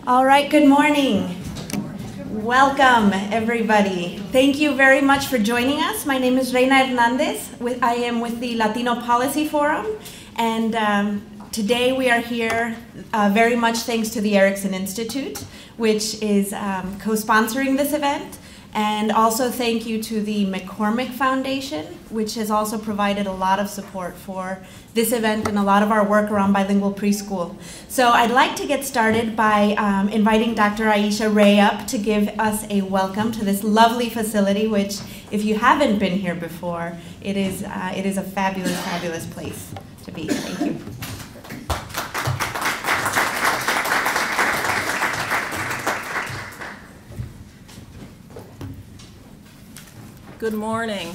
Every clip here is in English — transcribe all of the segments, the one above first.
All right, good morning. Welcome, everybody. Thank you very much for joining us. My name is Reina Hernandez. I am with the Latino Policy Forum, and today we are here very much thanks to the Erickson Institute, which is co-sponsoring this event. And also thank you to the McCormick Foundation, which has also provided a lot of support for this event and a lot of our work around bilingual preschool. So I'd like to get started by inviting Dr. Aisha Ray up to give us a welcome to this lovely facility, which if you haven't been here before, it is a fabulous, fabulous place to be. Thank you. Good morning.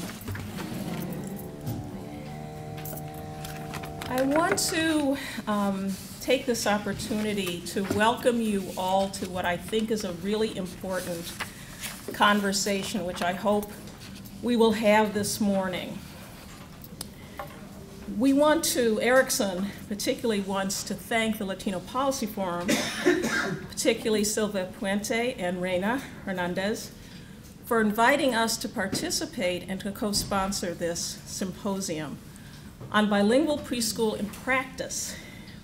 I want to take this opportunity to welcome you all to what I think is a really important conversation, which I hope we will have this morning. Erickson particularly wants to thank the Latino Policy Forum, particularly Silvia Puente and Reina Hernandez, for inviting us to participate and to co-sponsor this symposium on bilingual preschool in practice,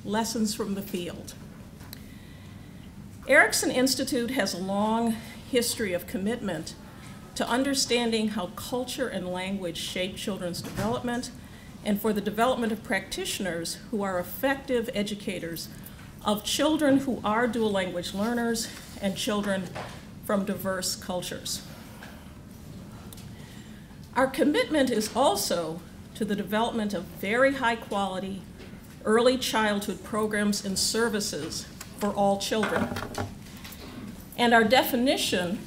lessons from the field. Erickson Institute has a long history of commitment to understanding how culture and language shape children's development and for the development of practitioners who are effective educators of children who are dual language learners and children from diverse cultures. Our commitment is also to the development of very high quality early childhood programs and services for all children. And our definition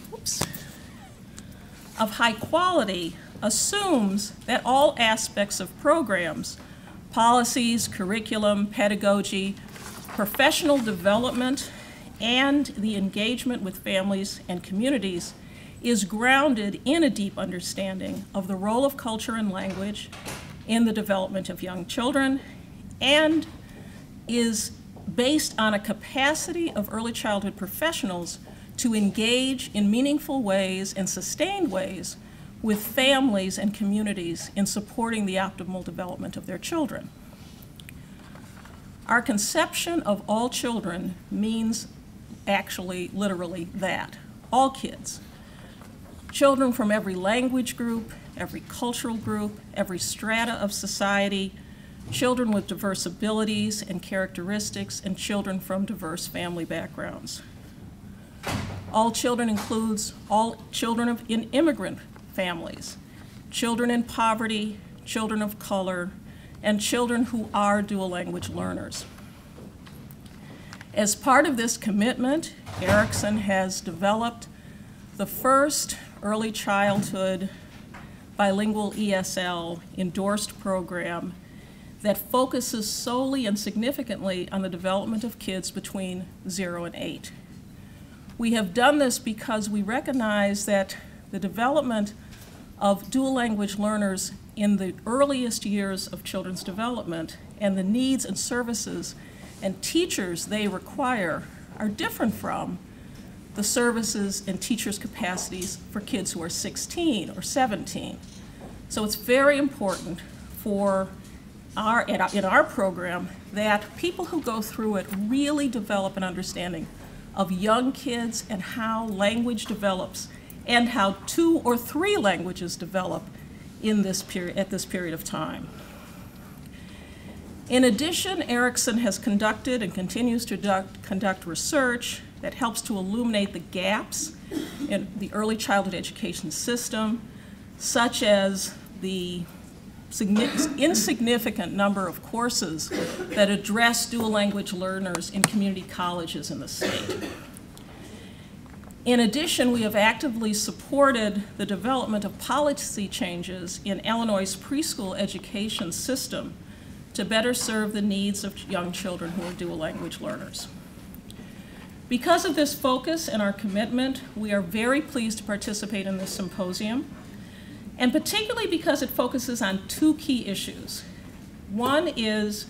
of high quality assumes that all aspects of programs, policies, curriculum, pedagogy, professional development, and the engagement with families and communities is grounded in a deep understanding of the role of culture and language in the development of young children, and is based on a capacity of early childhood professionals to engage in meaningful ways and sustained ways with families and communities in supporting the optimal development of their children. Our conception of all children means actually literally that, all kids. Children from every language group, every cultural group, every strata of society, children with diverse abilities and characteristics, and children from diverse family backgrounds. All children includes all children in immigrant families, children in poverty, children of color, and children who are dual language learners. As part of this commitment, Erickson has developed the first early childhood bilingual ESL endorsed program that focuses solely and significantly on the development of kids between 0 and 8. We have done this because we recognize that the development of dual language learners in the earliest years of children's development and the needs and services and teachers they require are different from the services and teachers' capacities for kids who are 16 or 17. So it's very important for in our program that people who go through it really develop an understanding of young kids and how language develops and how 2 or 3 languages develop in this period, at this period of time. In addition, Erickson has conducted and continues to conduct research that helps to illuminate the gaps in the early childhood education system, such as the insignificant number of courses that address dual language learners in community colleges in the state. In addition, we have actively supported the development of policy changes in Illinois' preschool education system to better serve the needs of young children who are dual language learners. Because of this focus and our commitment, we are very pleased to participate in this symposium, and particularly because it focuses on 2 key issues. One is,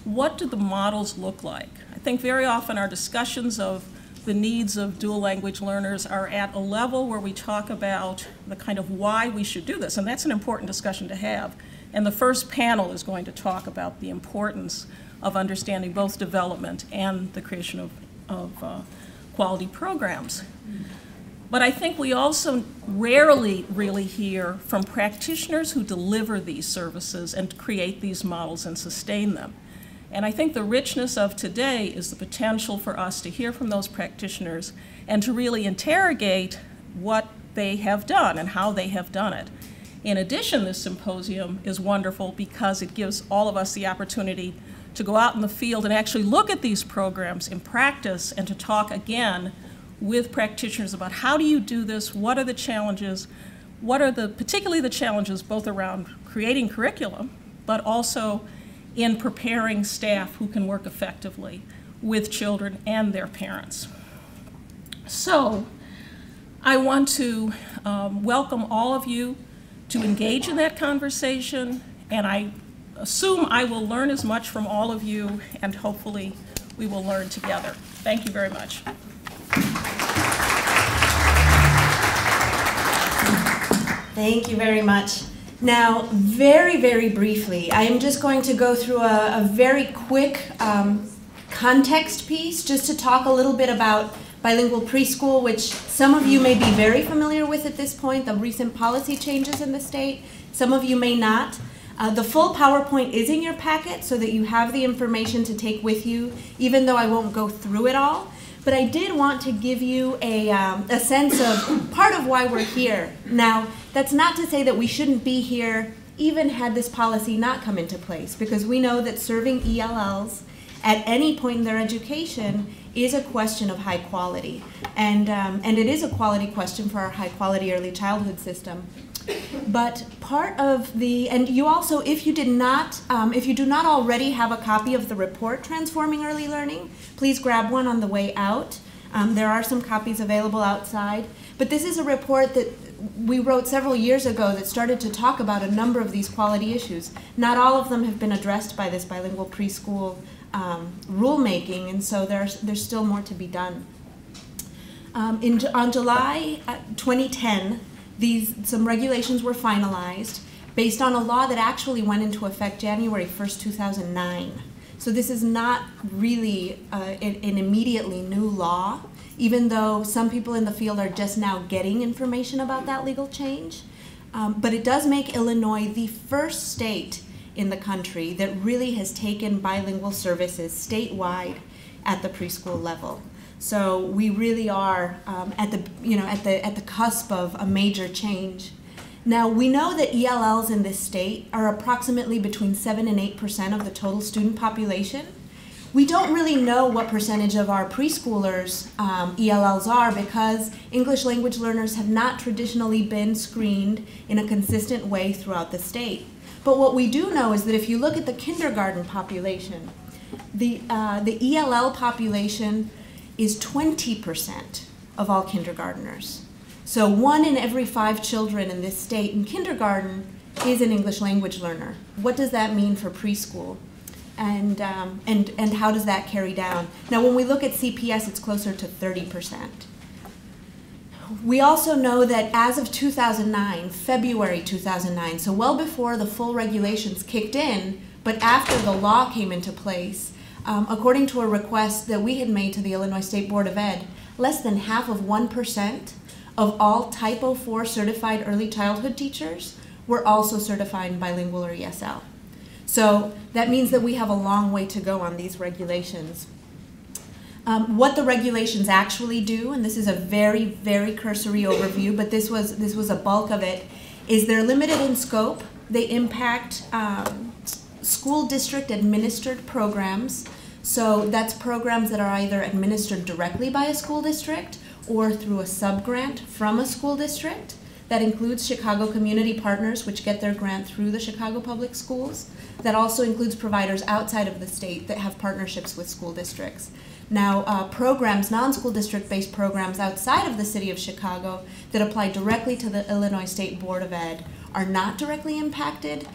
what do the models look like? I think very often our discussions of the needs of dual language learners are at a level where we talk about the kind of why we should do this, and that's an important discussion to have. And the first panel is going to talk about the importance of understanding both development and the creation of quality programs. But I think we also rarely really hear from practitioners who deliver these services and create these models and sustain them. And I think the richness of today is the potential for us to hear from those practitioners and to really interrogate what they have done and how they have done it. In addition, this symposium is wonderful because it gives all of us the opportunity to go out in the field and actually look at these programs in practice and to talk again with practitioners about how do you do this, what are the challenges, what are particularly the challenges both around creating curriculum, but also in preparing staff who can work effectively with children and their parents. So I want to welcome all of you to engage in that conversation, and I assume I will learn as much from all of you, and hopefully we will learn together. Thank you very much. Thank you very much. Now, very, very briefly, I am just going to go through a very quick context piece just to talk a little bit about bilingual preschool, which some of you may be very familiar with at this point, the recent policy changes in the state. Some of you may not. The full PowerPoint is in your packet so that you have the information to take with you, even though I won't go through it all. But I did want to give you a sense of part of why we're here. Now, that's not to say that we shouldn't be here even had this policy not come into place, because we know that serving ELLs at any point in their education is a question of high quality. And it is a quality question for our high quality early childhood system. But part of the, and you also, if you do not already have a copy of the report, Transforming Early Learning, please grab one on the way out. There are some copies available outside. But this is a report that we wrote several years ago that started to talk about a number of these quality issues. Not all of them have been addressed by this bilingual preschool rulemaking, and so there's still more to be done. On July 2010, some regulations were finalized based on a law that actually went into effect January 1st, 2009. So this is not really an immediately new law, even though some people in the field are just now getting information about that legal change. But it does make Illinois the first state in the country that really has taken bilingual services statewide at the preschool level. So we really are at the cusp of a major change. Now, we know that ELLs in this state are approximately between 7 and 8% of the total student population. We don't really know what percentage of our preschoolers ELLs are, because English language learners have not traditionally been screened in a consistent way throughout the state. But what we do know is that if you look at the kindergarten population, the ELL population is 20% of all kindergartners. So 1 in every 5 children in this state in kindergarten is an English language learner. What does that mean for preschool? And how does that carry down? Now, when we look at CPS, it's closer to 30%. We also know that as of 2009, February 2009, so well before the full regulations kicked in, but after the law came into place, according to a request that we had made to the Illinois State Board of Ed, less than half of 1% of all Type 04 certified early childhood teachers were also certified in bilingual or ESL. So that means that we have a long way to go on these regulations. What the regulations actually do, and this is a very, very cursory overview, but this was a bulk of it, is they're limited in scope. They impact school district administered programs. So that's programs that are either administered directly by a school district or through a subgrant from a school district. That includes Chicago Community Partners, which get their grant through the Chicago Public Schools. That also includes providers outside of the state that have partnerships with school districts. Now, programs, non-school district-based programs outside of the city of Chicago that apply directly to the Illinois State Board of Ed are not directly impacted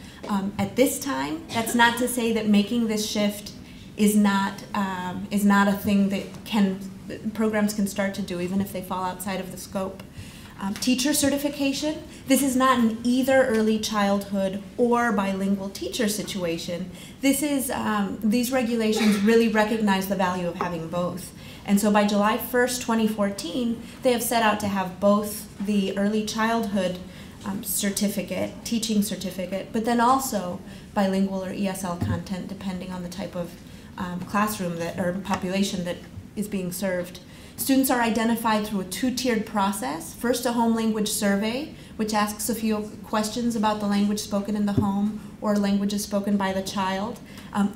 at this time. That's not to say that making this shift is not a thing that programs can start to do, even if they fall outside of the scope. Teacher certification. This is not an either early childhood or bilingual teacher situation. This is, these regulations really recognize the value of having both. And so by July 1st, 2014, they have set out to have both the early childhood certificate, teaching certificate, but then also bilingual or ESL content depending on the type of classroom that, or population that is being served. Students are identified through a two-tiered process. First, a home language survey, which asks a few questions about the language spoken in the home or languages spoken by the child,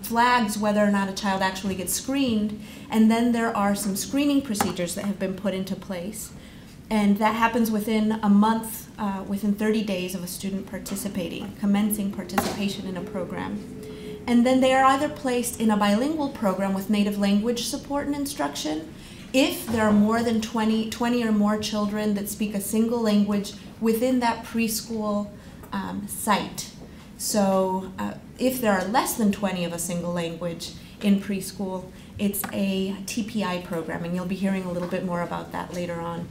flags whether or not a child actually gets screened, and then there are some screening procedures that have been put into place. And that happens within a month, within 30 days of a student participating, commencing participation in a program. And then they are either placed in a bilingual program with native language support and instruction, if there are more than 20 or more children that speak a single language within that preschool site. So if there are less than 20 of a single language in preschool, it's a TPI program, and you'll be hearing a little bit more about that later on.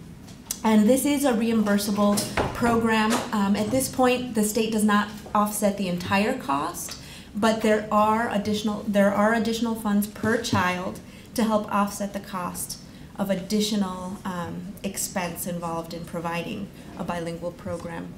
And this is a reimbursable program. At this point, the state does not offset the entire cost, but there are additional funds per child to help offset the cost of additional expense involved in providing a bilingual program.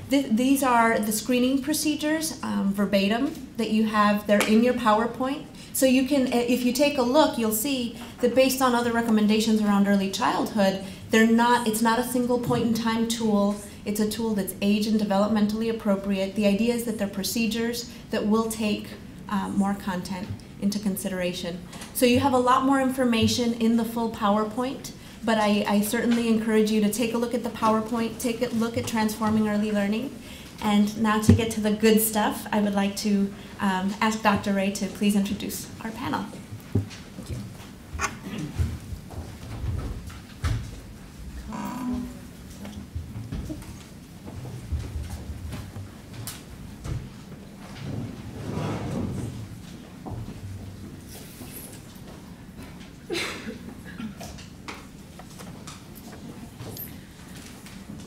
These are the screening procedures, verbatim, that you have. They're in your PowerPoint. So you can, if you take a look, you'll see that based on other recommendations around early childhood, it's not a single point in time tool. It's a tool that's age and developmentally appropriate. The idea is that they're procedures that will take more content into consideration. So you have a lot more information in the full PowerPoint, but I certainly encourage you to take a look at the PowerPoint, take a look at Transforming Early Learning. And now to get to the good stuff, I would like to ask Dr. Ray to please introduce our panel. Thank you.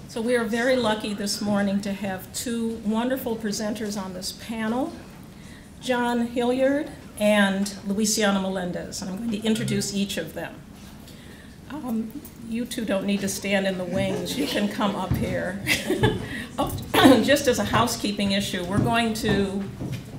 So we are very lucky this morning to have two wonderful presenters on this panel, John Hilliard and Luciana Melendez, and I'm going to introduce each of them. You two don't need to stand in the wings. You can come up here. Just as a housekeeping issue, we're going to,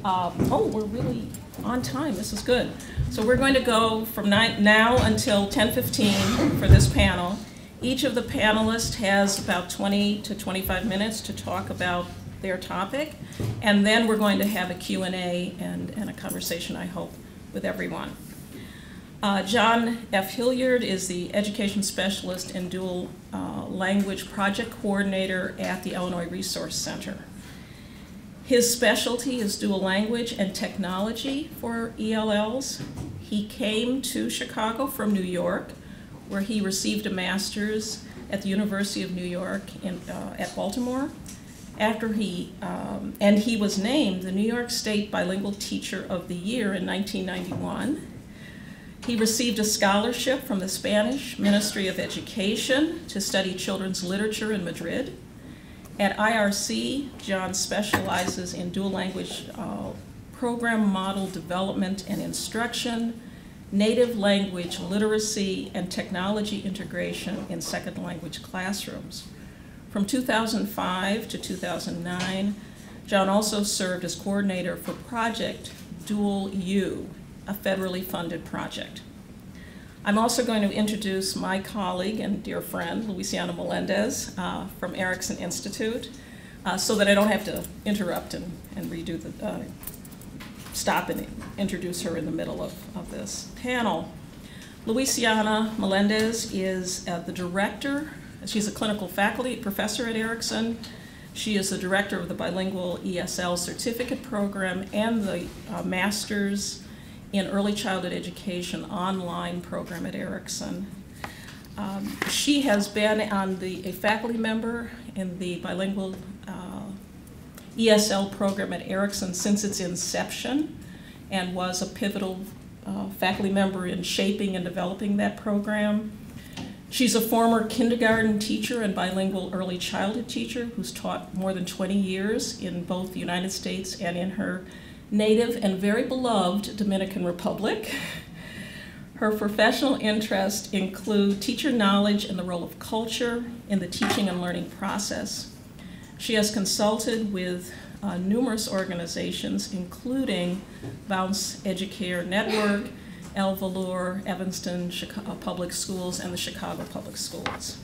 we're really on time. This is good. So we're going to go from now until 10:15 for this panel. Each of the panelists has about 20 to 25 minutes to talk about their topic, and then we're going to have a Q&A and a conversation, I hope, with everyone. John F. Hilliard is the Education Specialist and Dual Language Project Coordinator at the Illinois Resource Center. His specialty is dual language and technology for ELLs. He came to Chicago from New York, where he received a master's at the University of New York at Baltimore. And he was named the New York State Bilingual Teacher of the Year in 1991. He received a scholarship from the Spanish Ministry of Education to study children's literature in Madrid. At IRC, John specializes in dual language program model development and instruction, native language literacy, and technology integration in second language classrooms. From 2005 to 2009, John also served as coordinator for Project Dual U, a federally funded project. I'm also going to introduce my colleague and dear friend, Luciana Melendez from Erickson Institute, so that I don't have to interrupt and redo the stop and introduce her in the middle of this panel. Luciana Melendez is the director. She's a clinical faculty professor at Erickson. She is the director of the Bilingual ESL certificate program and the Master's in Early Childhood Education online program at Erickson. She has been a faculty member in the Bilingual ESL program at Erickson since its inception, and was a pivotal faculty member in shaping and developing that program. She's a former kindergarten teacher and bilingual early childhood teacher who's taught more than 20 years in both the United States and in her native and very beloved Dominican Republic. Her professional interests include teacher knowledge and the role of culture in the teaching and learning process. She has consulted with numerous organizations, including Bounce Educare Network, El Valor, Evanston Public Schools, and the Chicago Public Schools.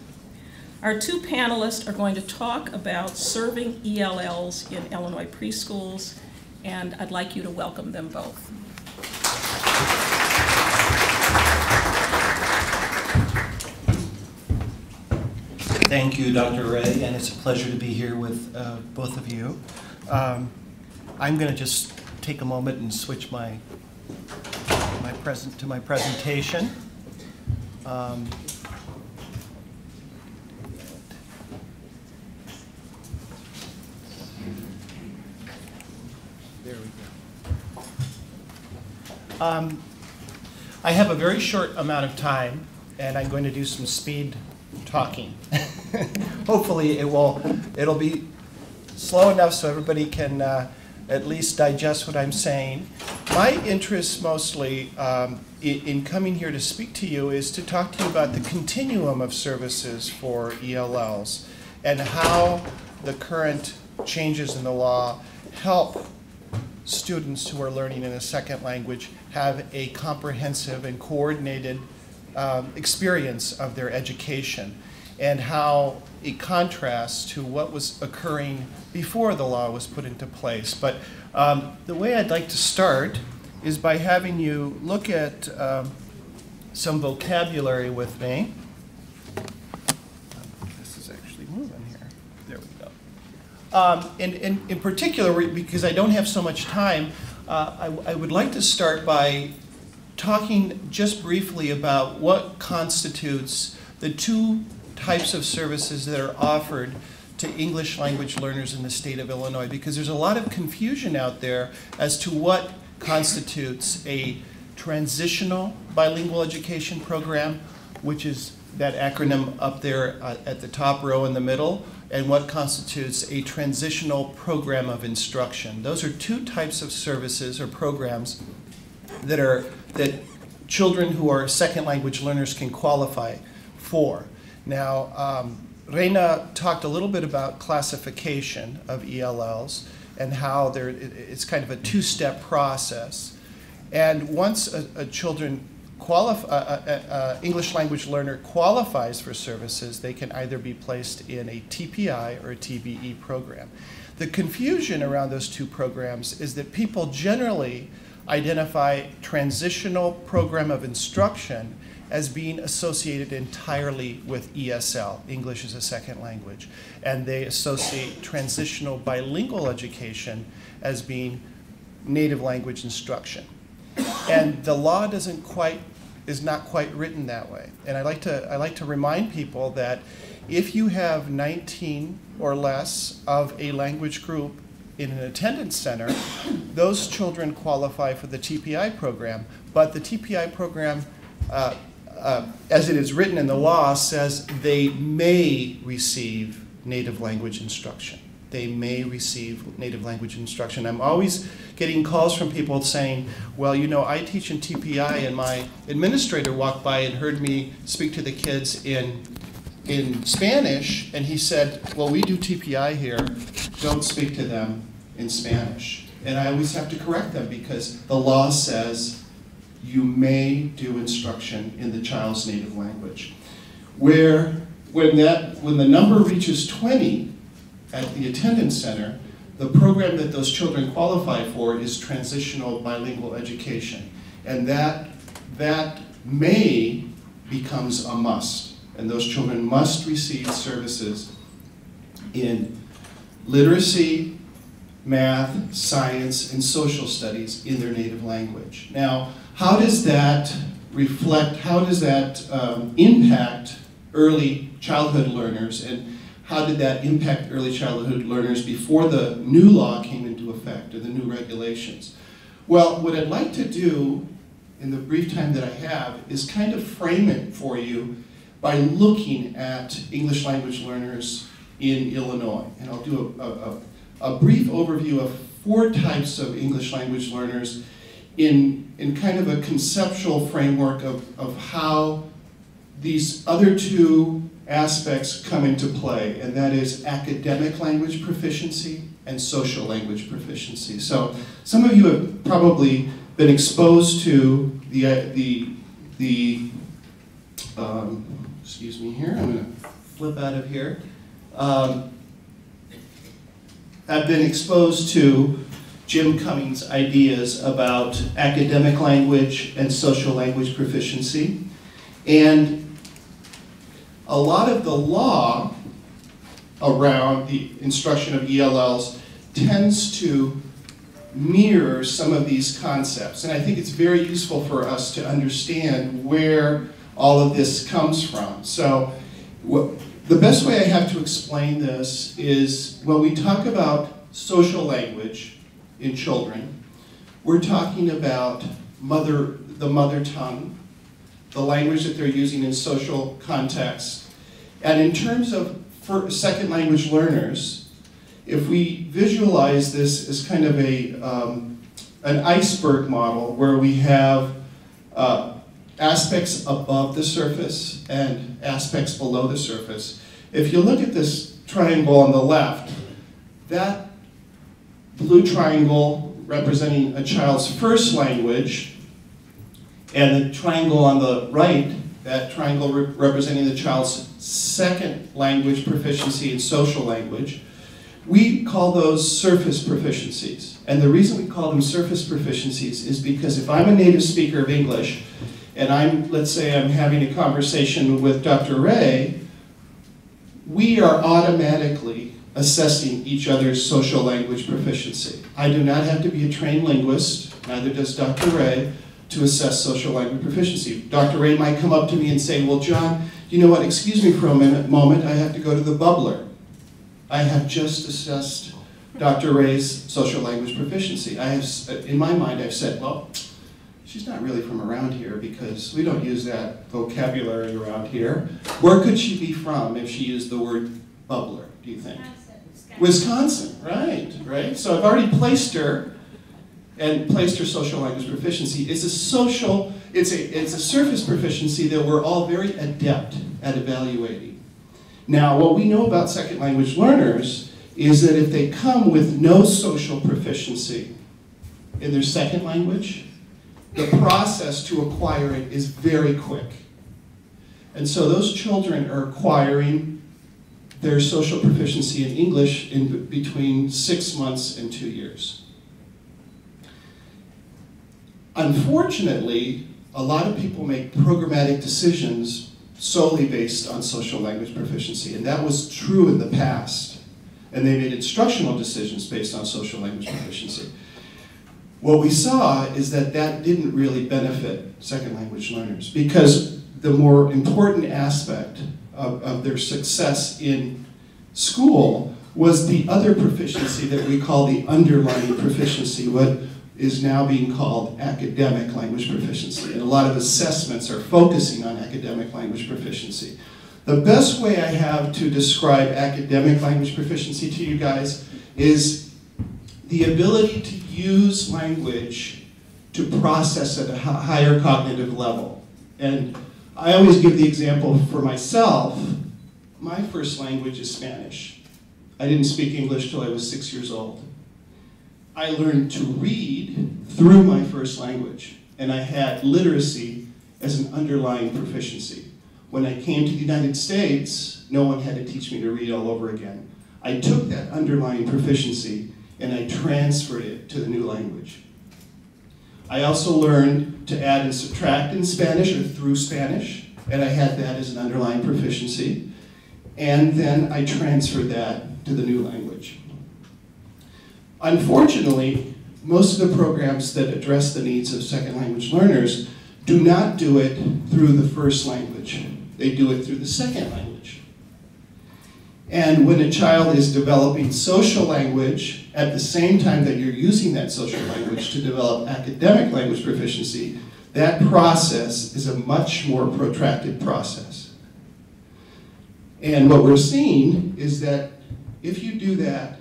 Our two panelists are going to talk about serving ELLs in Illinois preschools, and I'd like you to welcome them both. Thank you, Dr. Ray, and it's a pleasure to be here with both of you. I'm going to just take a moment and switch my presentation. There we go. I have a very short amount of time, and I'm going to do some speed talking. Hopefully it'll be slow enough so everybody can at least digest what I'm saying. My interest mostly in coming here to speak to you is to talk to you about the continuum of services for ELLs and how the current changes in the law help students who are learning in a second language have a comprehensive and coordinated experience of their education, and how it contrasts to what was occurring before the law was put into place. But the way I'd like to start is by having you look at some vocabulary with me. This is actually moving here. There we go. And in particular, because I don't have so much time, I would like to start by talking just briefly about what constitutes the two types of services that are offered to English language learners in the state of Illinois, because there's a lot of confusion out there as to what constitutes a transitional bilingual education program, which is that acronym up there at the top row in the middle, and what constitutes a transitional program of instruction. Those are two types of services or programs that children who are second language learners can qualify for. Now, Reina talked a little bit about classification of ELLs and how it's kind of a two-step process. And once a English language learner qualifies for services, they can either be placed in a TPI or a TBE program. The confusion around those two programs is that people generally identify transitional program of instruction as being associated entirely with ESL, English as a second language. And they associate transitional bilingual education as being native language instruction. And the law is not quite written that way. And I like to remind people that if you have 19 or less of a language group in an attendance center, those children qualify for the TPI program. But the TPI program, as it is written in the law, says they may receive native language instruction. They may receive native language instruction. I'm always getting calls from people saying, well, you know, I teach in TPI, and my administrator walked by and heard me speak to the kids in Spanish, and he said, well, we do TPI here. Don't speak to them in Spanish. And I always have to correct them because the law says you may do instruction in the child's native language. When the number reaches 20 at the attendance center, the program that those children qualify for is transitional bilingual education. And that may becomes a must. And those children must receive services in literacy, math, science, and social studies in their native language. Now, how does that impact early childhood learners, and how did that impact early childhood learners before the new law came into effect, or the new regulations? Well, what I'd like to do in the brief time that I have, is kind of frame it for you by looking at English language learners in Illinois. And I'll do a brief overview of 4 types of English language learners in kind of a conceptual framework of how these other 2 aspects come into play, and that is academic language proficiency and social language proficiency. So some of you have probably been exposed to excuse me here, I'm going to flip out of here. I've been exposed to Jim Cummings' ideas about academic language and social language proficiency. And a lot of the law around the instruction of ELLs tends to mirror some of these concepts. And I think it's very useful for us to understand where all of this comes from. So the best way I have to explain this is when we talk about social language in children, we're talking about the mother tongue, the language that they're using in social context. And in terms of second language learners, if we visualize this as kind of an iceberg model where we have aspects above the surface and aspects below the surface, if you look at this triangle on the left, that blue triangle representing a child's first language, and the triangle on the right, that triangle representing the child's second language proficiency in social language, we call those surface proficiencies. And the reason we call them surface proficiencies is because if I'm a native speaker of English, and let's say I'm having a conversation with Dr. Ray, we are automatically assessing each other's social language proficiency. I do not have to be a trained linguist, neither does Dr. Ray, to assess social language proficiency. Dr. Ray might come up to me and say, well, John, you know what, excuse me for a moment, I have to go to the bubbler. I have just assessed Dr. Ray's social language proficiency. In my mind, I've said, well, she's not really from around here because we don't use that vocabulary around here. Where could she be from if she used the word bubbler, do you think? Wisconsin, right. So I've already placed her and placed her social language proficiency. It's a surface proficiency that we're all very adept at evaluating. Now, what we know about second language learners is that if they come with no social proficiency in their second language, the process to acquire it is very quick. And so those children are acquiring their social proficiency in English in between 6 months and 2 years. Unfortunately, a lot of people make programmatic decisions solely based on social language proficiency, and that was true in the past. And they made instructional decisions based on social language proficiency. What we saw is that didn't really benefit second language learners because the more important aspect of their success in school was the other proficiency that we call the underlying proficiency, what is now being called academic language proficiency. And a lot of assessments are focusing on academic language proficiency. The best way I have to describe academic language proficiency to you guys is the ability to use language to process at a higher cognitive level. And I always give the example for myself. My first language is Spanish. I didn't speak English till I was 6 years old. I learned to read through my first language, and I had literacy as an underlying proficiency. When I came to the United States, no one had to teach me to read all over again. I took that underlying proficiency and I transferred it to the new language. I also learned to add and subtract in Spanish or through Spanish, and I had that as an underlying proficiency. And then I transferred that to the new language. Unfortunately, most of the programs that address the needs of second language learners do not do it through the first language. They do it through the second language. And when a child is developing social language at the same time that you're using that social language to develop academic language proficiency, that process is a much more protracted process. And what we're seeing is that if you do that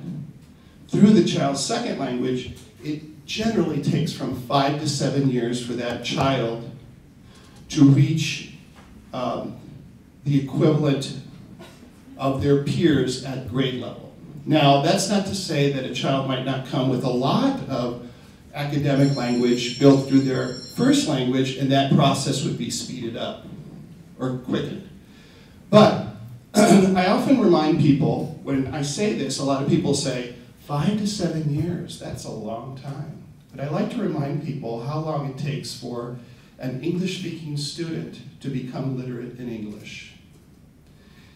through the child's second language, it generally takes from 5 to 7 years for that child to reach the equivalent of their peers at grade level. Now, that's not to say that a child might not come with a lot of academic language built through their first language, and that process would be speeded up or quickened. But I often remind people, when I say this, a lot of people say, 5 to 7 years, that's a long time. But I like to remind people how long it takes for an English-speaking student to become literate in English.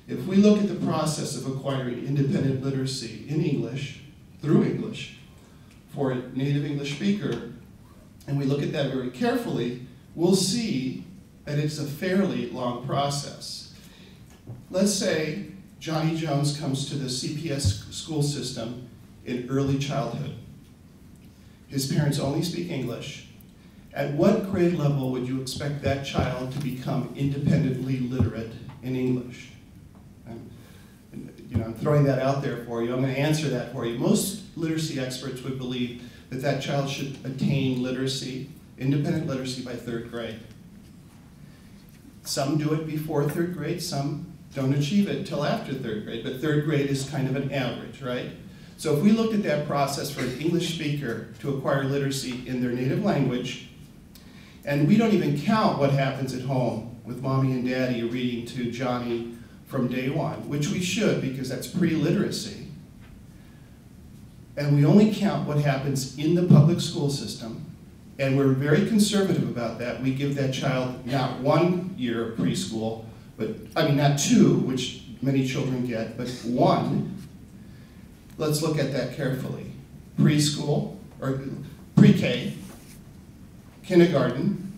If we look at the process of acquiring independent literacy in English, through English, for a native English speaker, and we look at that very carefully, we'll see that it's a fairly long process. Let's say Johnny Jones comes to the CPS school system in early childhood. His parents only speak English. At what grade level would you expect that child to become independently literate in English? I'm throwing that out there for you. I'm going to answer that for you. Most literacy experts would believe that that child should attain literacy, independent literacy, by 3rd grade. Some do it before 3rd grade, some don't achieve it until after 3rd grade, but 3rd grade is kind of an average, right? So if we looked at that process for an English speaker to acquire literacy in their native language, and we don't even count what happens at home with mommy and daddy reading to Johnny from day one, which we should because that's pre-literacy, and we only count what happens in the public school system, and we're very conservative about that. We give that child not 1 year of preschool, not 2, which many children get, but 1. Let's look at that carefully. Preschool, or pre-K, kindergarten,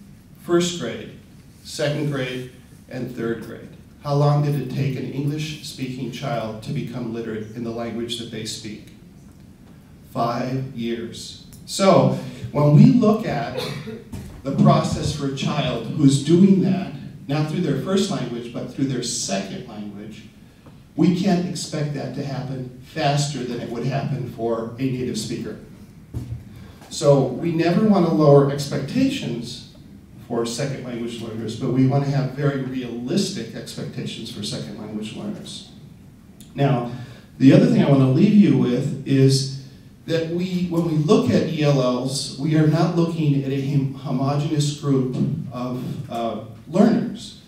1st grade, 2nd grade, and 3rd grade. How long did it take an English-speaking child to become literate in the language that they speak? 5 years. So, when we look at the process for a child who's doing that, not through their first language, but through their second language, we can't expect that to happen faster than it would happen for a native speaker. So we never want to lower expectations for second language learners, but we want to have very realistic expectations for second language learners. Now, the other thing I want to leave you with is that when we look at ELLs, we are not looking at a homogeneous group of learners.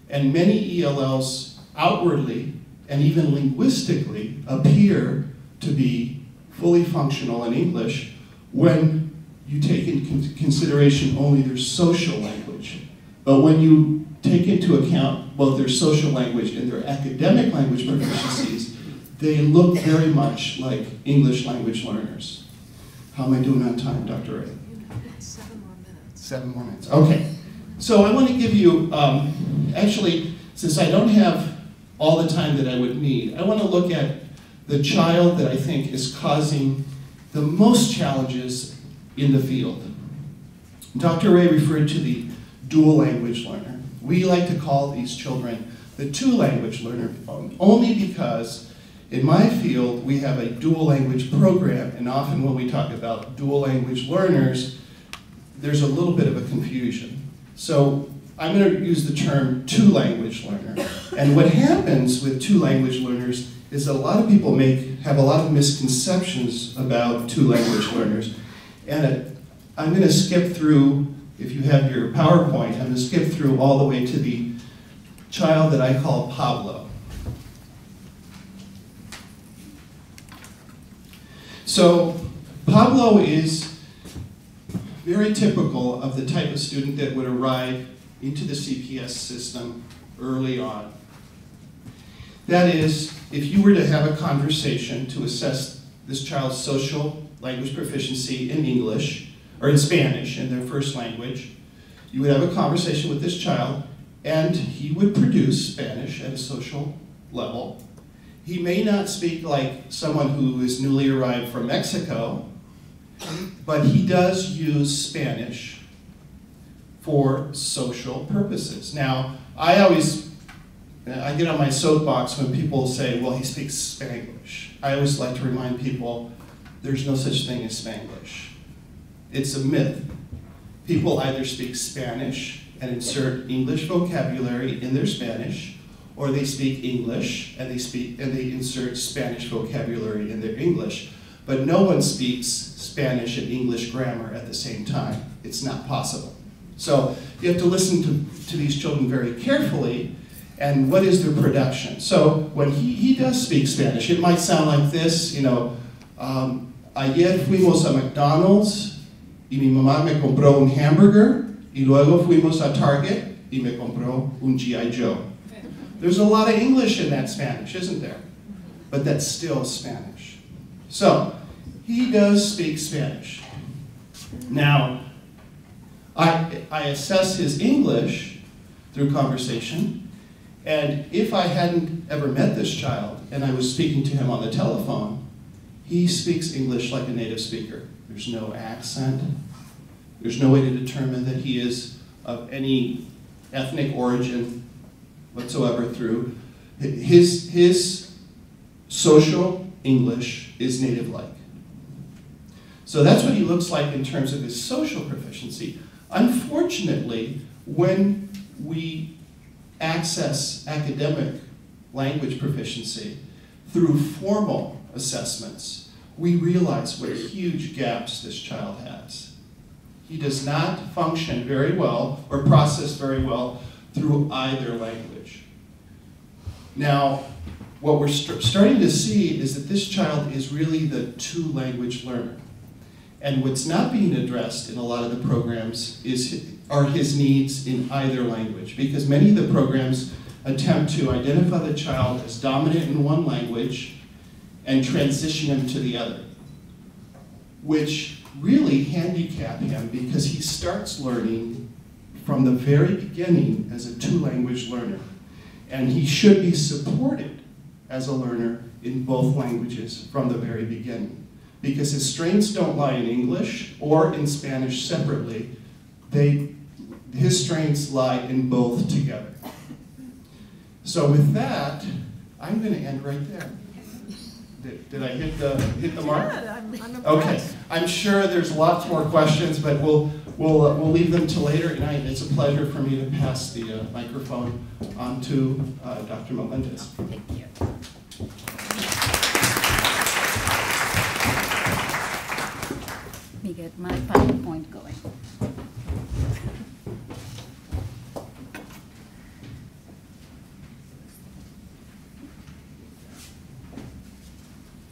And many ELLs outwardly and even linguistically appear to be fully functional in English when you take into consideration only their social language. But when you take into account both their social language and their academic language proficiencies, they look very much like English language learners. How am I doing on time, Dr. Ray? 7 more minutes. 7 more minutes, okay. So I want to give you, actually, since I don't have all the time that I would need, I want to look at the child that I think is causing the most challenges in the field. Dr. Ray referred to the dual language learner. We like to call these children the 2-language learner, only because in my field we have a dual language program, and often when we talk about dual language learners, there's a little bit of a confusion. So I'm going to use the term 2-language learner. And what happens with 2-language learners is a lot of people have a lot of misconceptions about 2-language learners. And I'm going to skip through, if you have your PowerPoint, I'm going to skip through all the way to the child that I call Pablo. So Pablo is very typical of the type of student that would arrive into the CPS system early on. That is, if you were to have a conversation to assess this child's social language proficiency in English, or in Spanish, in their first language, you would have a conversation with this child, and he would produce Spanish at a social level. He may not speak like someone who is newly arrived from Mexico, but he does use Spanish for social purposes. Now, I get on my soapbox when people say, well, he speaks Spanglish. I always like to remind people, there's no such thing as Spanglish. It's a myth. People either speak Spanish and insert English vocabulary in their Spanish, or they speak English and they insert Spanish vocabulary in their English. But no one speaks Spanish and English grammar at the same time. It's not possible. So you have to listen to these children very carefully, and what is their production. So when he does speak Spanish, it might sound like this, ayer fuimos a McDonald's y mi mamá me compró un hamburger y luego fuimos a Target y me compró un G.I. Joe. There's a lot of English in that Spanish, isn't there? But that's still Spanish. So he does speak Spanish. Now, I assess his English through conversation, and if I hadn't ever met this child and I was speaking to him on the telephone, he speaks English like a native speaker. There's no accent. There's no way to determine that he is of any ethnic origin whatsoever through. His social English is native-like. So that's what he looks like in terms of his social proficiency. Unfortunately, when we access academic language proficiency through formal assessments, we realize what huge gaps this child has. He does not function very well or process very well through either language. Now, what we're starting to see is that this child is really the two-language learner. And what's not being addressed in a lot of the programs are his needs in either language, because many of the programs attempt to identify the child as dominant in one language and transition him to the other, which really handicap him because he starts learning from the very beginning as a two-language learner. And he should be supported as a learner in both languages from the very beginning, because his strengths don't lie in English or in Spanish separately. His strengths lie in both together. So with that, I'm going to end right there. Did I hit the mark? Yeah, I'm impressed. Okay. I'm sure there's lots more questions, but we'll leave them till later tonight. It's a pleasure for me to pass the microphone on to Dr. Melendez. Thank you. Let me get my PowerPoint going.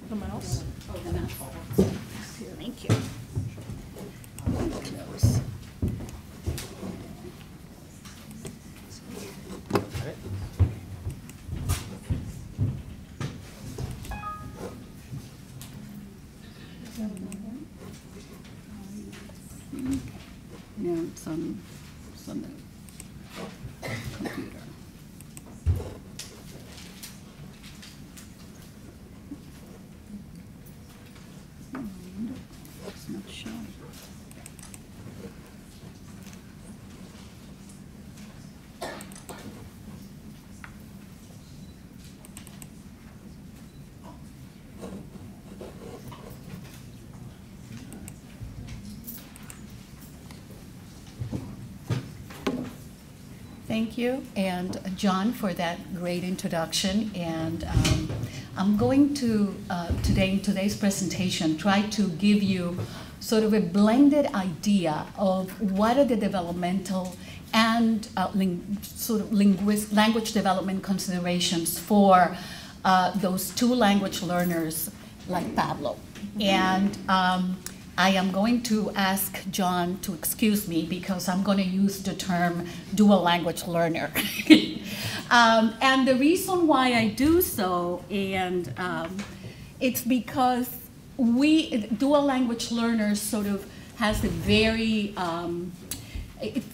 The mouse? Oh, the mouse. Thank you. Those. No, it's on the computer. It's not showing. Thank you, and John, for that great introduction. And I'm going to, in today's presentation, try to give you sort of a blended idea of what are the developmental and language development considerations for those two-language learners like Pablo. And I am going to ask John to excuse me because I'm going to use the term dual language learner. And the reason why I do so, and it's because dual language learners sort of has a very,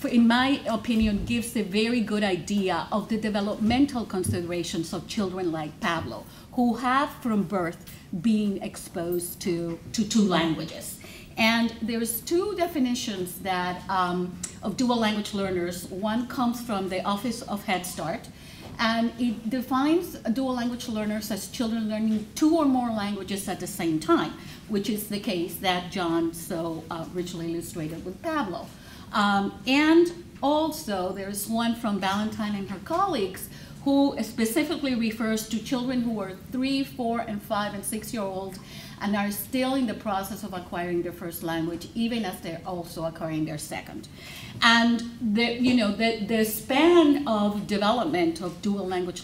in my opinion, gives a very good idea of the developmental considerations of children like Pablo, who have from birth been exposed to two languages. And there's two definitions that of dual language learners. One comes from the Office of Head Start, and it defines dual language learners as children learning 2 or more languages at the same time, which is the case that John so richly illustrated with Pablo. And also, there's one from Valentine and her colleagues who specifically refers to children who are 3, 4, and 5, and 6-year-old and are still in the process of acquiring their first language, even as they're also acquiring their second. And the span of development of dual language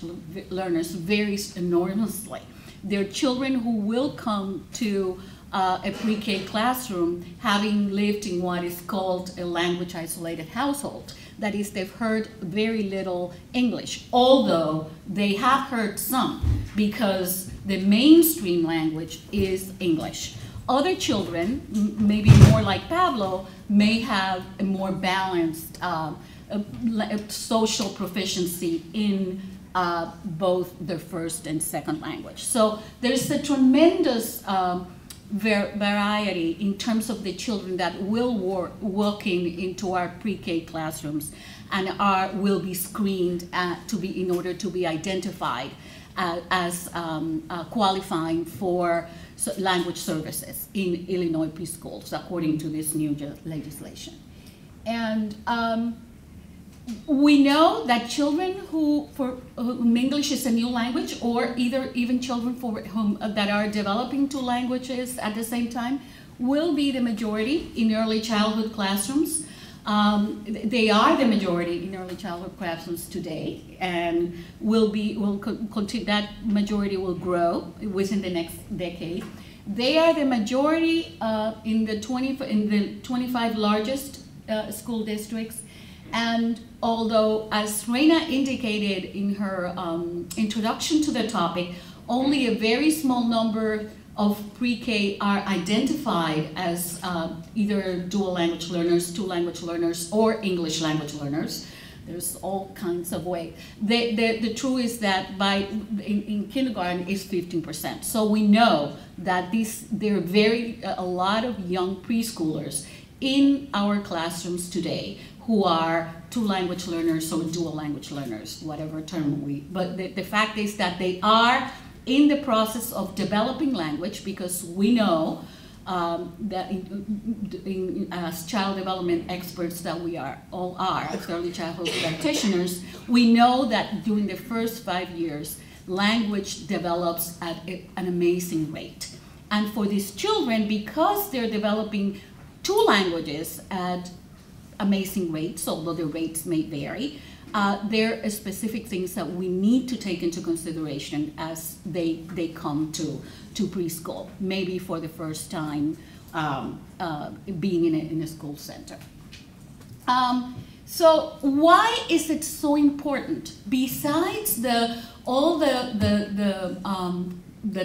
learners varies enormously. There are children who will come to a pre-K classroom having lived in what is called a language isolated household. That is, they've heard very little English, although they have heard some, because the mainstream language is English. Other children, maybe more like Pablo, may have a more balanced social proficiency in both their first and second language. So there's a tremendous variety in terms of the children that will walk into our pre-K classrooms and will be screened in order to be identified as qualifying for language services in Illinois preschools, according to this new legislation. And we know that children whom English is a new language, or even children for whom that are developing 2 languages at the same time, will be the majority in early childhood classrooms. They are the majority in early childhood classrooms today, and that majority will grow within the next decade. They are the majority in the 25 largest school districts. And although, as Reina indicated in her introduction to the topic, only a very small number of pre-K are identified as either dual language learners, 2 language learners, or English language learners. There's all kinds of ways. The truth is that in kindergarten is 15%. So we know that there are a lot of young preschoolers in our classrooms today who are 2 language learners or dual language learners, whatever term but the fact is that they are in the process of developing language, because we know that as child development experts that we all are, as early childhood practitioners, we know that during the first 5 years, language develops at an amazing rate. And for these children, because they're developing 2 languages at amazing rates, although the rates may vary, there are specific things that we need to take into consideration as they come to preschool, maybe for the first time being in a school center. So why is it so important? Besides all the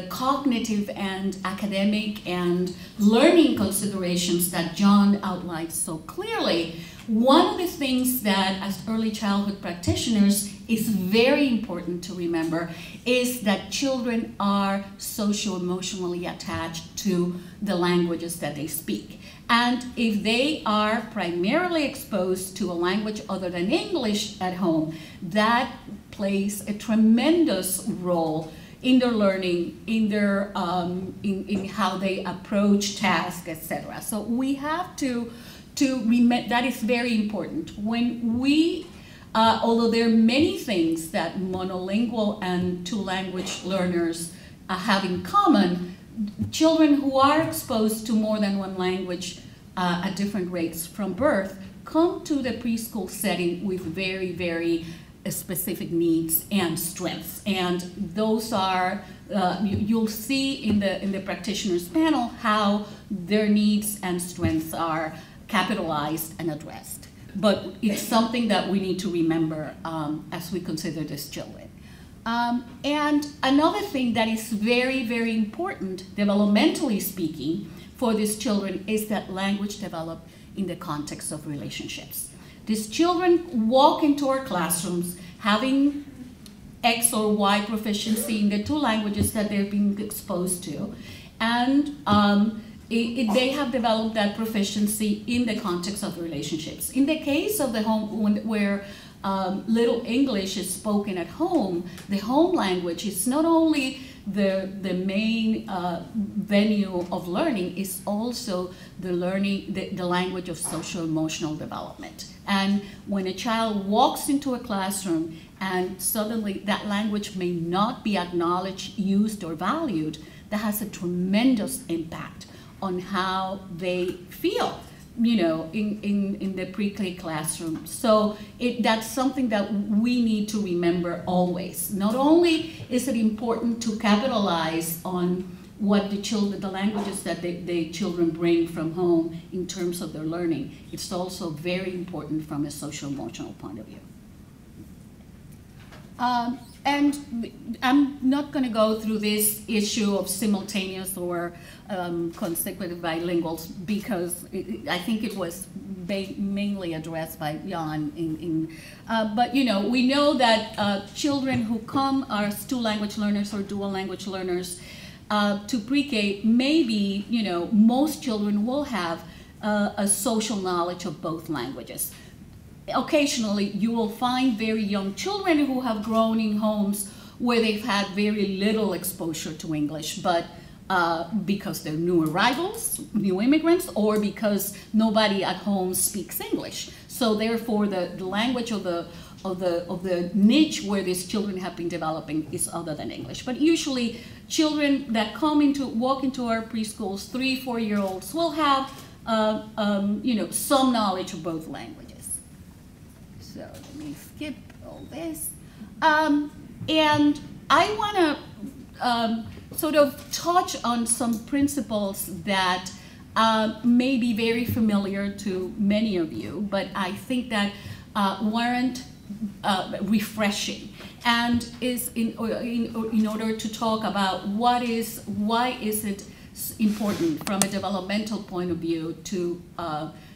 cognitive and academic and learning considerations that John outlined so clearly, one of the things that as early childhood practitioners is very important to remember is that children are socio-emotionally attached to the languages that they speak. And if they are primarily exposed to a language other than English at home, that plays a tremendous role in their learning, in their in how they approach tasks, etc. So we have to remember that is very important. When we, although there are many things that monolingual and 2 language learners have in common, children who are exposed to more than 1 language at different rates from birth come to the preschool setting with very, very specific needs and strengths. And those are, you'll see in the practitioners panel how their needs and strengths are capitalized and addressed. But it's something that we need to remember as we consider these children. And another thing that is very, very important, developmentally speaking, for these children is that language develop in the context of relationships. These children walk into our classrooms having X or Y proficiency in the 2 languages that they've been exposed to, and they have developed that proficiency in the context of relationships. In the case of the home, where Little English is spoken at home, the home language is not only the main venue of learning, is also the language of social emotional development. And when a child walks into a classroom and suddenly that language may not be acknowledged, used, or valued, that has a tremendous impact on how they feel, in the pre-K classroom. So that's something that we need to remember always. Not only is it important to capitalize on what the languages that the children bring from home in terms of their learning, it's also very important from a social emotional point of view. And I'm not going to go through this issue of simultaneous or consecutive bilinguals, because I think it was mainly addressed by Jan. But we know that children who come as two language learners or dual language learners to pre-K, maybe most children will have a social knowledge of both languages. Occasionally, you will find very young children who have grown in homes where they've had very little exposure to English, but because they're new arrivals, new immigrants, or because nobody at home speaks English. So therefore, the language of the niche where these children have been developing is other than English. But usually, children that walk into our preschools, 3-4-year-olds, will have some knowledge of both languages. So let me skip all this. And I want to sort of touch on some principles that may be very familiar to many of you, but I think that warrant refreshing, and is in order to talk about why is it important from a developmental point of view to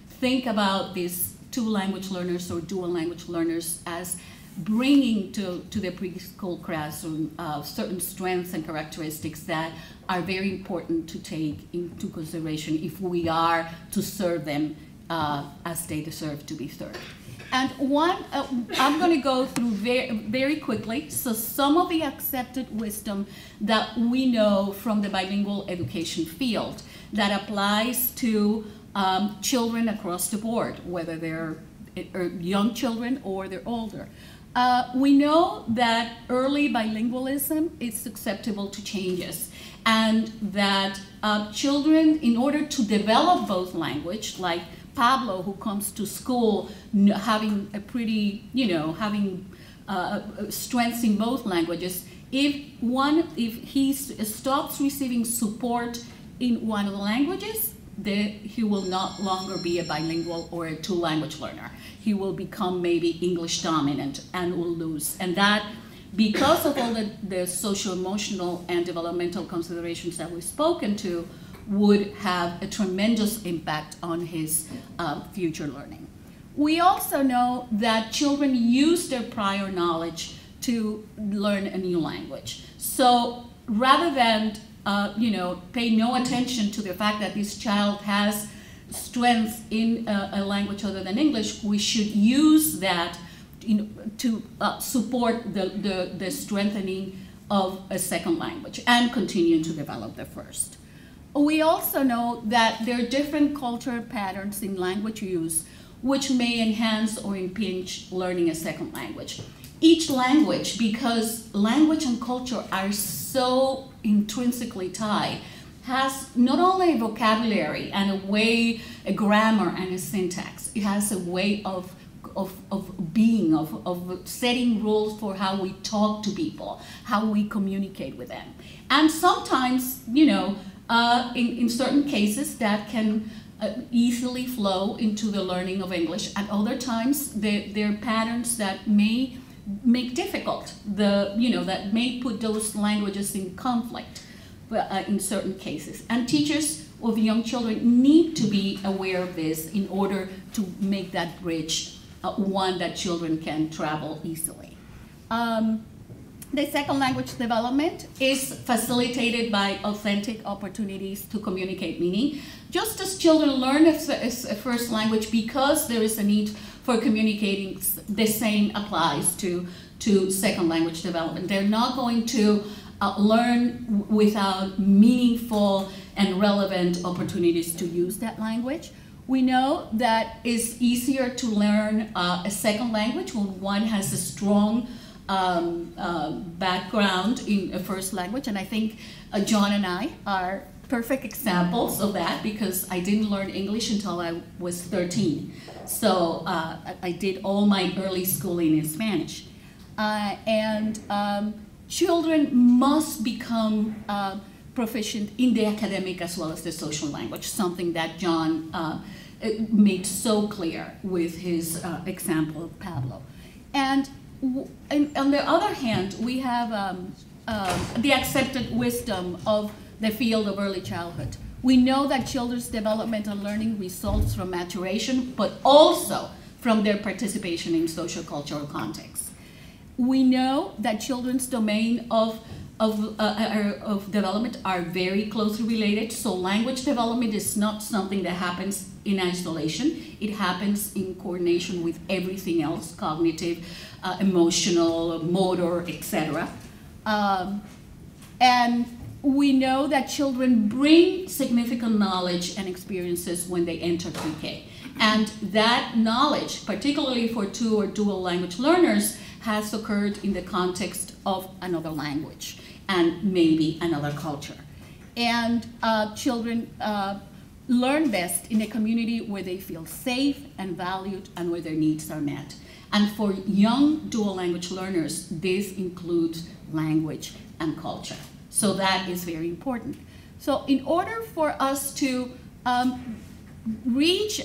think about these two language learners or dual language learners as bringing to the preschool classroom certain strengths and characteristics that are very important to take into consideration if we are to serve them as they deserve to be served. And I'm going to go through very quickly. So some of the accepted wisdom that we know from the bilingual education field that applies to children across the board, whether they're young children or they're older. We know that early bilingualism is susceptible to changes, and that children, in order to develop both language, like Pablo, who comes to school having a pretty, having strengths in both languages, if he stops receiving support in one of the languages, he will not longer be a bilingual or a two-language learner. He will become maybe English dominant and will lose. And that, because of all the social-emotional and developmental considerations that we've spoken to, would have a tremendous impact on his future learning. We also know that children use their prior knowledge to learn a new language. So rather than pay no attention to the fact that this child has strengths in a language other than English, we should use that to support the strengthening of a second language and continue to develop the first. We also know that there are different cultural patterns in language use which may enhance or impinge learning a second language. Each language, because language and culture are so intrinsically tied, has not only a vocabulary and a grammar and a syntax, it has a way of being, of setting rules for how we talk to people, how we communicate with them. And sometimes, in certain cases that can easily flow into the learning of English. At other times, there are patterns that may make difficult, that may put those languages in conflict in certain cases. And teachers of young children need to be aware of this in order to make that bridge one that children can travel easily. The second language development is facilitated by authentic opportunities to communicate meaning. Just as children learn a first language because there is a need for communicating, the same applies to second language development. They're not going to learn without meaningful and relevant opportunities to use that language. We know that it's easier to learn a second language when one has a strong background in a first language, and I think John and I are perfect examples of that, because I didn't learn English until I was 13. So I did all my early schooling in Spanish. Children must become proficient in the academic as well as the social language, something that John made so clear with his example of Pablo. And on the other hand, we have the accepted wisdom of the field of early childhood. We know that children's developmental learning results from maturation, but also from their participation in social cultural contexts. We know that children's domain of development are very closely related, so language development is not something that happens in isolation. It happens in coordination with everything else, cognitive, emotional, motor, etc. And we know that children bring significant knowledge and experiences when they enter pre-K. And that knowledge, particularly for two or dual language learners, has occurred in the context of another language and maybe another culture. And children learn best in a community where they feel safe and valued and where their needs are met. And for young dual language learners, this includes language and culture. So that is very important. So in order for us to reach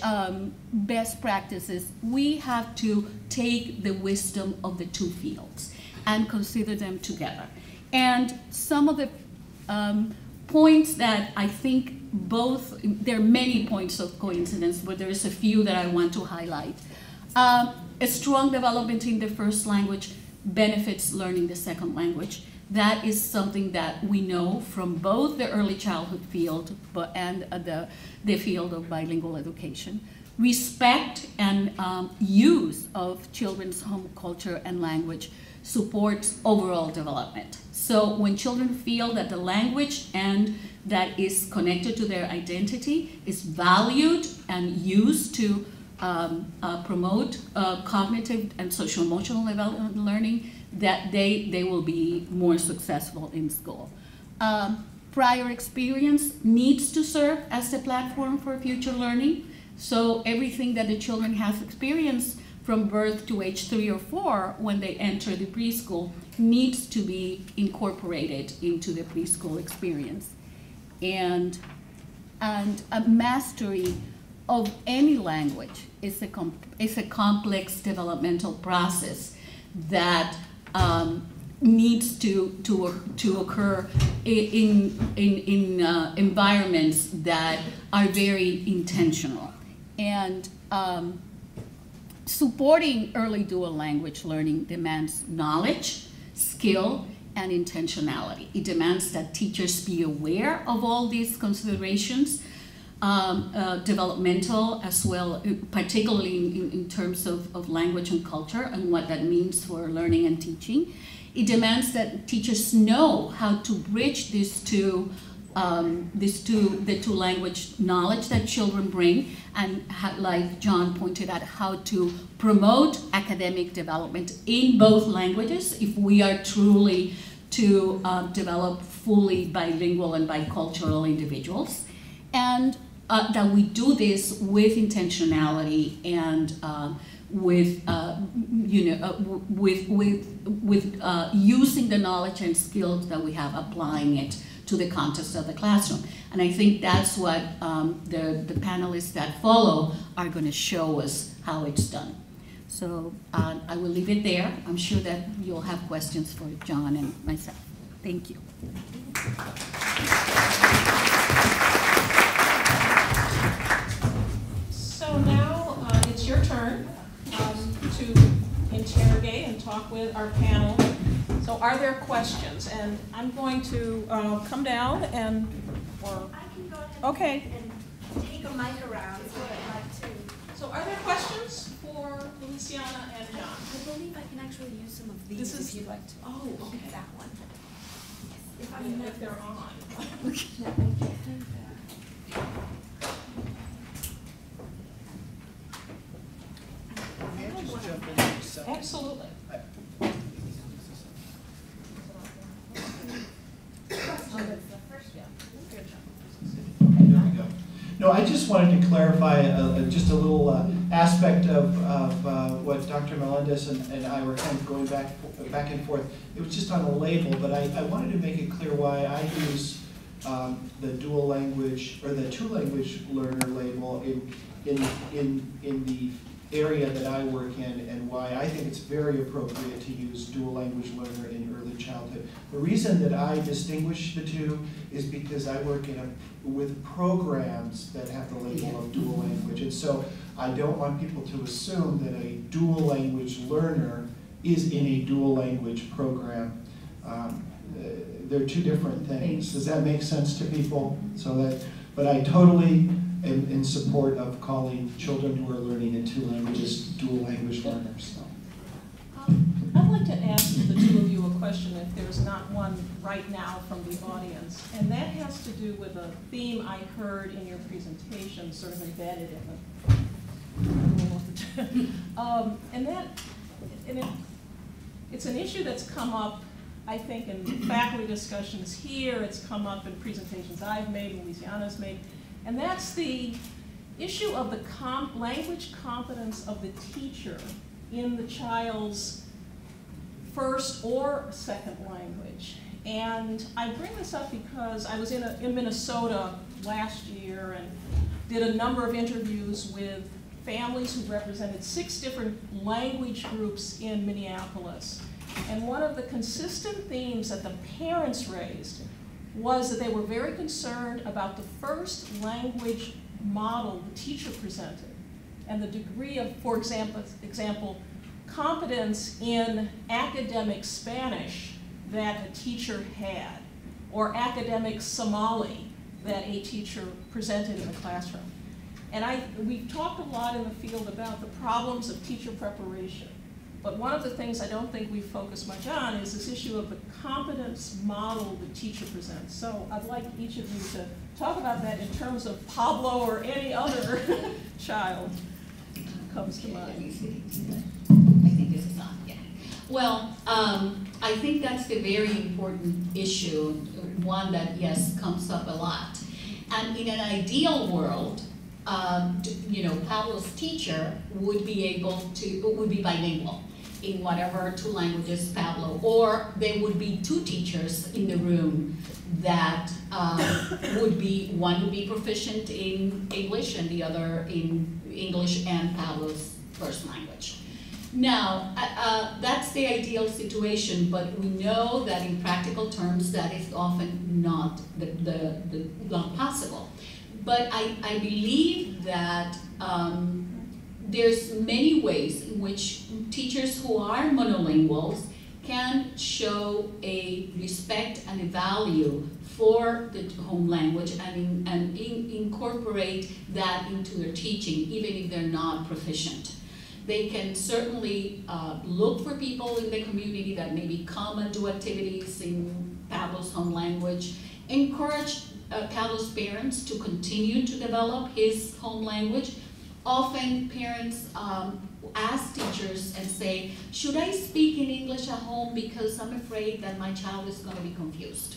best practices, we have to take the wisdom of the two fields and consider them together. And some of the points that I think there are many points of coincidence, but there's a few that I want to highlight. A strong development in the first language benefits learning the second language. That is something that we know from both the early childhood field and the field of bilingual education. Respect and use of children's home culture and language supports overall development. So when children feel that the language and that is connected to their identity is valued and used to promote cognitive and social emotional development learning, that they will be more successful in school. Prior experience needs to serve as the platform for future learning. So everything that the children have experienced from birth to age 3 or 4 when they enter the preschool needs to be incorporated into the preschool experience. And a mastery of any language is a complex developmental process that needs to occur in environments that are very intentional. And supporting early dual language learning demands knowledge, skill, and intentionality. It demands that teachers be aware of all these considerations, developmental as well, particularly in terms of language and culture and what that means for learning and teaching. It demands that teachers know how to bridge the two language knowledge that children bring, and like John pointed out, how to promote academic development in both languages if we are truly to develop fully bilingual and bicultural individuals. And that we do this with intentionality and with using the knowledge and skills that we have, applying it to the context of the classroom. And I think that's what the panelists that follow are going to show us how it's done. So I will leave it there. I'm sure that you'll have questions for John and myself. Thank you. So now it's your turn to interrogate and talk with our panel. So are there questions? And I'm going to come down and, or, I can go ahead okay. and take a mic around if I'd like to. So are there questions for Luciana and John? I believe I can actually use some of these This is- if you'd like to. Oh, okay. That one. Yes, If they're on. No, thank you. May I just jump in for a second? Absolutely. There we go. No, I just wanted to clarify just a little aspect of what Dr. Melendez and I were kind of going back and forth. It was just on the label, but I wanted to make it clear why I use the dual language or the two language learner label in the area that I work in, and why I think it's very appropriate to use dual language learner in early childhood. The reason that I distinguish the two is because I work with programs that have the label of dual language, and so I don't want people to assume that a dual language learner is in a dual language program. They're two different things. Does that make sense to people? But I totally am in support of calling children who are learning in two languages dual language learners. I'd like to ask the two of you a question, if there's not one right now from the audience, and that has to do with a theme I heard in your presentation, sort of embedded in the, it's an issue that's come up, I think, in faculty discussions here. It's come up in presentations I've made and Luciana's made, and that's the issue of the language competence of the teacher in the child's first or second language. And I bring this up because I was in Minnesota last year and did a number of interviews with families who represented 6 different language groups in Minneapolis. And one of the consistent themes that the parents raised was that they were very concerned about the first language model the teacher presented and the degree of, for example, competence in academic Spanish that a teacher had, or academic Somali that a teacher presented in the classroom. And we've talked a lot in the field about the problems of teacher preparation. But one of the things I don't think we focus much on is this issue of the competence model the teacher presents. So I'd like each of you to talk about that in terms of Pablo or any other child who comes to mind. Let me see. I think this is on, yeah. Well, I think that's the very important issue, one that, yes, comes up a lot. And in an ideal world, Pablo's teacher would be bilingual in whatever 2 languages Pablo, or there would be 2 teachers in the room that one would be proficient in English and the other in English and Pablo's first language. Now, that's the ideal situation, but we know that in practical terms that is often not not possible. But I believe that there's many ways in which teachers who are monolinguals can show a respect and a value for the home language and incorporate that into their teaching, even if they're not proficient. They can certainly look for people in the community that maybe come and do activities in Pablo's home language, encourage Pablo's parents to continue to develop his home language. Often parents ask teachers and say, should I speak in English at home because I'm afraid that my child is going to be confused?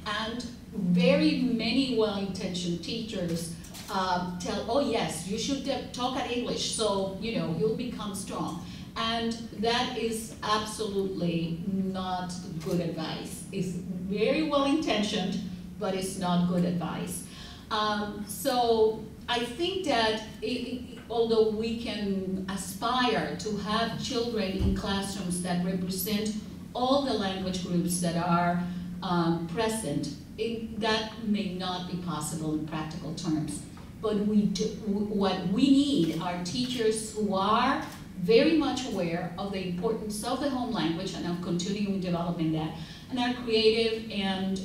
And very many well-intentioned teachers tell, oh yes, you should talk at English so you'll become strong. And that is absolutely not good advice. It's very well-intentioned, but it's not good advice. So I think that although we can aspire to have children in classrooms that represent all the language groups that are present, that may not be possible in practical terms. But what we need are teachers who are very much aware of the importance of the home language and of continuing developing that, and are creative and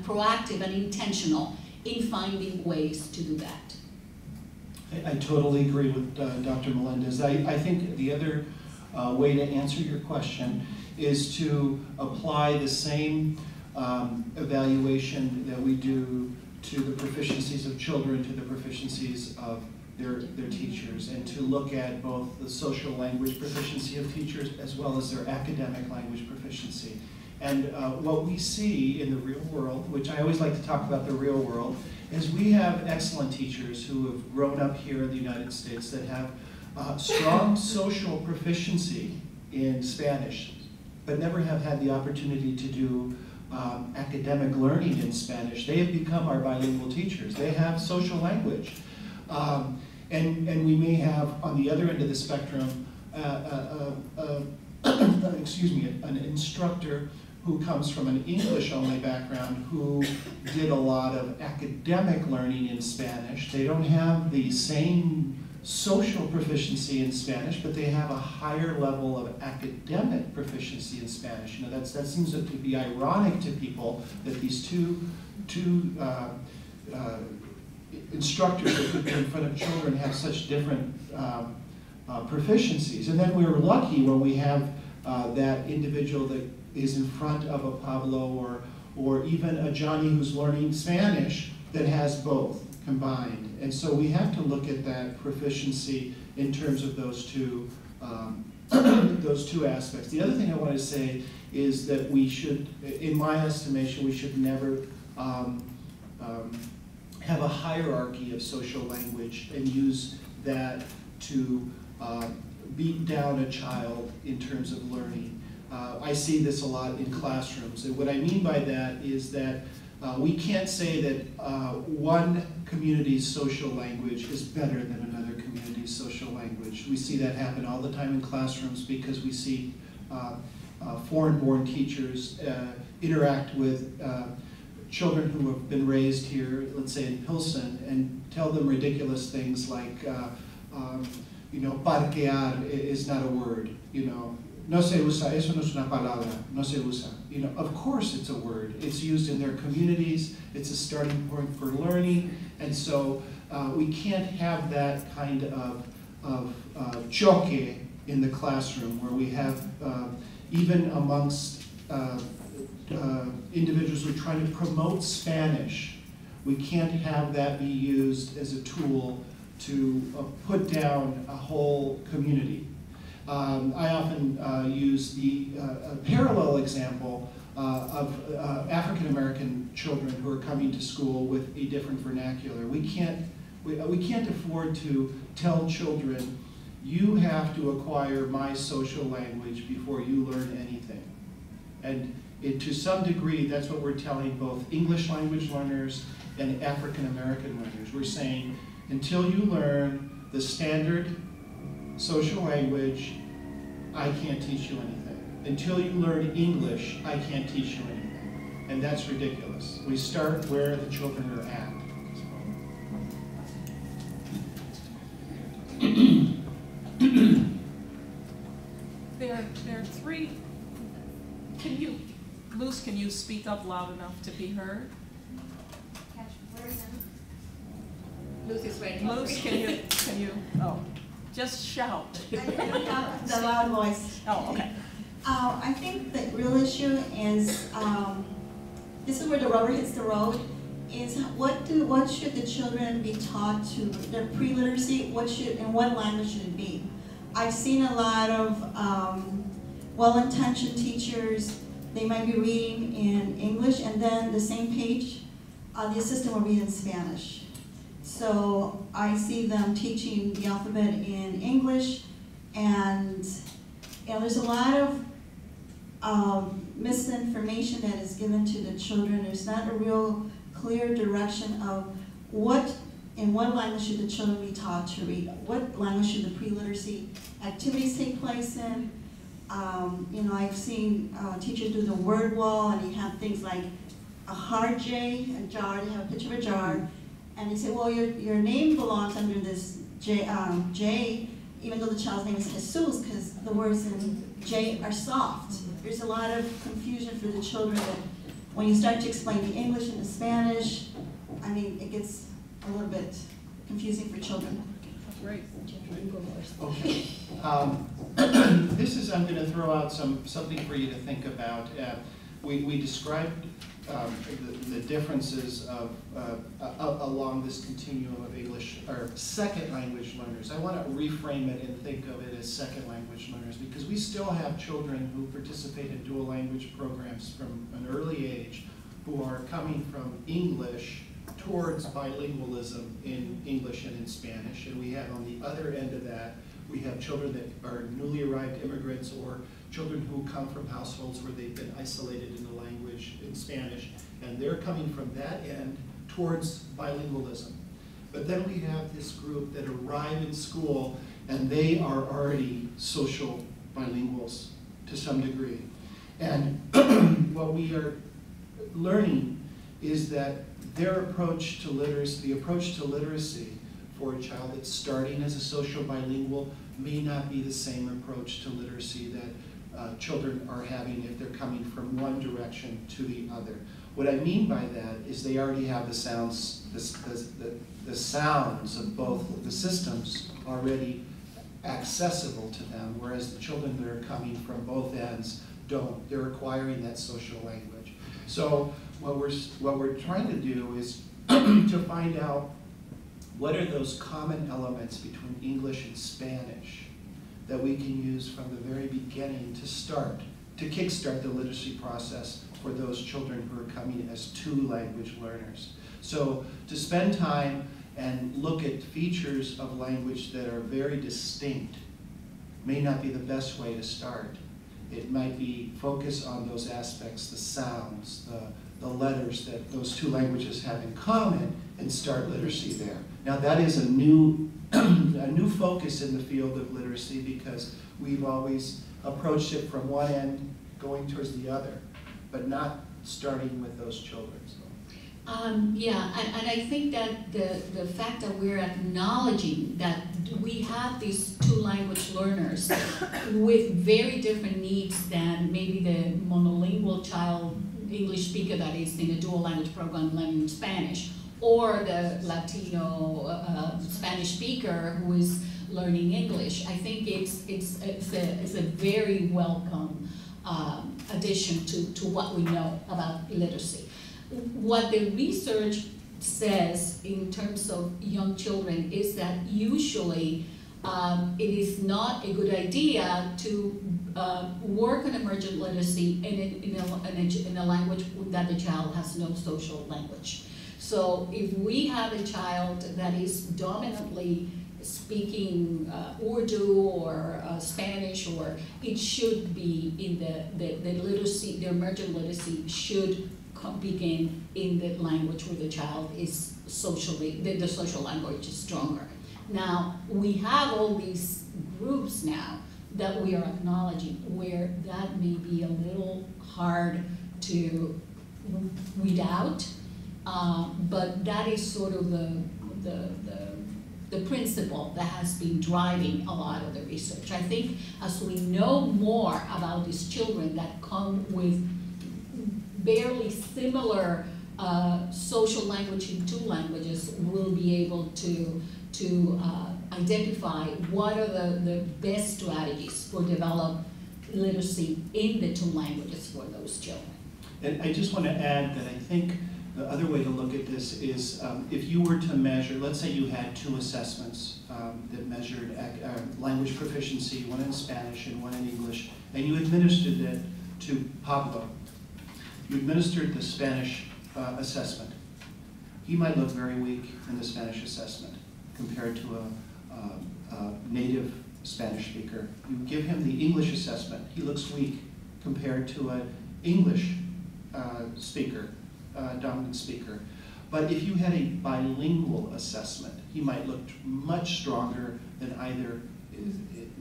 proactive and intentional in finding ways to do that. I totally agree with Dr. Melendez. I think the other way to answer your question is to apply the same evaluation that we do to the proficiencies of children, to the proficiencies of their teachers, and to look at both the social language proficiency of teachers as well as their academic language proficiency. And what we see in the real world, which I always like to talk about the real world, is we have excellent teachers who have grown up here in the United States that have strong social proficiency in Spanish, but never have had the opportunity to do academic learning in Spanish. They have become our bilingual teachers. They have social language. And we may have, on the other end of the spectrum, excuse me, an instructor who comes from an English-only background who did a lot of academic learning in Spanish. They don't have the same social proficiency in Spanish, but they have a higher level of academic proficiency in Spanish. You know, that seems to be ironic to people that these two instructors that could be in front of children have such different proficiencies. And then we're lucky when we have that individual that is in front of a Pablo or even a Johnny who's learning Spanish that has both combined. And so we have to look at that proficiency in terms of those two aspects. The other thing I want to say is that we should, in my estimation, we should never have a hierarchy of social language and use that to beat down a child in terms of learning. I see this a lot in classrooms, and what I mean by that is that we can't say that one community's social language is better than another community's social language. We see that happen all the time in classrooms because we see foreign-born teachers interact with children who have been raised here, let's say in Pilsen, and tell them ridiculous things like, you know, parquear is not a word, you know. No se usa, eso no es una palabra, no se usa. You know, of course it's a word. It's used in their communities. It's a starting point for learning. And so we can't have that kind of choque in the classroom where we have, even amongst individuals who are trying to promote Spanish, we can't have that be used as a tool to put down a whole community. I often use the parallel example of African American children who are coming to school with a different vernacular. We can't afford to tell children, you have to acquire my social language before you learn anything. And to some degree, that's what we're telling both English language learners and African American learners. We're saying, until you learn the standard social language, I can't teach you anything. Until you learn English, I can't teach you anything. And that's ridiculous. We start where the children are at. There are three. Luz, can you speak up loud enough to be heard? Luz is ready. Luz, can you, just shout. I don't have the loud voice. Oh, okay. I think the real issue is, this is where the rubber hits the road, is what should the children be taught to, their pre-literacy, and what language should it be? I've seen a lot of well-intentioned teachers, they might be reading in English and then the same page, the assistant will read in Spanish. So I see them teaching the alphabet in English, and there's a lot of misinformation that is given to the children. There's not a real clear direction of in what language should the children be taught to read, what language should the pre-literacy activities take place in. I've seen teachers do the word wall, and you have things like a hard J, a jar, they have a picture of a jar, and they say, well, your name belongs under this J even though the child's name is Jesus, because the words in J are soft. There's a lot of confusion for the children that when you start to explain the English and the Spanish, I mean, it gets a little bit confusing for children. Great. Okay. This is, I'm going to throw out something for you to think about. We described the differences of along this continuum of English or second language learners. I want to reframe it and think of it as second language learners because we still have children who participate in dual language programs from an early age who are coming from English towards bilingualism in English and in Spanish. And we have on the other end of that, we have children that are newly arrived immigrants or children who come from households where they've been isolated in the language in Spanish, and they're coming from that end towards bilingualism. But then we have this group that arrive in school and they are already social bilinguals to some degree. And what we are learning is that their approach to literacy, the approach to literacy for a child that's starting as a social bilingual may not be the same approach to literacy that children are having if they're coming from one direction to the other. What I mean by that is they already have the sounds, the sounds of both the systems already accessible to them, whereas the children that are coming from both ends don't. They're acquiring that social language. So what we're trying to do is to find out what are those common elements between English and Spanish that we can use from the very beginning to kickstart the literacy process for those children who are coming as two language learners. So to spend time and look at features of language that are very distinct may not be the best way to start. It might be focus on those aspects, the sounds, the letters that those two languages have in common, and start literacy there. Now that is a new focus in the field of literacy because we've always approached it from one end going towards the other, but not starting with those children. So. Yeah, and I think that the fact that we're acknowledging that we have these two language learners with very different needs than maybe the monolingual child English speaker that is in a dual language program learning Spanish, or the Latino Spanish speaker who is learning English. I think it's a very welcome addition to what we know about literacy. What the research says in terms of young children is that usually it is not a good idea to work on emergent literacy in a language that the child has no social language. So if we have a child that is dominantly speaking Urdu or Spanish, or it should be in the literacy, the emergent literacy should begin in the language where the child is socially, the social language is stronger. Now, we have all these groups now that we are acknowledging where that may be a little hard to weed out, but that is sort of the principle that has been driving a lot of the research. I think as we know more about these children that come with barely similar social language in two languages, we'll be able to identify what are the best strategies for develop literacy in the two languages for those children. And I just want to add that I think the other way to look at this is if you were to measure, let's say you had two assessments that measured language proficiency, one in Spanish and one in English, and you administered it to Pablo. You administered the Spanish assessment. He might look very weak in the Spanish assessment compared to a native Spanish speaker. You give him the English assessment. He looks weak compared to an English speaker, dominant speaker. But if you had a bilingual assessment, he might look much stronger than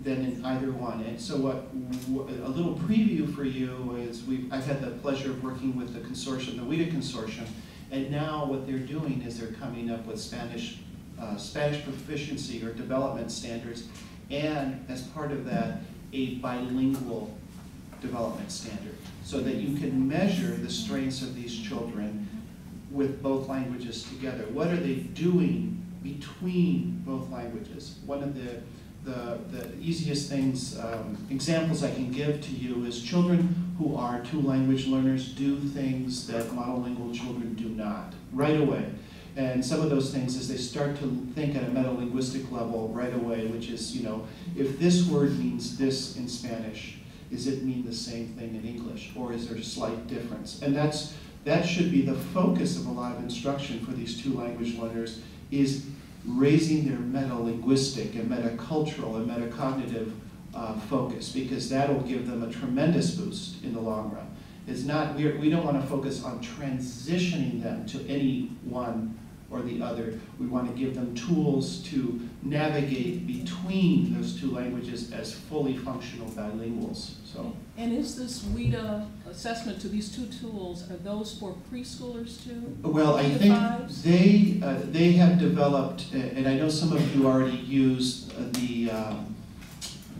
in either one. And so a little preview for you is I've had the pleasure of working with the consortium, the WIDA consortium, and now what they're doing is they're coming up with Spanish proficiency or development standards, and as part of that, a bilingual development standard, so that you can measure the strengths of these children with both languages together. What are they doing between both languages? One of the easiest things, examples I can give to you is children who are two-language learners do things that monolingual children do not, right away. And some of those things is they start to think at a metalinguistic level right away, which is, you know, if this word means this in Spanish, does it mean the same thing in English, or is there a slight difference? And that should be the focus of a lot of instruction for these two-language learners, is raising their metalinguistic and metacultural and metacognitive focus, because that'll give them a tremendous boost in the long run. It's not, we don't want to focus on transitioning them to any one or the other. We want to give them tools to navigate between those two languages as fully functional bilinguals. So. And is this WIDA assessment to these two tools, are those for preschoolers too? Well, I think they have developed, and I know some of you already use the,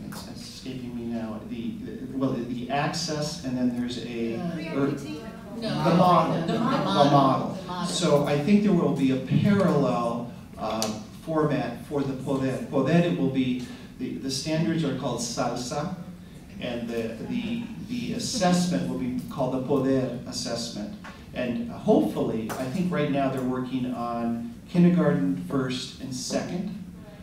it's escaping me now, the access, and then there's a, the model. So I think there will be a parallel format for the Poder. Poder, it will be, the standards are called SALSA, and the assessment will be called the Poder assessment. And hopefully, I think right now they're working on kindergarten first and second,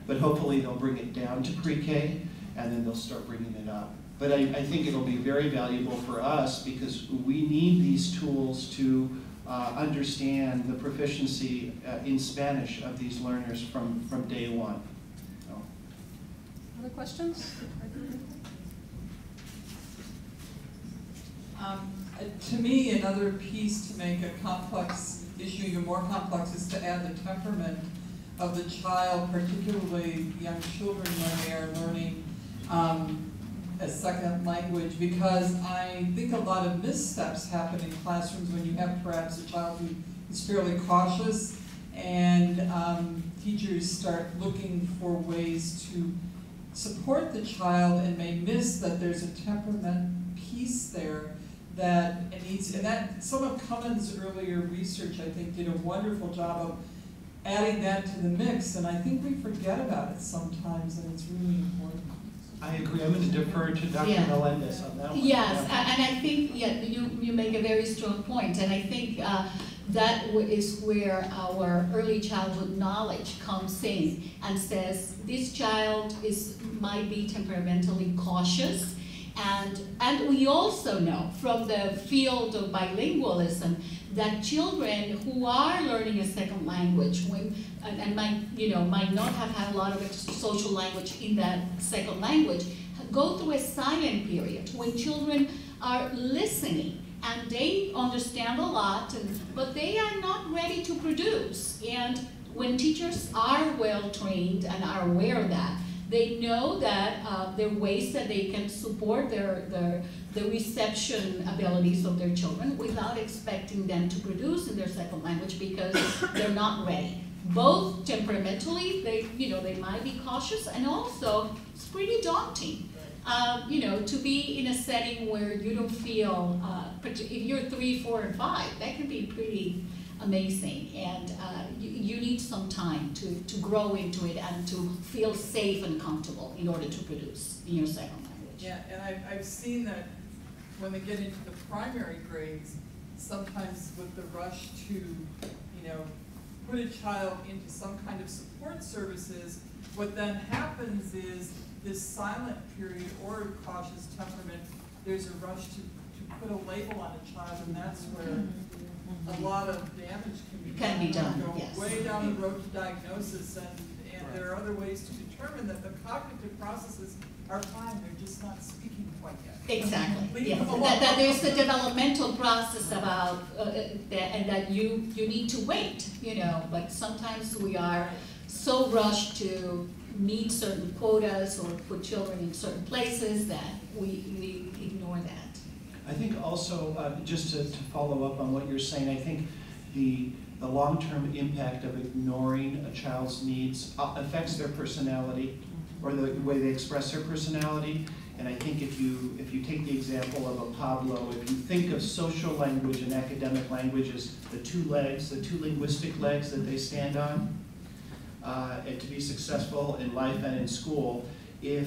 but hopefully they'll bring it down to pre-K, and then they'll start bringing it up. But I think it'll be very valuable for us, because we need these tools to understand the proficiency in Spanish of these learners from day one. So. Other questions? To me, another piece to make a complex issue even more complex is to add the temperament of the child, particularly young children when they are learning a second language, because I think a lot of missteps happen in classrooms when you have perhaps a child who is fairly cautious, and teachers start looking for ways to support the child and may miss that there's a temperament piece there that it needs, and that some of Cummins' earlier research, I think, did a wonderful job of adding that to the mix, and I think we forget about it sometimes, and it's really important. I agree. I'm going to defer to Dr. Melendez on that one. Yes, and I think you make a very strong point, and I think that is where our early childhood knowledge comes in and says this child might be temperamentally cautious, and we also know from the field of bilingualism that children who are learning a second language and might not have had a lot of social language in that second language go through a silent period when children are listening and they understand a lot, but they are not ready to produce. And when teachers are well trained and are aware of that, they know that there are ways that they can support the reception abilities of their children without expecting them to produce in their second language because they're not ready. Both temperamentally, they might be cautious, and also it's pretty daunting, to be in a setting where you don't feel, if you're 3, 4, and 5, that can be pretty amazing, and you need some time to grow into it and to feel safe and comfortable in order to produce in your second language. Yeah, and I've seen that when they get into the primary grades, sometimes with the rush to, put a child into some kind of support services, what then happens is this silent period or cautious temperament, there's a rush to put a label on a child, and that's where a lot of damage can be done. Go yes. way down the road to diagnosis, and there are other ways to determine that the cognitive processes are fine, they're just not speaking quite yet. Exactly. Yes. That there's a developmental process about and that you need to wait, but sometimes we are so rushed to meet certain quotas or put children in certain places that we ignore that. I think also, just to follow up on what you're saying, I think the long-term impact of ignoring a child's needs affects their personality, or the way they express their personality. And I think if you take the example of a Pablo, if you think of social language and academic language as the two legs, the two linguistic legs that they stand on, and to be successful in life and in school, if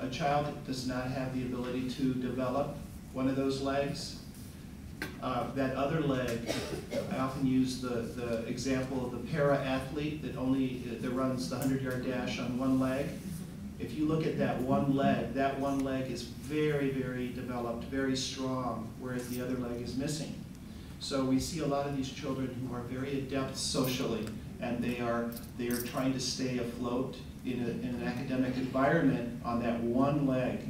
a child does not have the ability to develop one of those legs, that other leg, I often use the example of the para-athlete that runs the 100-yard dash on one leg. If you look at that one leg is very, very developed, very strong, whereas the other leg is missing. So we see a lot of these children who are very adept socially, and they are trying to stay afloat in an academic environment on that one leg.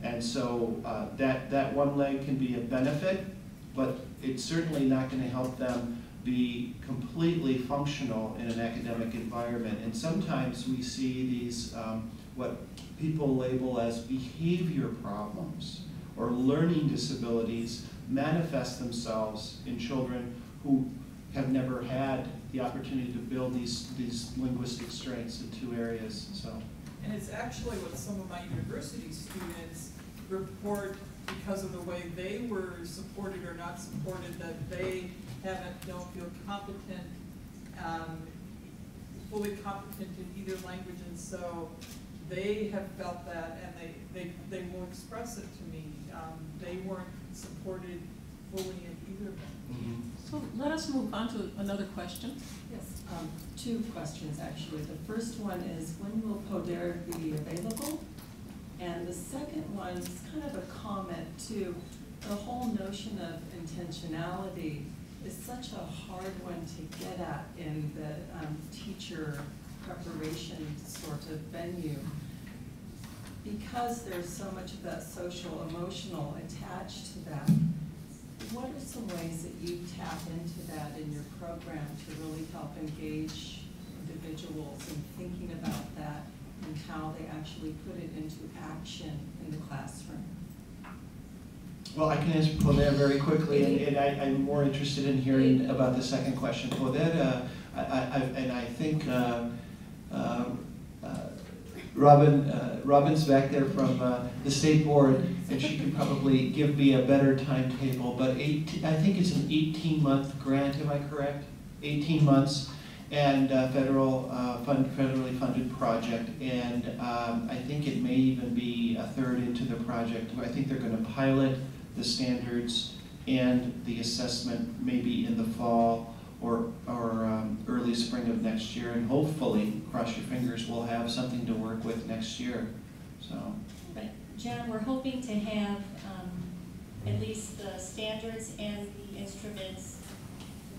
And so that one leg can be a benefit, but it's certainly not going to help them be completely functional in an academic environment. And sometimes we see these what people label as behavior problems or learning disabilities manifest themselves in children who have never had the opportunity to build these linguistic strengths in two areas. So, and it's actually what some of my university students report, because of the way they were supported or not supported, that they don't feel competent, fully competent in either language, and so they have felt that, and they will express it to me. They weren't supported fully in either of them. mm-hmm. So let us move on to another question. Yes, two questions actually. The first one is, when will Poder be available? And the second one is kind of a comment too. The whole notion of intentionality is such a hard one to get at in the teacher preparation sort of venue, because there's so much of that social emotional attached to that. What are some ways that you tap into that in your program to really help engage individuals in thinking about that and how they actually put it into action in the classroom? Well, I can answer Poder very quickly, and I'm more interested in hearing about the second question. Poder, and I think Robin's back there from the state board, and she can probably give me a better timetable, but I think it's an 18-month grant, am I correct? 18 months, and federally funded project, and I think it may even be a third into the project. I think they're going to pilot the standards and the assessment maybe in the fall or early spring of next year, and hopefully, cross your fingers, we'll have something to work with next year. So. But John, we're hoping to have at least the standards and the instruments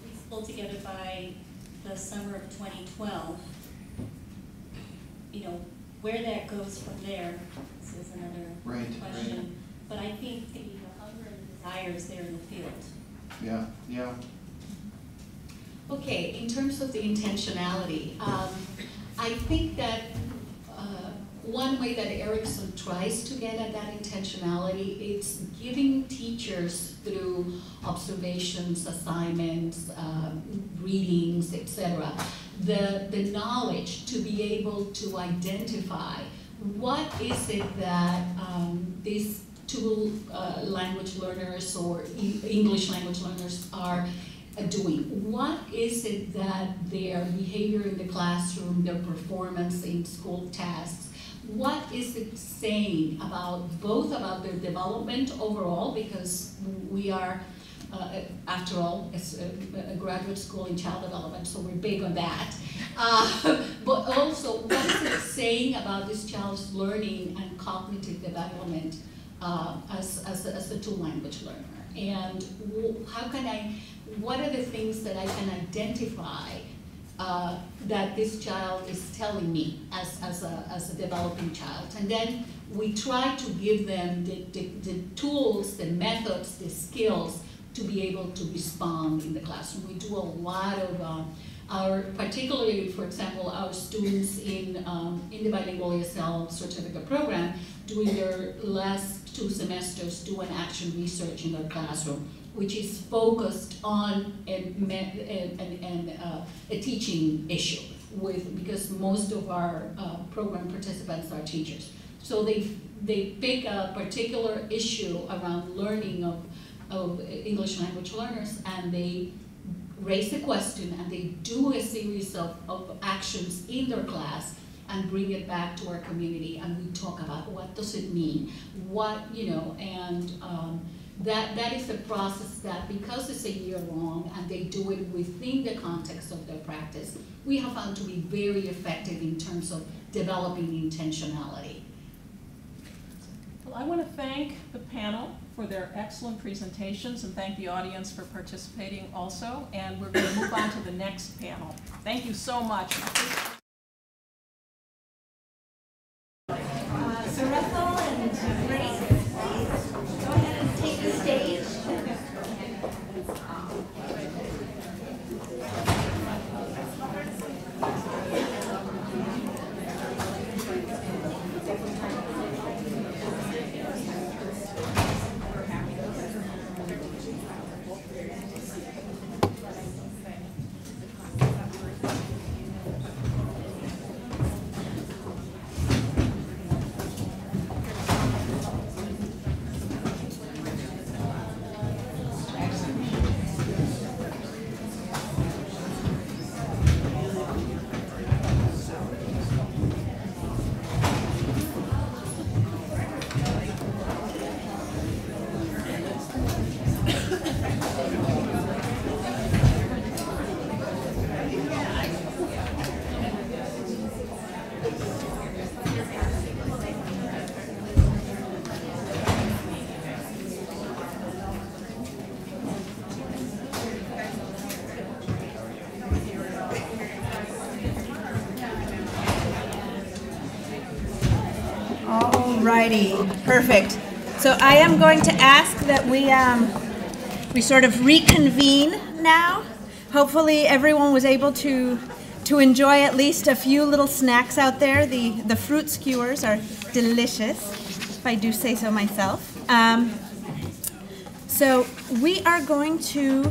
at least pulled together by the summer of 2012. You know, where that goes from there, this is another question. Right. But I think the hunger and the desire is there in the field. Yeah, yeah. Okay, in terms of the intentionality, I think that one way that Erickson tries to get at that intentionality is giving teachers, through observations, assignments, readings, etc., the knowledge to be able to identify what is it that these two language learners or English language learners are doing. What is it that their behavior in the classroom, their performance in school tasks, what is it saying about both about their development overall, because we are, after all, it's a graduate school in child development, so we're big on that. But also, what is it saying about this child's learning and cognitive development as a two-language learner? And how can what are the things that I can identify that this child is telling me as a developing child? And then we try to give them the tools, the methods, the skills to be able to respond in the classroom. We do a lot of particularly, for example, our students in the Bilingual ESL certificate program, doing their last 2 semesters, do an action research in their classroom, which is focused on a teaching issue. because most of our program participants are teachers. So they pick a particular issue around learning of English language learners, and they raise the question, and they do a series of actions in their class and bring it back to our community, and we talk about what does it mean, that is a process that, because it's a year long and they do it within the context of their practice, we have found to be very effective in terms of developing intentionality. Well, I want to thank the panel for their excellent presentations and thank the audience for participating also. And we're going to move on to the next panel. Thank you so much. Sarethel and Grace, please go ahead and take the stage. Alrighty, perfect. So I am going to ask that we sort of reconvene now. Hopefully everyone was able to enjoy at least a few little snacks out there. The fruit skewers are delicious, if I do say so myself. So we are going to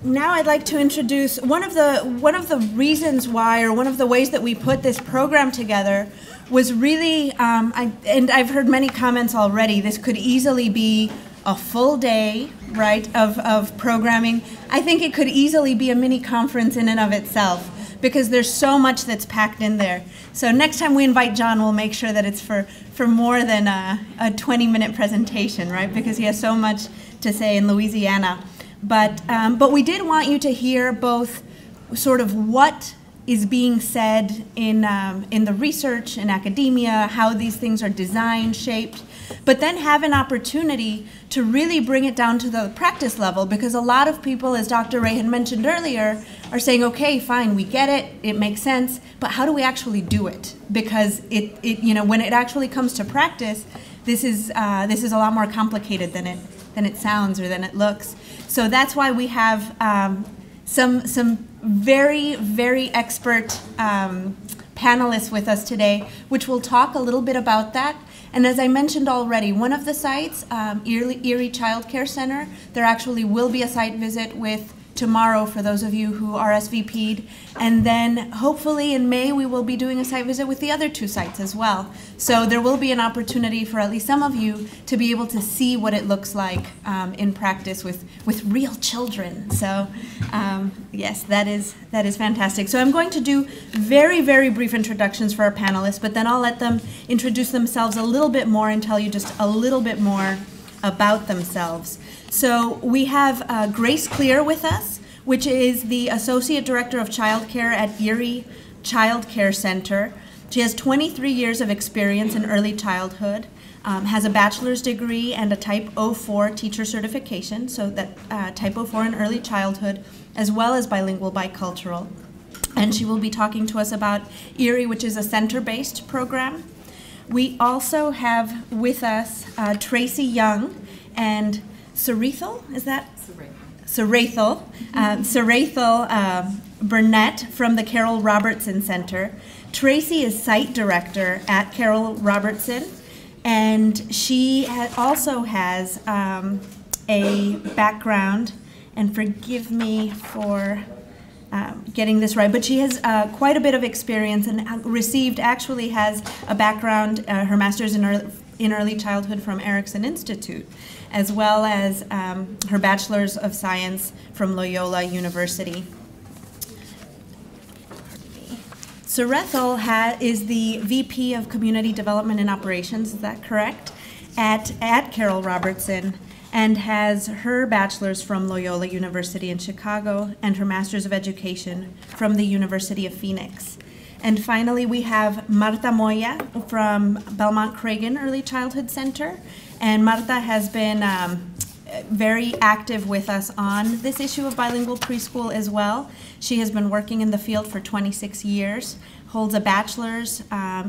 now I'd like to introduce one of the reasons why, or one of the ways that we put this program together was really, and I've heard many comments already, this could easily be a full day, right, of programming. I think it could easily be a mini conference in and of itself, because there's so much that's packed in there. So next time we invite John, we'll make sure that it's for more than a 20-minute presentation, right, because he has so much to say in Louisiana. But we did want you to hear both sort of what is being said in the research, in academia, how these things are designed, shaped, but then have an opportunity to really bring it down to the practice level, because a lot of people, as Dr. Ray had mentioned earlier, are saying, okay, fine, we get it, it makes sense, but how do we actually do it? Because when it actually comes to practice, this is a lot more complicated than it sounds or than it looks. So that's why we have some very, very expert panelists with us today, which will talk a little bit about that. And as I mentioned already, one of the sites, Erie Child Care Center, there actually will be a site visit with tomorrow for those of you who RSVP'd. And then hopefully in May we will be doing a site visit with the other two sites as well. So there will be an opportunity for at least some of you to be able to see what it looks like in practice with real children. So yes, that is fantastic. So I'm going to do very, very brief introductions for our panelists, but then I'll let them introduce themselves a little bit more and tell you just a little bit more about themselves. So we have Grace Clear with us, which is the Associate Director of Child Care at Erie Child Care Center. She has 23 years of experience in early childhood, has a bachelor's degree and a Type 04 teacher certification, so that Type 04 in early childhood, as well as bilingual, bicultural. And she will be talking to us about Erie, which is a center-based program. We also have with us Tracy Young and Sarethel, is that? Sarethel. Sarethel Burnett from the Carol Robertson Center. Tracy is site director at Carol Robertson, and she also has a background and forgive me for getting this right, but she has quite a bit of experience and actually has a background, her master's in early childhood from Erickson Institute, as well as her bachelor's of science from Loyola University. Sarethel is the VP of Community Development and Operations, is that correct, at Carol Robertson, and has her bachelor's from Loyola University in Chicago and her master's of education from the University of Phoenix. And finally, we have Marta Moya from Belmont Cragen Early Childhood Center. And Marta has been very active with us on this issue of bilingual preschool as well. She has been working in the field for 26 years, holds a bachelor's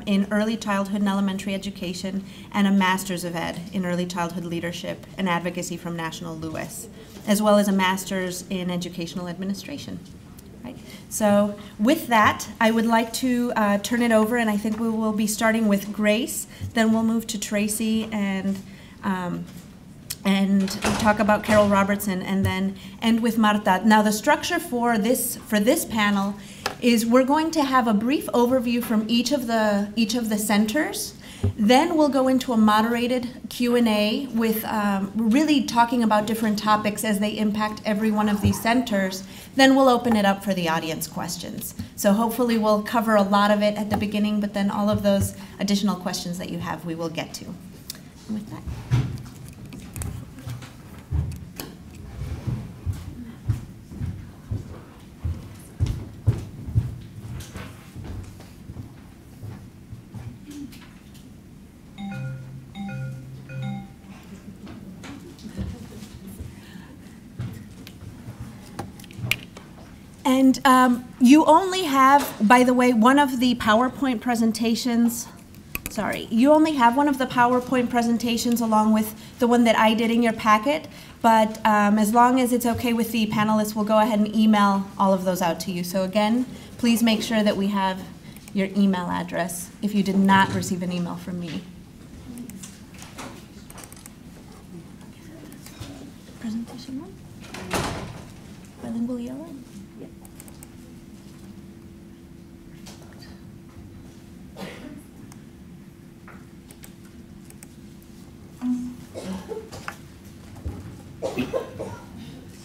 in early childhood and elementary education, and a master's of ed in early childhood leadership and advocacy from National Louis, as well as a master's in educational administration. Right. So with that, I would like to turn it over, and I think we will be starting with Grace, then we'll move to Tracy and talk about Carol Robertson, and then end with Marta. Now, the structure for this panel is we're going to have a brief overview from each of the centers. Then we'll go into a moderated Q&A with really talking about different topics as they impact every one of these centers. Then we'll open it up for the audience questions. So hopefully we'll cover a lot of it at the beginning, but then all of those additional questions that you have, we will get to. And with that. And you only have, by the way, one of the PowerPoint presentations. Sorry, you only have one of the PowerPoint presentations along with the one that I did in your packet. But as long as it's okay with the panelists, we'll go ahead and email all of those out to you. So again, please make sure that we have your email address if you did not receive an email from me. Presentation one? Bilingual yellow?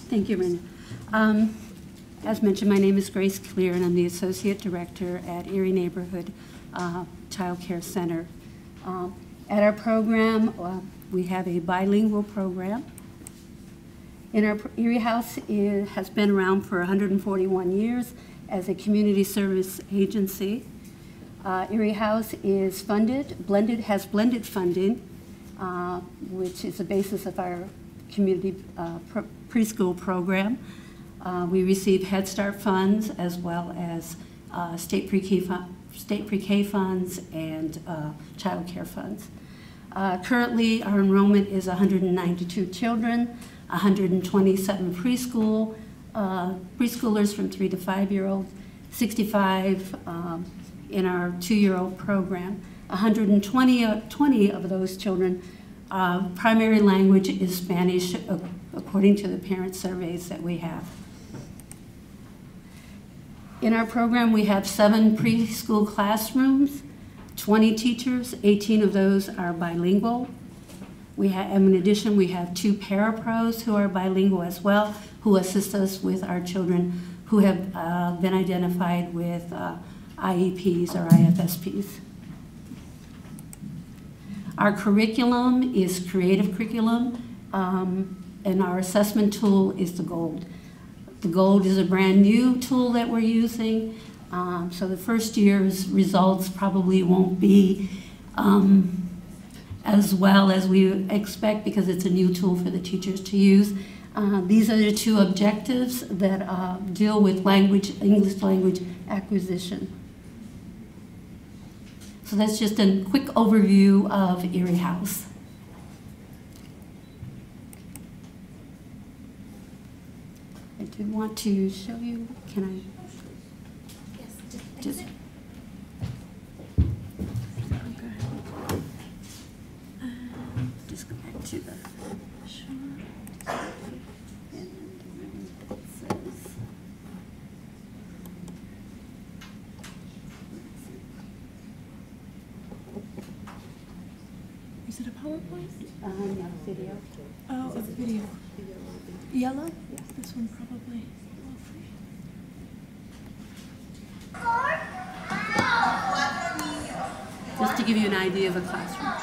Thank you, Rena. As mentioned, my name is Grace Clear, and I'm the Associate Director at Erie Neighborhood Child Care Center. At our program, we have a bilingual program. In our Erie House has been around for 141 years as a community service agency. Erie House is has blended funding, which is the basis of our community preschool program. We receive Head Start funds as well as state pre-K funds and child care funds. Currently, our enrollment is 192 children, 127 preschoolers from 3 to 5-year-olds, 65 in our 2-year-old program. 120 of those children, primary language is Spanish, according to the parent surveys that we have. In our program, we have 7 preschool classrooms, 20 teachers, 18 of those are bilingual. In addition, we have 2 parapros who are bilingual as well, who assist us with our children who have been identified with IEPs or IFSPs. Our curriculum is creative curriculum, and our assessment tool is the GOLD. The GOLD is a brand new tool that we're using, so the first year's results probably won't be as well as we expect because it's a new tool for the teachers to use. These are the 2 objectives that deal with English language acquisition. So that's just a quick overview of Erie House. I do want to show you, can I? Yes, just go back to the, PowerPoint? No, video. Oh, a video. Yellow? This one probably. Just to give you an idea of a classroom.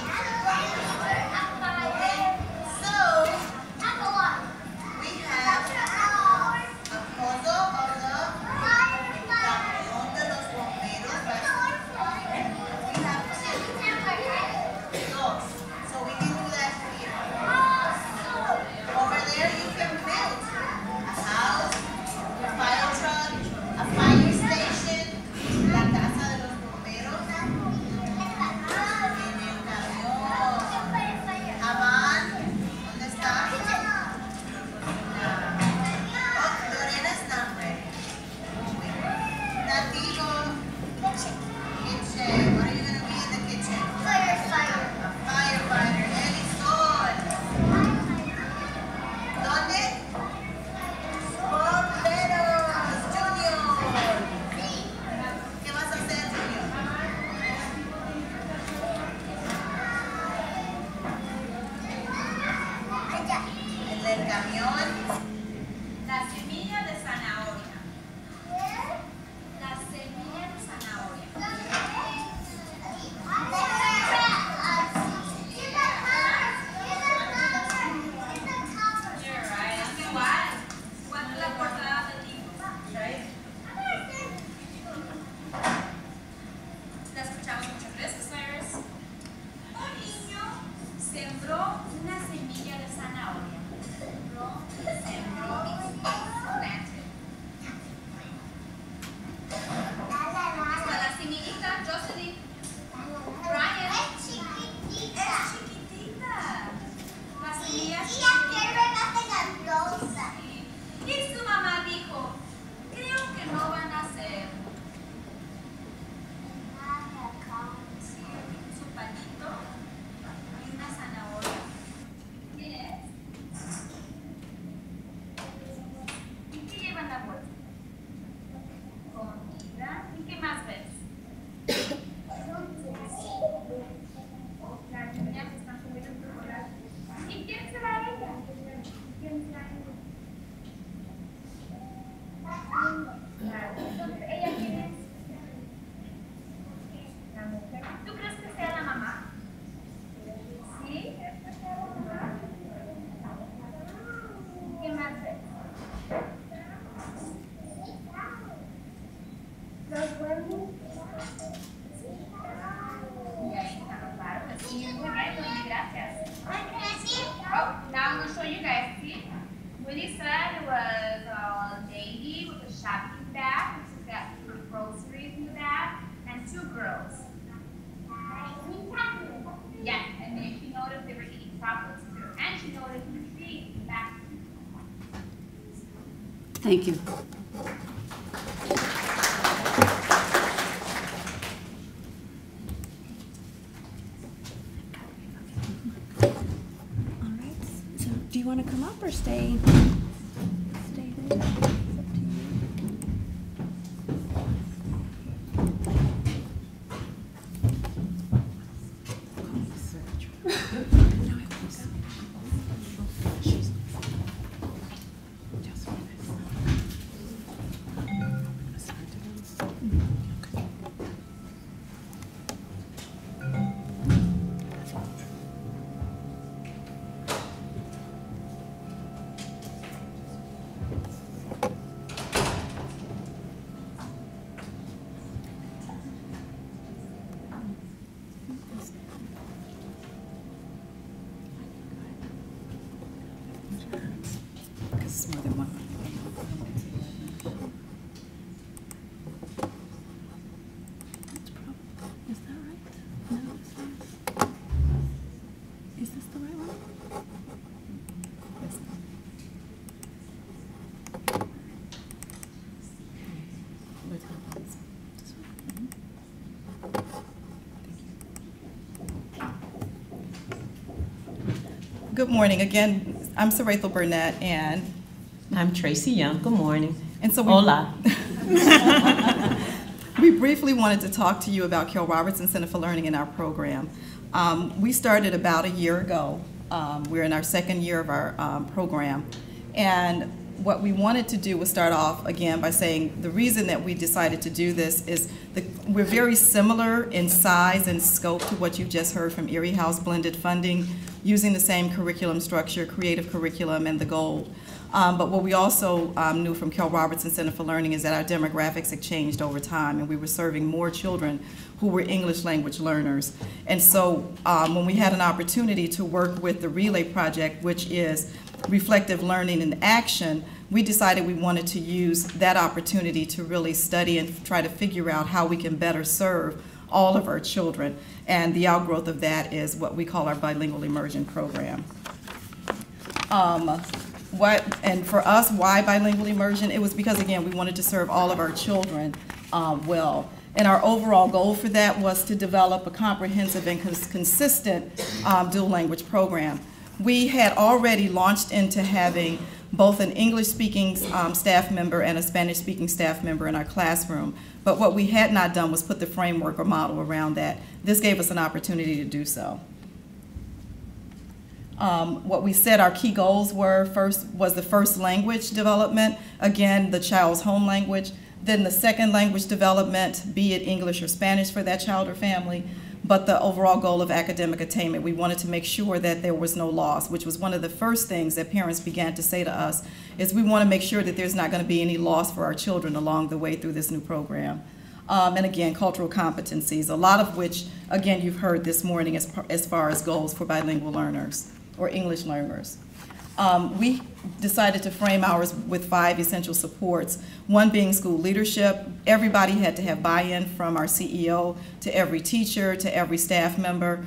Thank you. All right. So, do you want to come up or stay? Stay there. It's up to you. Good morning. Again, I'm Saratha Burnett, and I'm Tracy Young. Good morning. And so Hola. We briefly wanted to talk to you about Kell Robertson Center for Learning in our program. We started about a year ago. We're in our second year of our program. And what we wanted to do was start off again by saying the reason that we decided to do this is we're very similar in size and scope to what you just heard from Erie House blended funding, using the same curriculum structure, creative curriculum, and the goal. But what we also knew from Kell Robertson Center for Learning is that our demographics had changed over time, and we were serving more children who were English language learners. And so when we had an opportunity to work with the Relay Project, which is reflective learning in action, we decided we wanted to use that opportunity to really study and try to figure out how we can better serve all of our children. And the outgrowth of that is what we call our Bilingual Immersion Program. And for us, why bilingual immersion? It was because, again, we wanted to serve all of our children well. And our overall goal for that was to develop a comprehensive and consistent dual language program. We had already launched into having both an English-speaking staff member and a Spanish-speaking staff member in our classroom. But what we had not done was put the framework or model around that. This gave us an opportunity to do so. What we said our key goals were first was the first language development, again, the child's home language, then the second language development, be it English or Spanish for that child or family, but the overall goal of academic attainment. We wanted to make sure that there was no loss, which was one of the first things that parents began to say to us, is we want to make sure that there's not going to be any loss for our children along the way through this new program. And again, cultural competencies, a lot of which, again, you've heard this morning as far as goals for bilingual learners or English learners. We decided to frame ours with 5 essential supports, one being school leadership. Everybody had to have buy-in from our CEO to every teacher to every staff member.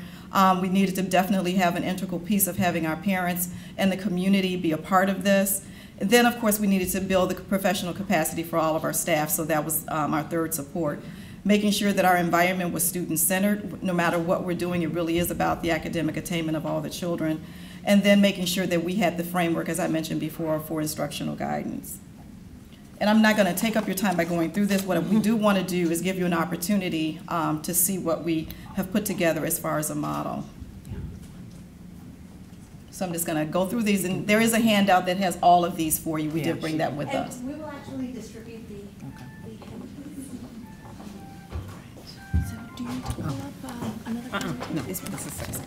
We needed to definitely have an integral piece of having our parents and the community be a part of this. And then, of course, we needed to build the professional capacity for all of our staff, so that was our third support. Making sure that our environment was student-centered. No matter what we're doing, it really is about the academic attainment of all the children. And then making sure that we had the framework, as I mentioned before, for instructional guidance. And I'm not going to take up your time by going through this. What we do want to do is give you an opportunity to see what we have put together as far as a model. So I'm just going to go through these, and there is a handout that has all of these for you. We did bring that with us. We will actually distribute the So do you need to pull up another No, this is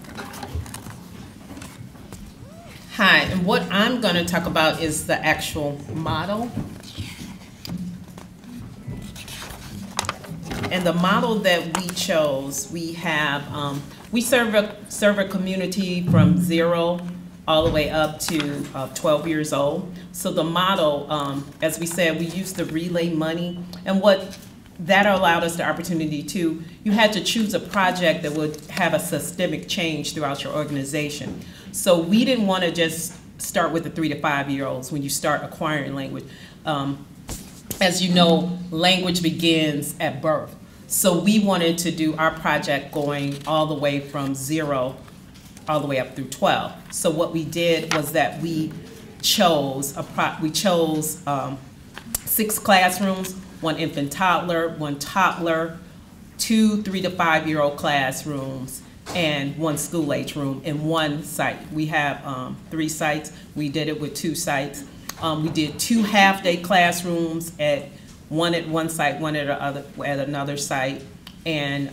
Hi, and what I'm going to talk about is the actual model. And the model that we chose, we have, we serve a community from 0 all the way up to 12 years old. So the model, as we said, we used the relay money, and what that allowed us the opportunity to, you had to choose a project that would have a systemic change throughout your organization. So we didn't want to just start with the 3 to 5 year olds when you start acquiring language. As you know, language begins at birth. So we wanted to do our project going all the way from 0 all the way up through 12. So what we did was that we chose 6 classrooms, 1 infant toddler, 1 toddler, 2 3 to 5 year old classrooms, and 1 school age room in 1 site. We have 3 sites. We did it with 2 sites. We did 2 half-day classrooms, one at one site, one at another site. And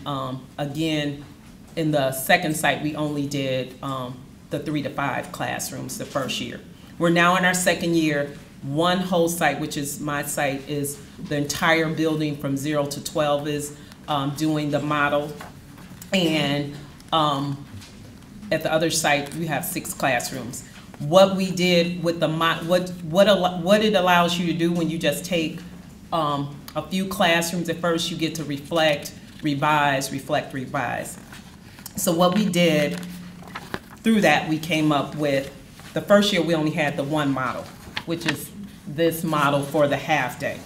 again, in the second site, we only did the 3 to 5 classrooms the first year. We're now in our second year. 1 whole site, which is my site, is the entire building from 0 to 12 is doing the model. And at the other site, we have 6 classrooms. What we did with the what it allows you to do when you just take a few classrooms at first, you get to reflect, revise, reflect, revise. So what we did through that, we came up with, the first year we only had the 1 model, which is this model for the half day.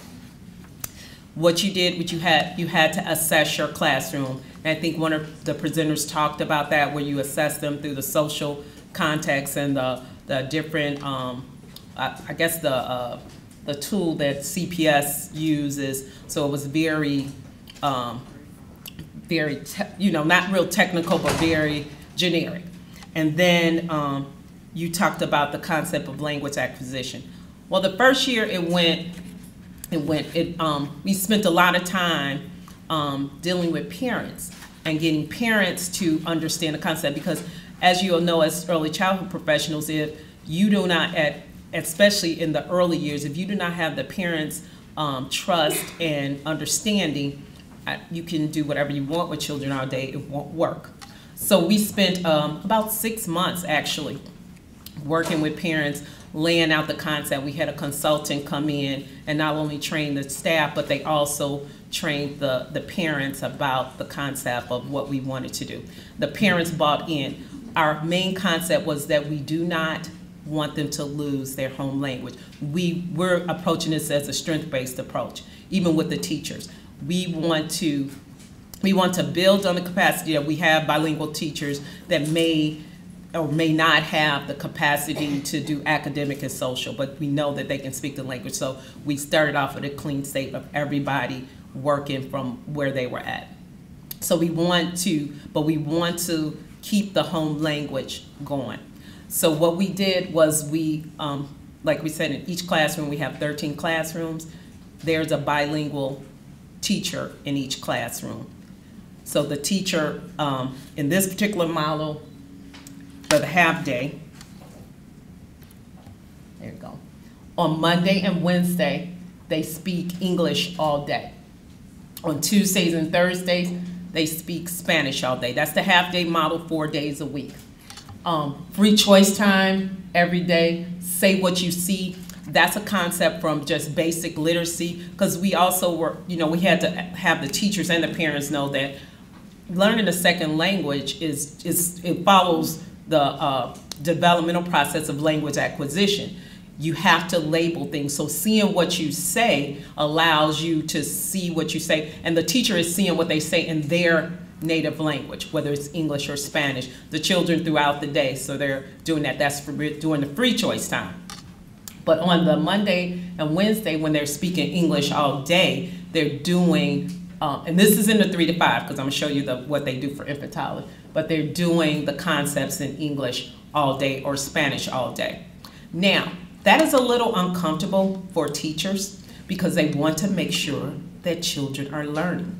What you did, you had to assess your classroom. And I think one of the presenters talked about that, where you assess them through the social context and the different, I guess the tool that CPS uses. So it was very very, not real technical, but very generic. And then you talked about the concept of language acquisition. Well, the first year we spent a lot of time dealing with parents and getting parents to understand the concept, because as you'll know as early childhood professionals, if you do not, especially in the early years, if you do not have the parents' trust and understanding, you can do whatever you want with children all day, it won't work. So we spent about 6 months actually working with parents, laying out the concept. We had a consultant come in and not only train the staff, but they also trained the parents about the concept of what we wanted to do. The parents bought in. Our main concept was that we do not want them to lose their home language. We're approaching this as a strength-based approach, even with the teachers. We want to build on the capacity that we have bilingual teachers that may or may not have the capacity to do academic and social, but we know that they can speak the language. So we started off with a clean state of everybody working from where they were at. So we want to keep the home language going. So what we did was like we said, in each classroom, we have 13 classrooms. There's a bilingual teacher in each classroom. So the teacher, in this particular model, for the half day, there you go. On Monday and Wednesday, they speak English all day. On Tuesdays and Thursdays, they speak Spanish all day. That's the half day model, 4 days a week. Free choice time every day, say what you see. That's a concept from just basic literacy, because we also were, we had to have the teachers and the parents know that learning a second language it follows the developmental process of language acquisition. You have to label things. So seeing what you say allows you to see what you say, and the teacher is seeing what they say in their native language, whether it's English or Spanish, the children throughout the day. So they're doing that. That's for doing the free choice time. But on the Monday and Wednesday, when they're speaking English all day, they're doing, and this is in the 3 to 5, because I'm going to show you what they do for infantile, but they're doing the concepts in English all day or Spanish all day. Now, that is a little uncomfortable for teachers because they want to make sure that children are learning.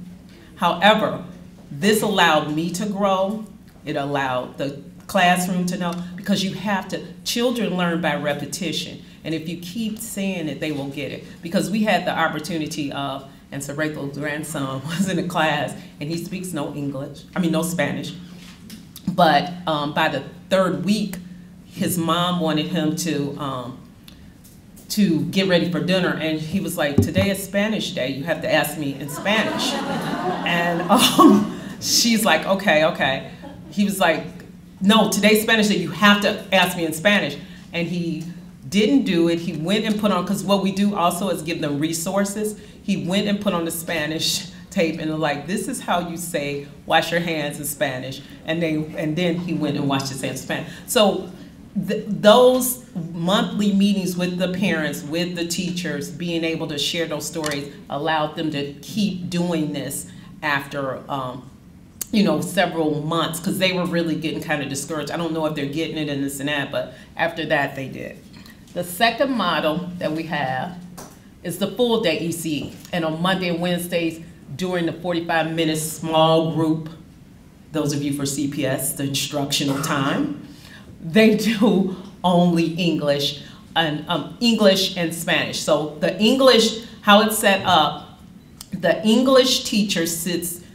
However, this allowed me to grow. It allowed the classroom to know, because you have to, children learn by repetition. And if you keep saying it, they will get it. Because we had the opportunity of, and Sir Rachel's grandson was in the class, and he speaks no Spanish. But by the 3rd week, his mom wanted him to get ready for dinner, and he was like, "Today is Spanish Day. You have to ask me in Spanish." And she's like, okay. He was like, "No, today's Spanish Day. You have to ask me in Spanish." And he didn't do it. He went and put on, because what we do also is give them resources. He went and put on the Spanish tape and like, "This is how you say wash your hands in Spanish." And then he went and washed his hands in Spanish. So those monthly meetings with the parents, with the teachers, being able to share those stories allowed them to keep doing this after several months, because they were really getting kind of discouraged. I don't know if they're getting it and this and that, but after that they did. The second model that we have is the full day ECE. And on Monday and Wednesdays, during the 45-minute small group, those of you for CPS, the instructional time, they do only English and Spanish. So the English, how it's set up, the English teacher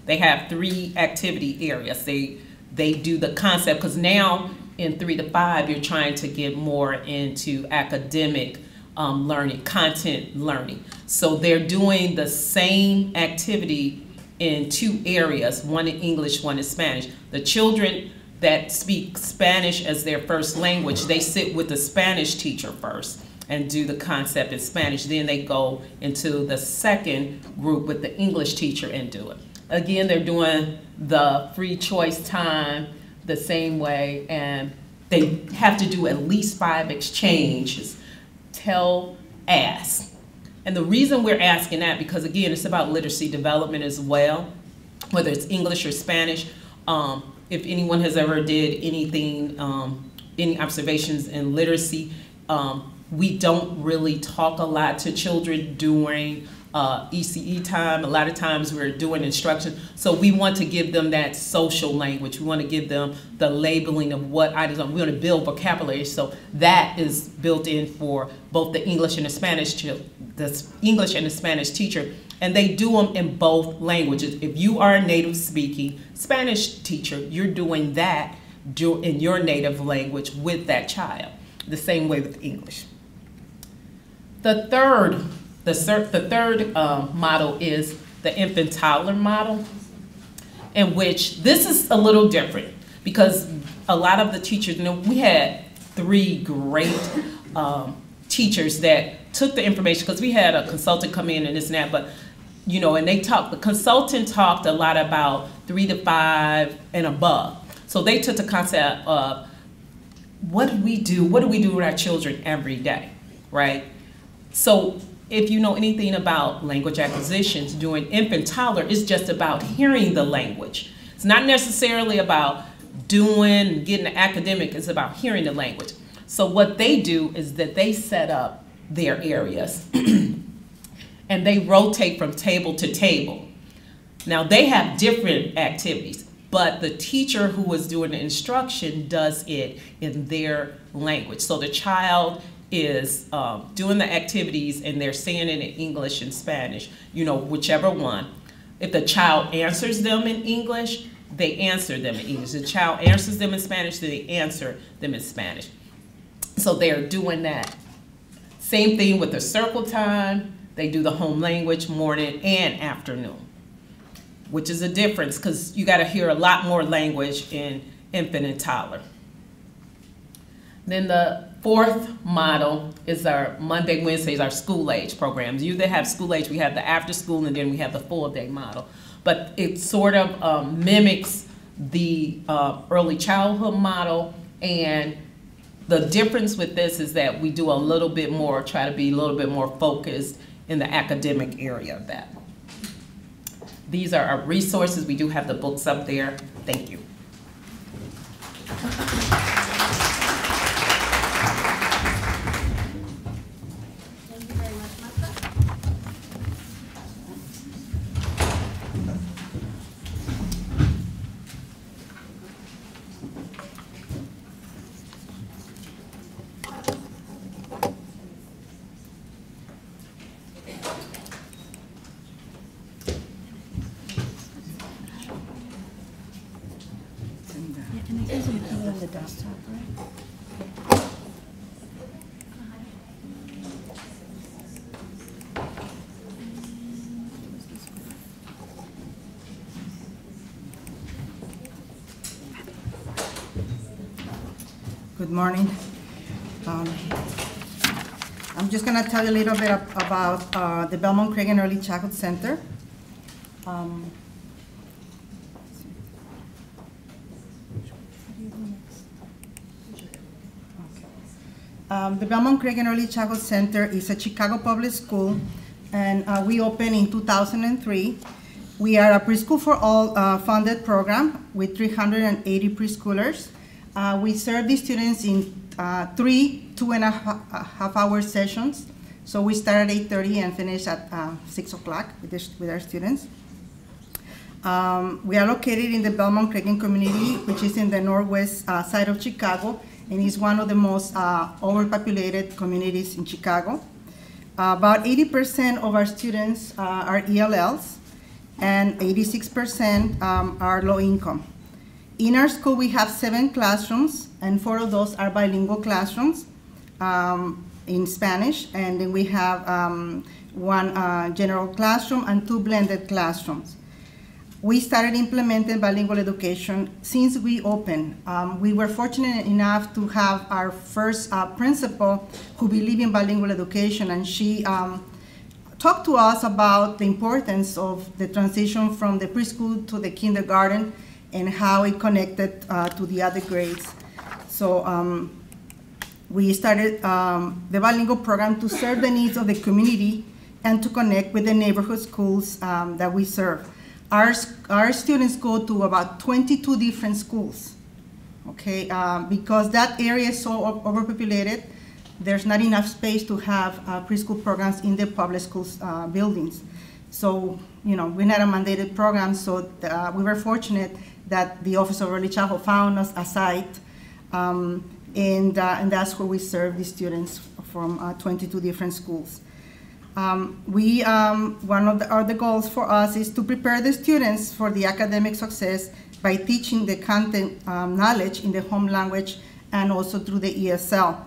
they have 3 activity areas. They do the concept, because now in 3 to 5, you're trying to get more into academic learning, content learning. So they're doing the same activity in 2 areas, one in English, one in Spanish. The children that speak Spanish as their first language, they sit with the Spanish teacher first and do the concept in Spanish. Then they go into the second group with the English teacher and do it. Again, they're doing the free choice time the same way, and they have to do at least 5 exchanges. Tell, ask. And the reason we're asking that, because again, it's about literacy development as well. whether it's English or Spanish. If anyone has ever did anything, any observations in literacy, we don't really talk a lot to children during ECE time. A lot of times we're doing instruction. So we want to give them that social language. We want to give them the labeling of what items. We want to build vocabulary. So that is built in for both the English and the Spanish, teacher. And they do them in both languages. If you are a native speaking Spanish teacher, you're doing that in your native language with that child. The same way with English. The third model is the infant toddler model, in which this is a little different because a lot of the teachers, we had 3 great teachers that took the information, because we had a consultant come in and this and that, but and the consultant talked a lot about 3 to 5 and above. So they took the concept of what do we do with our children every day, right? So if you know anything about language acquisitions, doing infant toddler is just about hearing the language. It's not necessarily about getting the academic, it's about hearing the language. So what they do is that they set up their areas and they rotate from table to table. Now they have different activities, but the teacher who is doing the instruction does it in their language. So the child is doing the activities and they're saying it in English and Spanish, whichever one. If the child answers them in English, they answer them in English. If the child answers them in Spanish, they answer them in Spanish. So they're doing that. Same thing with the circle time. They do the home language morning and afternoon, which is a difference because you got to hear a lot more language in infant and toddler. Then the 4th model is our Monday, Wednesdays, our school age programs. You either have school age, we have the after school, and then we have the full day model. But it sort of mimics the early childhood model, and the difference with this is that we do a little bit more, try to be a little bit more focused in the academic area of that. These are our resources. We do have the books up there. Thank you. Good morning. I'm just going to tell you a little bit about the Belmont Cragen Early Childhood Center. The Belmont Cragen Early Childhood Center is a Chicago public school, and we opened in 2003. We are a Preschool for All funded program with 380 preschoolers. We serve the students in 3 2.5-hour sessions. So we start at 8:30 and finish at 6 o'clock with our students. We are located in the Belmont Cragen community, which is in the northwest side of Chicago, and is one of the most overpopulated communities in Chicago. About 80% of our students are ELLs, and 86% are low income. In our school, we have 7 classrooms, and 4 of those are bilingual classrooms in Spanish, and then we have 1 general classroom and 2 blended classrooms. We started implementing bilingual education since we opened. We were fortunate enough to have our first principal who believed in bilingual education, and she talked to us about the importance of the transition from the preschool to the kindergarten and how it connected to the other grades. So we started the bilingual program to serve the needs of the community and to connect with the neighborhood schools that we serve. Our students go to about 22 different schools, okay? Because that area is so overpopulated, there's not enough space to have preschool programs in the public schools buildings. So, you know, we're not a mandated program, so we were fortunate that the Office of Early Childhood found us a site, and that's where we serve the students from 22 different schools. One of the goals for us is to prepare the students for the academic success by teaching the content knowledge in the home language and also through the ESL.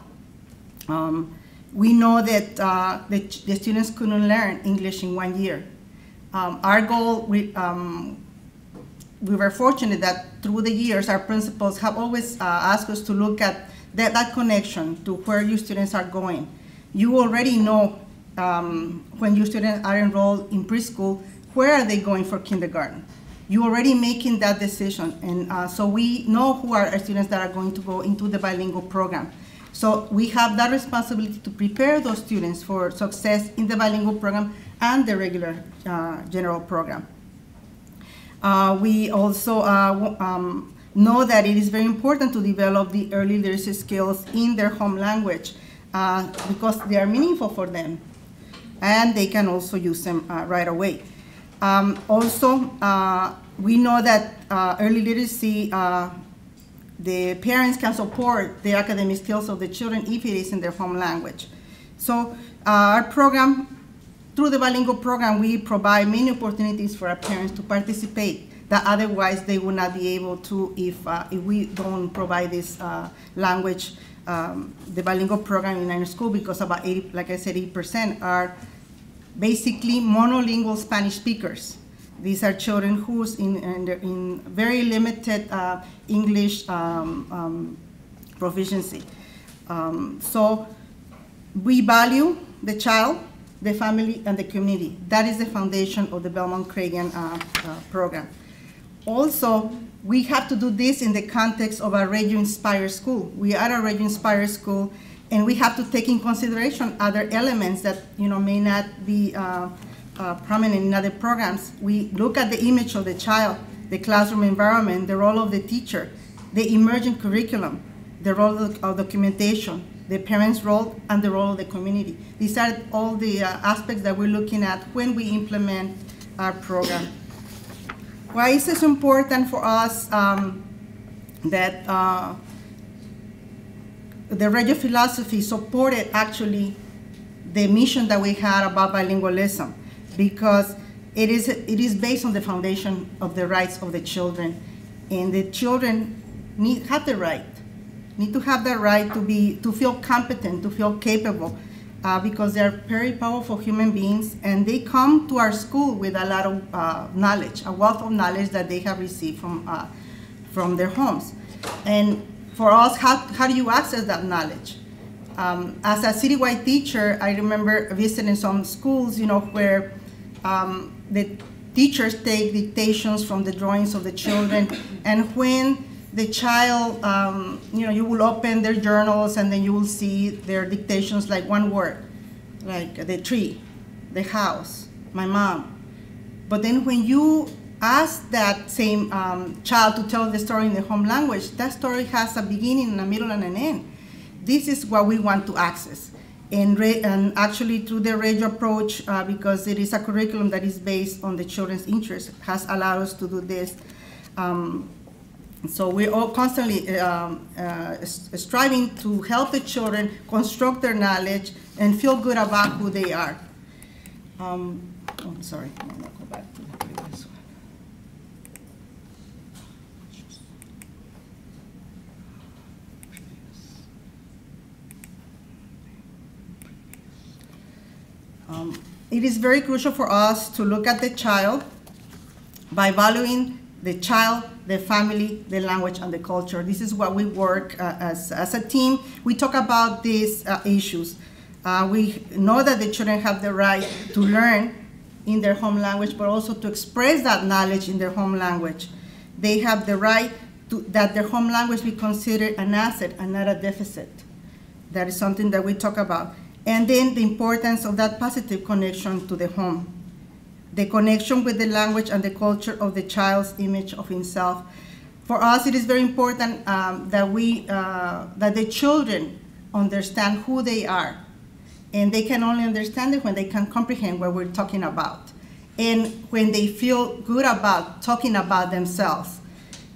We know that the students couldn't learn English in 1 year. Our goal, we were fortunate that through the years, our principals have always asked us to look at that connection to where your students are going. You already know when your students are enrolled in preschool, where are they going for kindergarten? You're already making that decision, and so we know who are our students that are going to go into the bilingual program. So we have that responsibility to prepare those students for success in the bilingual program and the regular general program. We also know that it is very important to develop the early literacy skills in their home language because they are meaningful for them, and they can also use them right away. We know that early literacy, the parents can support the academic skills of the children if it is in their home language. So our program, through the bilingual program, we provide many opportunities for our parents to participate that otherwise they would not be able to if we don't provide this language, the bilingual program in our school, because about 80, like I said, 80% are basically monolingual Spanish speakers. These are children who's in very limited English proficiency. So we value the child, the family, and the community. That is the foundation of the Belmont-Cragen program. Also, we have to do this in the context of a radio-inspired school. We are a radio-inspired school, and we have to take in consideration other elements that may not be prominent in other programs. We look at the image of the child, the classroom environment, the role of the teacher, the emerging curriculum, the role of documentation, the parents' role, and the role of the community. These are all the aspects that we're looking at when we implement our program. Why is this important for us that the radio philosophy supported actually the mission that we had about bilingualism? Because it is based on the foundation of the rights of the children, and the children need to have the right to feel competent, to feel capable, because they're very powerful human beings, and they come to our school with a lot of knowledge, a wealth of knowledge that they have received from their homes. And for us, how do you access that knowledge? As a citywide teacher, I remember visiting some schools, where the teachers take dictations from the drawings of the children, and when the child, you will open their journals and then you will see their dictations like one word, like the tree, the house, my mom. But then when you ask that same child to tell the story in the home language, that story has a beginning, a middle, and an end. This is what we want to access. And actually through the radio approach, because it is a curriculum that is based on the children's interests, has allowed us to do this. So we're all constantly striving to help the children construct their knowledge and feel good about who they are. I'm sorry, I'm gonna go back to the previous one. It is very crucial for us to look at the child by valuing the child, the family, the language, and the culture. This is what we work as a team. We talk about these issues. We know that the children have the right to learn in their home language, but also to express that knowledge in their home language. They have the right that their home language be considered an asset and not a deficit. That is something that we talk about. And then the importance of that positive connection to the home. the connection with the language and the culture of the child's image of himself. For us, it is very important that the children understand who they are. And they can only understand it when they can comprehend what we're talking about. And when they feel good about talking about themselves.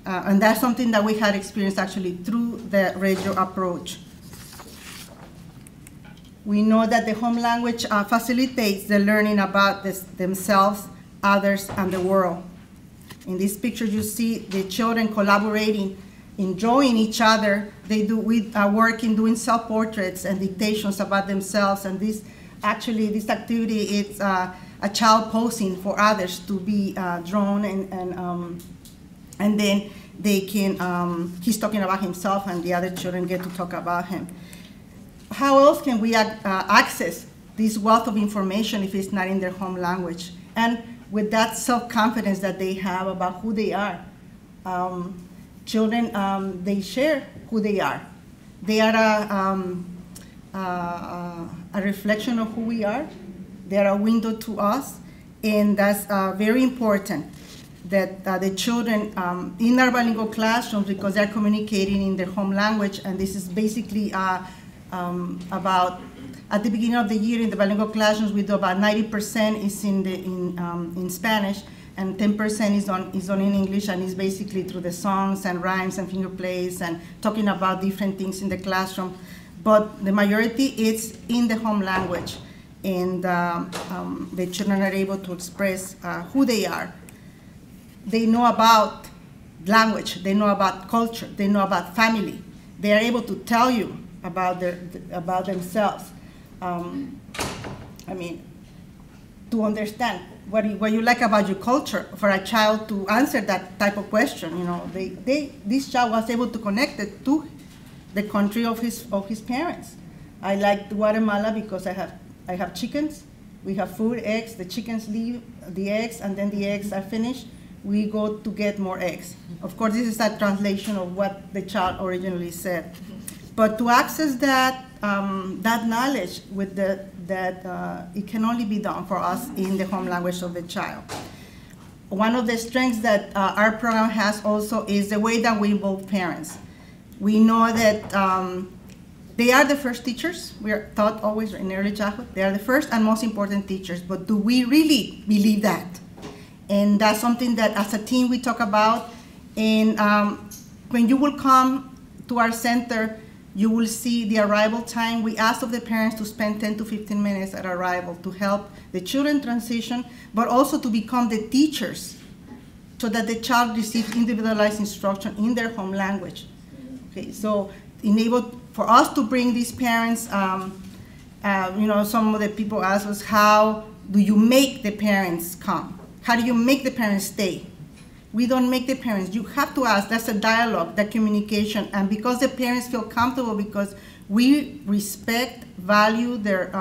And that's something that we had experienced actually through the radio approach. We know that the home language facilitates the learning about themselves, others, and the world. In this picture, you see the children collaborating, enjoying each other. They work in doing self-portraits and dictations about themselves. And this activity is a child posing for others to be drawn, and then they can. He's talking about himself, and the other children get to talk about him. How else can we access this wealth of information if it's not in their home language? And with that self-confidence that they have about who they are. Children, they share who they are. They are a reflection of who we are. They are a window to us, and that's very important that the children in our bilingual classrooms, because they're communicating in their home language, and this is basically about, at the beginning of the year in the bilingual classrooms, we do about 90% is in Spanish, and 10% is on in English, and it's basically through the songs and rhymes and finger plays and talking about different things in the classroom. But the majority is in the home language, and the children are able to express who they are. They know about language, they know about culture, they know about family. They are able to tell you about themselves. To understand what you like about your culture, for a child to answer that type of question, this child was able to connect it to the country of his parents. I like Guatemala because I have chickens, we have food, eggs, the chickens leave the eggs, and then the eggs are finished, we go to get more eggs. Of course, this is a translation of what the child originally said. But to access that knowledge it can only be done for us in the home language of the child. One of the strengths that our program has also is the way that we involve parents. We know that they are the first teachers. We are taught always in early childhood. They are the first and most important teachers, but do we really believe that? And that's something that as a team we talk about. And when you will come to our center, you will see the arrival time. We ask of the parents to spend 10 to 15 minutes at arrival to help the children transition, but also to become the teachers so that the child receives individualized instruction in their home language. Okay, so enabled for us to bring these parents, some of the people ask us, how do you make the parents come? How do you make the parents stay? We don't make the parents. You have to ask. That's a dialogue, that communication. And because the parents feel comfortable, because we respect, value their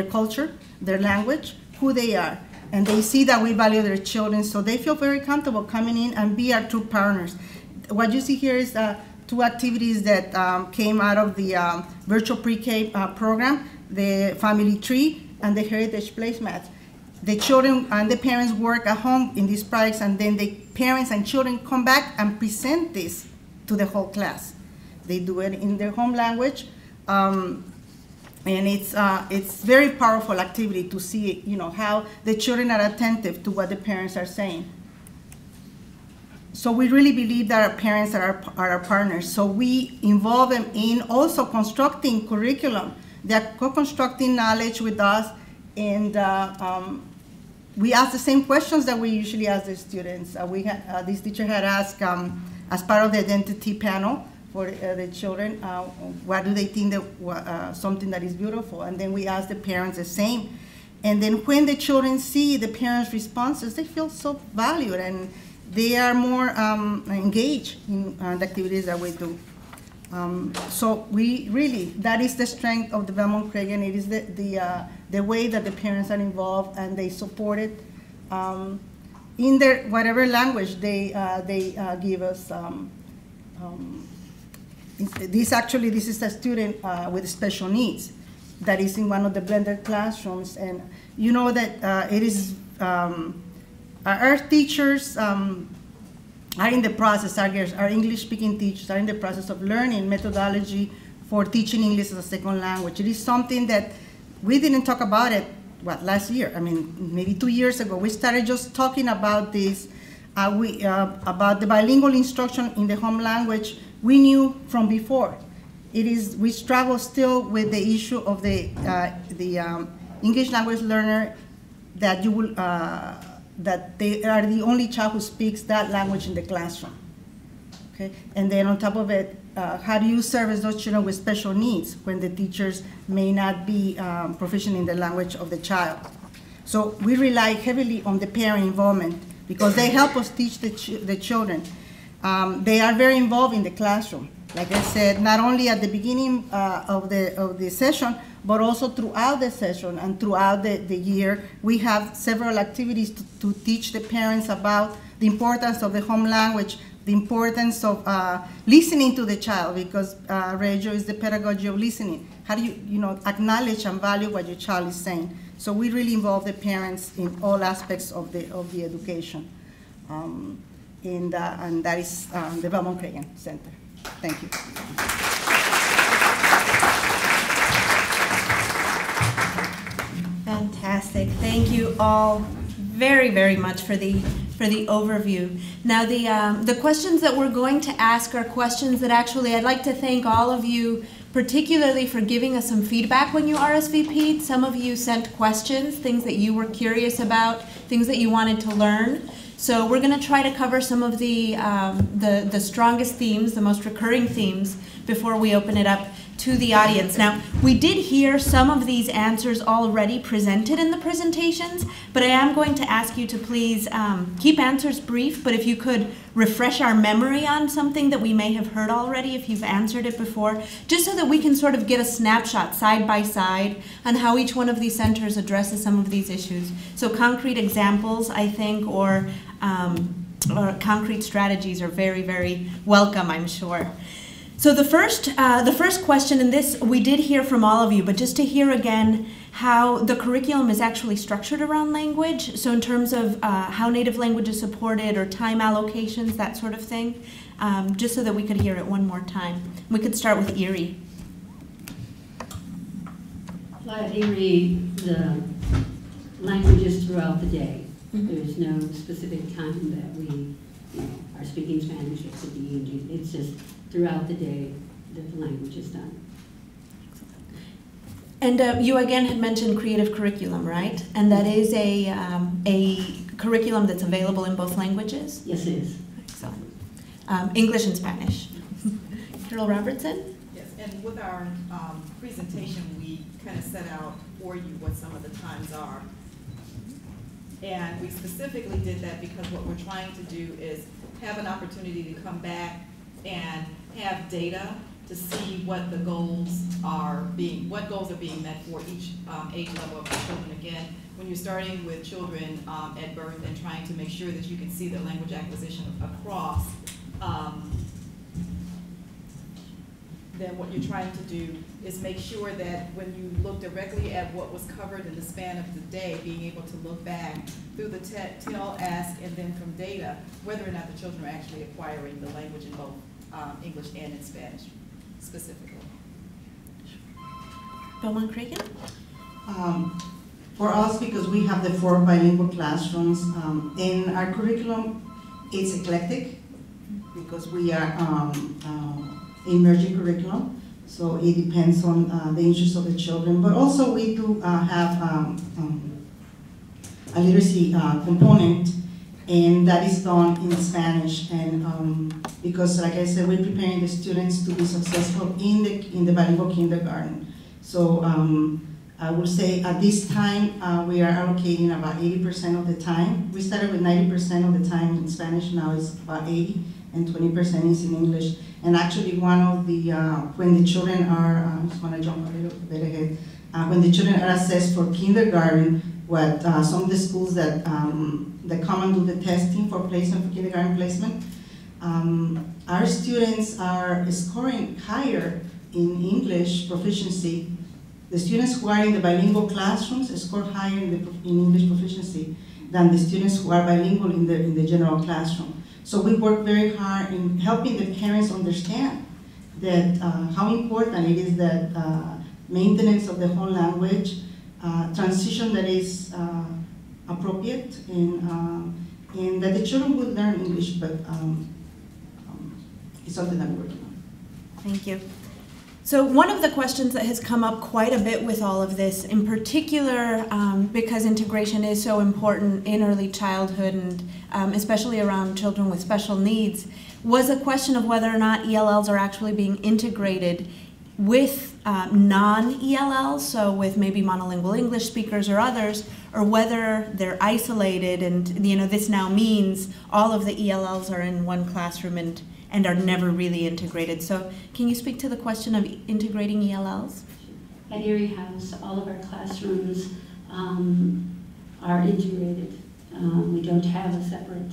culture, their language, who they are. And they see that we value their children, so they feel very comfortable coming in and be our true partners. What you see here is two activities that came out of the virtual pre-K program, the family tree and the heritage placemats. The children and the parents work at home in these projects, and then the parents and children come back and present this to the whole class. They do it in their home language, and it's very powerful activity to see, how the children are attentive to what the parents are saying. So we really believe that our parents are our partners. So we involve them in also constructing curriculum. They're co-constructing knowledge with us, and we ask the same questions that we usually ask the students. This teacher had asked, as part of the identity panel for the children, what do they think that something that is beautiful? And then we ask the parents the same. And then when the children see the parents' responses, they feel so valued, and they are more engaged in the activities that we do. So that is the strength of the Belmont Cragen. It is the way that the parents are involved, and they support it in their whatever language they give us. This is a student with special needs that is in one of the blended classrooms, and you know that it is our teachers are in the process, our English-speaking teachers are in the process of learning methodology for teaching English as a second language. It is something that we didn't talk about it, last year? I mean, maybe 2 years ago. We started just talking about this, about the bilingual instruction in the home language we knew from before. We struggle still with the issue of the English language learner that that they are the only child who speaks that language in the classroom. Okay, and then on top of it, how do you service those children with special needs when the teachers may not be proficient in the language of the child? So we rely heavily on the parent involvement because they help us teach the children. They are very involved in the classroom. Like I said, not only at the beginning of the session, but also throughout the session and throughout the year. We have several activities to teach the parents about the importance of the home language, the importance of listening to the child, because radio is the pedagogy of listening. How do you acknowledge and value what your child is saying? So we really involve the parents in all aspects of the education. And that is the Belmont Cragen Center. Thank you. Fantastic. Thank you all very, very much for the overview. Now the questions that we're going to ask are questions that actually I'd like to thank all of you particularly for giving us some feedback when you RSVP'd. Some of you sent questions, things that you were curious about, things that you wanted to learn. So we're going to try to cover some of the strongest themes, the most recurring themes, before we open it up to the audience. Now, we did hear some of these answers already presented in the presentations, but I am going to ask you to please keep answers brief, but if you could refresh our memory on something that we may have heard already, if you've answered it before, just so that we can sort of get a snapshot side by side on how each one of these centers addresses some of these issues. So concrete examples, I think, or concrete strategies are very, very welcome, I'm sure. So the first question, and this we did hear from all of you, but just to hear again how the curriculum is actually structured around language. So in terms of how native language is supported or time allocations, that sort of thing, just so that we could hear it one more time. We could start with Erie. At Erie, the language is throughout the day. There's no specific time that we are speaking Spanish. It could be English. It's just throughout the day that the language is done. And you again had mentioned creative curriculum, right? And that is a curriculum that's available in both languages? Yes, it is. Excellent. English and Spanish. Carol Robertson? Yes, and with our presentation, we kind of set out for you what some of the times are. And we specifically did that because what we're trying to do is have an opportunity to come back and have data to see what the goals are being met for each age level of the children. Again, when you're starting with children at birth and trying to make sure that you can see the language acquisition across, then what you're trying to do is make sure that when you look directly at what was covered in the span of the day, being able to look back through the tell, ask, and then from data, whether or not the children are actually acquiring the language in both English and in Spanish, specifically. Belmont Cragen? For us, because we have the 4 bilingual classrooms, in our curriculum, it's eclectic because we are emerging curriculum, so it depends on the interests of the children. But also we do have a literacy component, and that is done in Spanish. And because, like I said, we're preparing the students to be successful in the bilingual kindergarten. So I would say at this time we are allocating about 80% of the time. We started with 90% of the time in Spanish. Now it's about 80, and 20% is in English. And actually, one of the when the children are, I just want to jump a little bit ahead. When the children are assessed for kindergarten, what some of the schools that come and do the testing for placement, for kindergarten placement, our students are scoring higher in English proficiency. The students who are in the bilingual classrooms score higher in English proficiency than the students who are bilingual in the general classroom. So we work very hard in helping the parents understand that how important it is that maintenance of the home language, transition that is appropriate, and that the children would learn English, but it's something that we're working on. Thank you. So one of the questions that has come up quite a bit with all of this, in particular because integration is so important in early childhood and especially around children with special needs, was a question of whether or not ELLs are actually being integrated with non-ELLs, so with maybe monolingual English speakers or others, or whether they're isolated and this now means all of the ELLs are in one classroom and are never really integrated. So can you speak to the question of integrating ELLs? At Erie House, all of our classrooms are integrated. We don't have a separate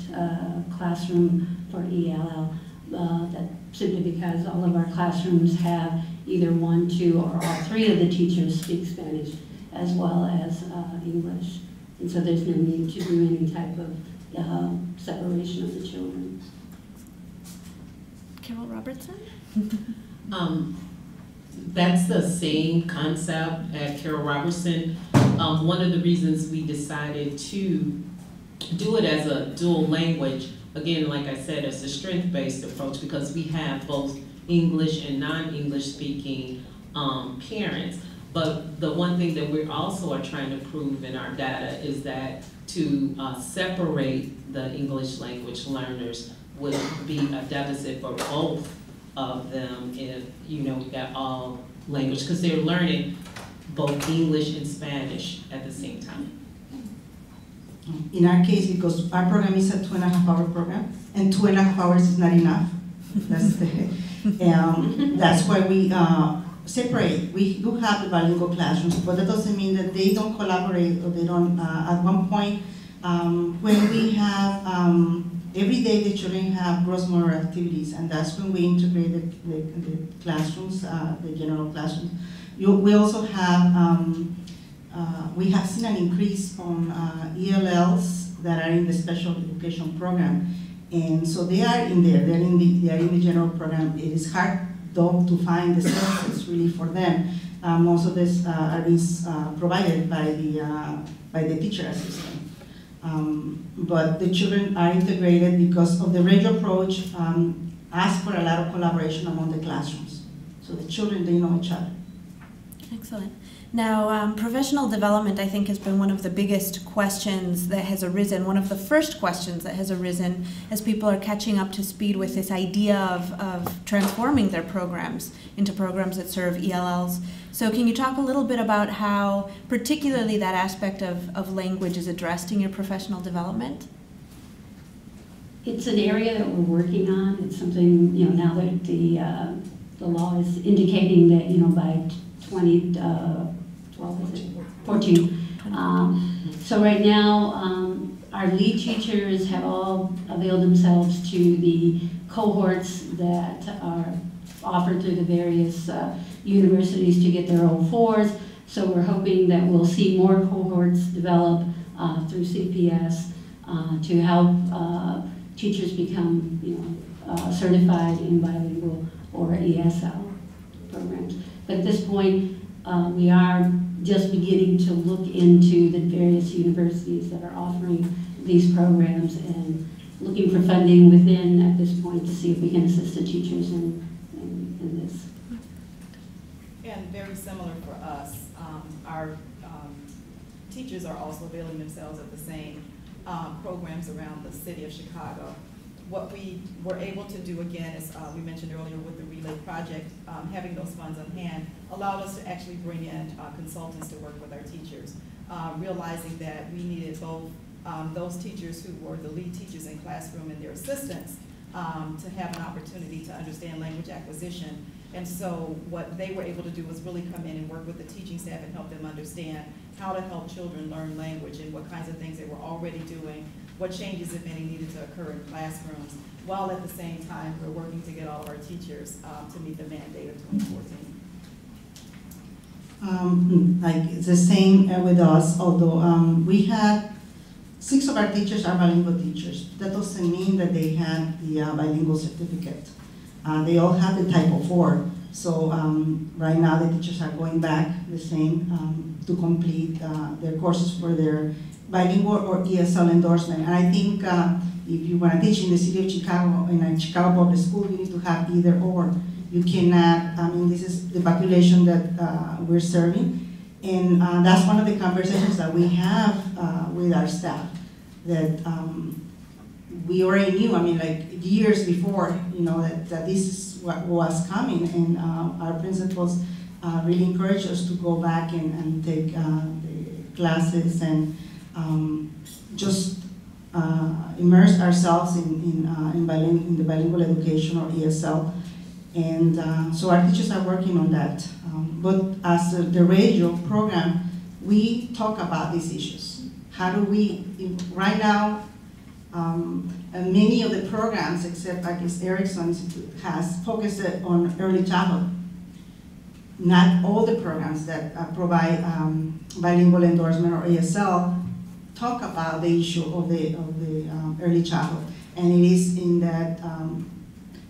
classroom for ELL. That simply because all of our classrooms have either one, two, or all three of the teachers speak Spanish as well as English. And so there's no need to do any type of separation of the children. Carol Robertson? That's the same concept at Carol Robertson. One of the reasons we decided to do it as a dual language, again, like I said, it's a strength-based approach because we have both English and non-English speaking parents. But the one thing that we also are trying to prove in our data is that to separate the English language learners would be a deficit for both of them if, we got all language, because they're learning both English and Spanish at the same time. In our case, because our program is a 2.5-hour program, and 2.5 hours is not enough. That's why we separate. We do have the bilingual classrooms, but that doesn't mean that they don't collaborate or they don't. At one point, when we have every day the children have gross motor activities, and that's when we integrate the classrooms, the general classrooms. We also have, we have seen an increase on ELLs that are in the special education program. And so they are in there, they are in the general program. It is hard though to find the services really for them. Most of this are being provided by the teacher assistant. But the children are integrated because of the radio approach, asks for a lot of collaboration among the classrooms. So the children, they know each other. Excellent. Now, professional development, I think, has been one of the biggest questions that has arisen, one of the first questions that has arisen as people are catching up to speed with this idea of transforming their programs into programs that serve ELLs. So can you talk a little bit about how particularly that aspect of language is addressed in your professional development? It's an area that we're working on. It's something, now that the law is indicating that, by 14. So right now, our lead teachers have all availed themselves to the cohorts that are offered through the various universities to get their O4s. So we're hoping that we'll see more cohorts develop through CPS to help teachers become, certified in bilingual or ESL programs. But at this point, we are just beginning to look into the various universities that are offering these programs and looking for funding within at this point to see if we can assist the teachers in this. And very similar for us, our teachers are also availing themselves of the same programs around the city of Chicago. What we were able to do again, as we mentioned earlier with the Relay Project, having those funds on hand allowed us to actually bring in consultants to work with our teachers, realizing that we needed both those teachers who were the lead teachers in classroom and their assistants to have an opportunity to understand language acquisition. And so what they were able to do was really come in and work with the teaching staff and help them understand how to help children learn language and what kinds of things they were already doing, what changes, if any, needed to occur in classrooms, while at the same time we're working to get all of our teachers to meet the mandate of 2014. Like it's the same with us, although we had 6 of our teachers are bilingual teachers. That doesn't mean that they have the bilingual certificate. They all have the Type 4. So right now the teachers are going back the same to complete their courses for their bilingual or ESL endorsement. And I think if you want to teach in the city of Chicago, in a Chicago public school, you need to have either or. You cannot, I mean, this is the population that we're serving. And that's one of the conversations that we have with our staff, that we already knew, I mean, like years before, you know, that this is what was coming, and our principals really encouraged us to go back and take the classes and just immerse ourselves in the bilingual education, or ESL. And so our teachers are working on that. But as the radio program, we talk about these issues. How do we, right now, many of the programs, except I guess Erickson has focused on early childhood. Not all the programs that provide bilingual endorsement or ESL talk about the issue of the early childhood. And it is in that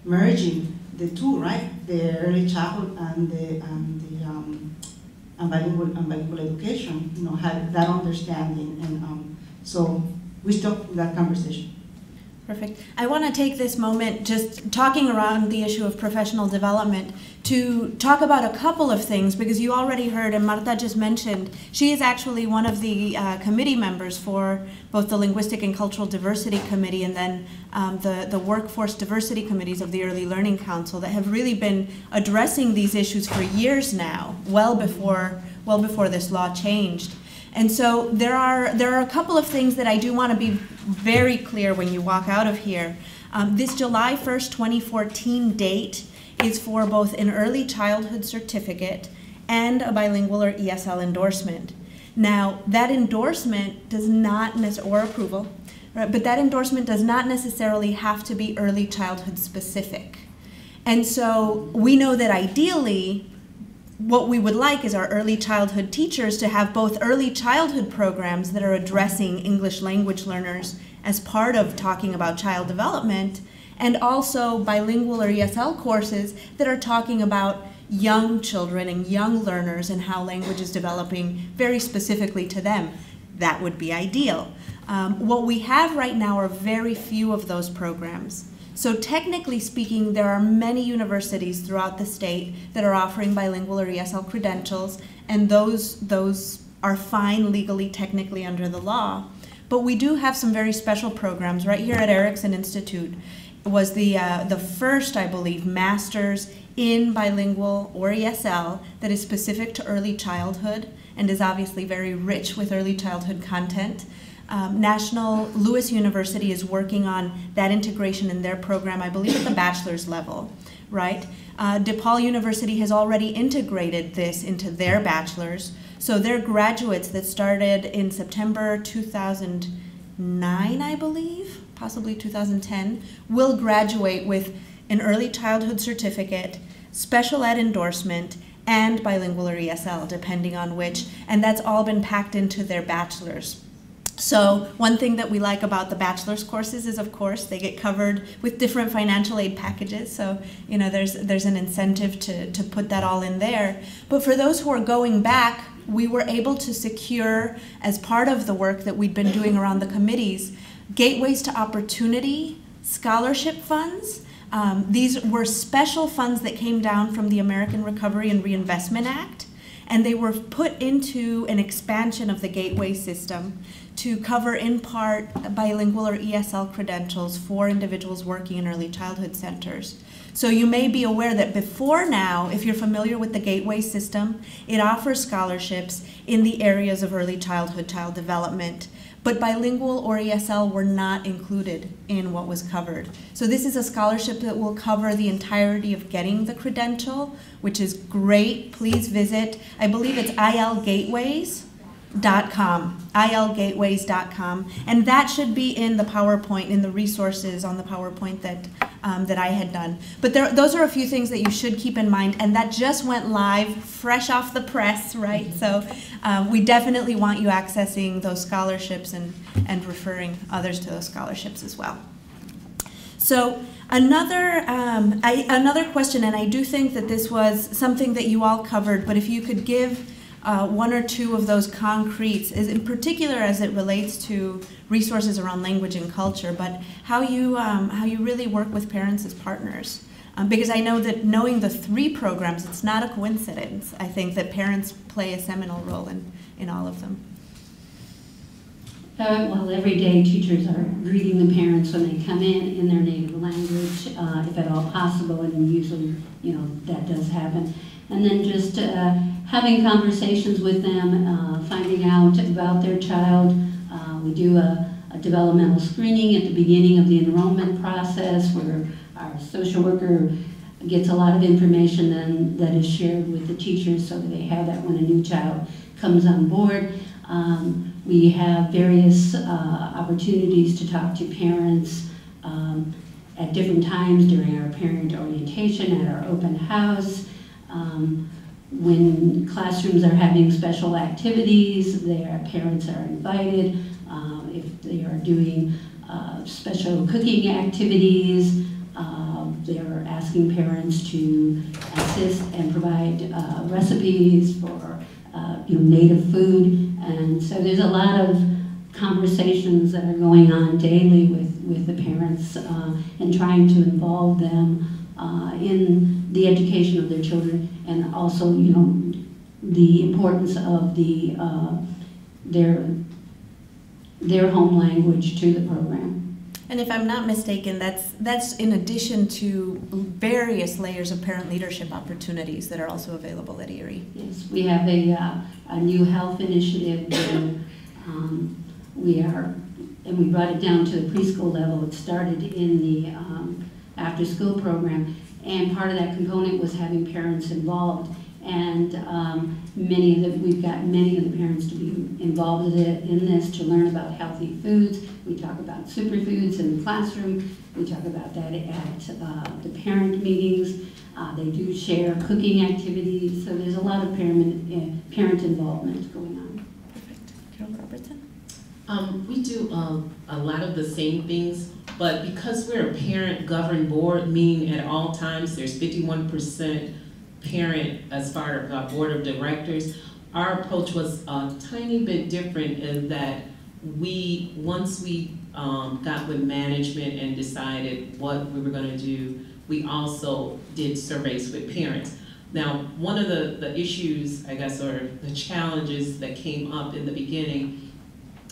merging the two, right? The early childhood and the bilingual education, you know, have that understanding. And so we stopped that conversation. Perfect. I want to take this moment, just talking around the issue of professional development, to talk about a couple of things, because you already heard, and Marta just mentioned, she is actually one of the committee members for both the Linguistic and Cultural Diversity Committee and then the Workforce Diversity Committees of the Early Learning Council that have really been addressing these issues for years now, well before this law changed. And so there are a couple of things that I do want to be very clear when you walk out of here. This July 1st, 2014 date is for both an early childhood certificate and a bilingual or ESL endorsement. Now, that endorsement does not or approval, right, but that endorsement does not necessarily have to be early childhood specific. And so we know that ideally, what we would like is our early childhood teachers to have both early childhood programs that are addressing English language learners as part of talking about child development, and also bilingual or ESL courses that are talking about young children and young learners and how language is developing very specifically to them. That would be ideal. What we have right now are very few of those programs. So technically speaking, there are many universities throughout the state that are offering bilingual or ESL credentials, and those are fine legally, technically under the law. But we do have some very special programs. Right here at Erickson Institute was the first, I believe, master's in bilingual or ESL that is specific to early childhood and is obviously very rich with early childhood content. National Lewis University is working on that integration in their program, I believe at the bachelor's level, right? DePaul University has already integrated this into their bachelor's. So their graduates that started in September 2009, I believe, possibly 2010, will graduate with an early childhood certificate, special ed endorsement, and bilingual or ESL, depending on which, and that's all been packed into their bachelor's. So one thing that we like about the bachelor's courses is, of course, they get covered with different financial aid packages. So, you know, there's an incentive to put that all in there. But for those who are going back, we were able to secure, as part of the work that we'd been doing around the committees, Gateways to Opportunity scholarship funds. These were special funds that came down from the American Recovery and Reinvestment Act, and they were put into an expansion of the Gateway system to cover in part bilingual or ESL credentials for individuals working in early childhood centers. So you may be aware that before now, if you're familiar with the Gateway system, it offers scholarships in the areas of early childhood, child development, but bilingual or ESL were not included in what was covered. So this is a scholarship that will cover the entirety of getting the credential, which is great. Please visit, I believe it's ilgateways.com, and that should be in the PowerPoint, in the resources on the PowerPoint that that I had done. But those are a few things that you should keep in mind, and that just went live, fresh off the press, right? So we definitely want you accessing those scholarships and referring others to those scholarships as well. So another question, and I do think that this was something that you all covered, but if you could give one or two of those concretes, is in particular as it relates to resources around language and culture, but how you really work with parents as partners. Because I know that knowing the 3 programs, it's not a coincidence. I think that parents play a seminal role in all of them. Well, every day teachers are greeting the parents when they come in their native language, if at all possible, and usually, that does happen. And then just having conversations with them, finding out about their child. We do a developmental screening at the beginning of the enrollment process where our social worker gets a lot of information then that is shared with the teachers so that they have that when a new child comes on board. We have various opportunities to talk to parents at different times during our parent orientation, at our open house. When classrooms are having special activities, their parents are invited. If they are doing special cooking activities, they are asking parents to assist and provide recipes for native food. And so there's a lot of conversations that are going on daily with the parents and trying to involve them in the education of their children, and also, the importance of their home language to the program. And if I'm not mistaken, that's in addition to various layers of parent leadership opportunities that are also available at Erie. Yes, we have a new health initiative where we brought it down to the preschool level. It started in the after-school program, and part of that component was having parents involved. And we've got many of the parents to be involved in this, to learn about healthy foods. We talk about superfoods in the classroom. We talk about that at the parent meetings. They do share cooking activities. So there's a lot of parent involvement going on. Perfect. Carol Robertson? We do a lot of the same things, but because we're a parent-governed board, meaning at all times there's 51% parent as far as our board of directors, our approach was a tiny bit different in that once we got with management and decided what we were going to do, we also did surveys with parents. Now, one of the issues, I guess, or the challenges that came up in the beginning,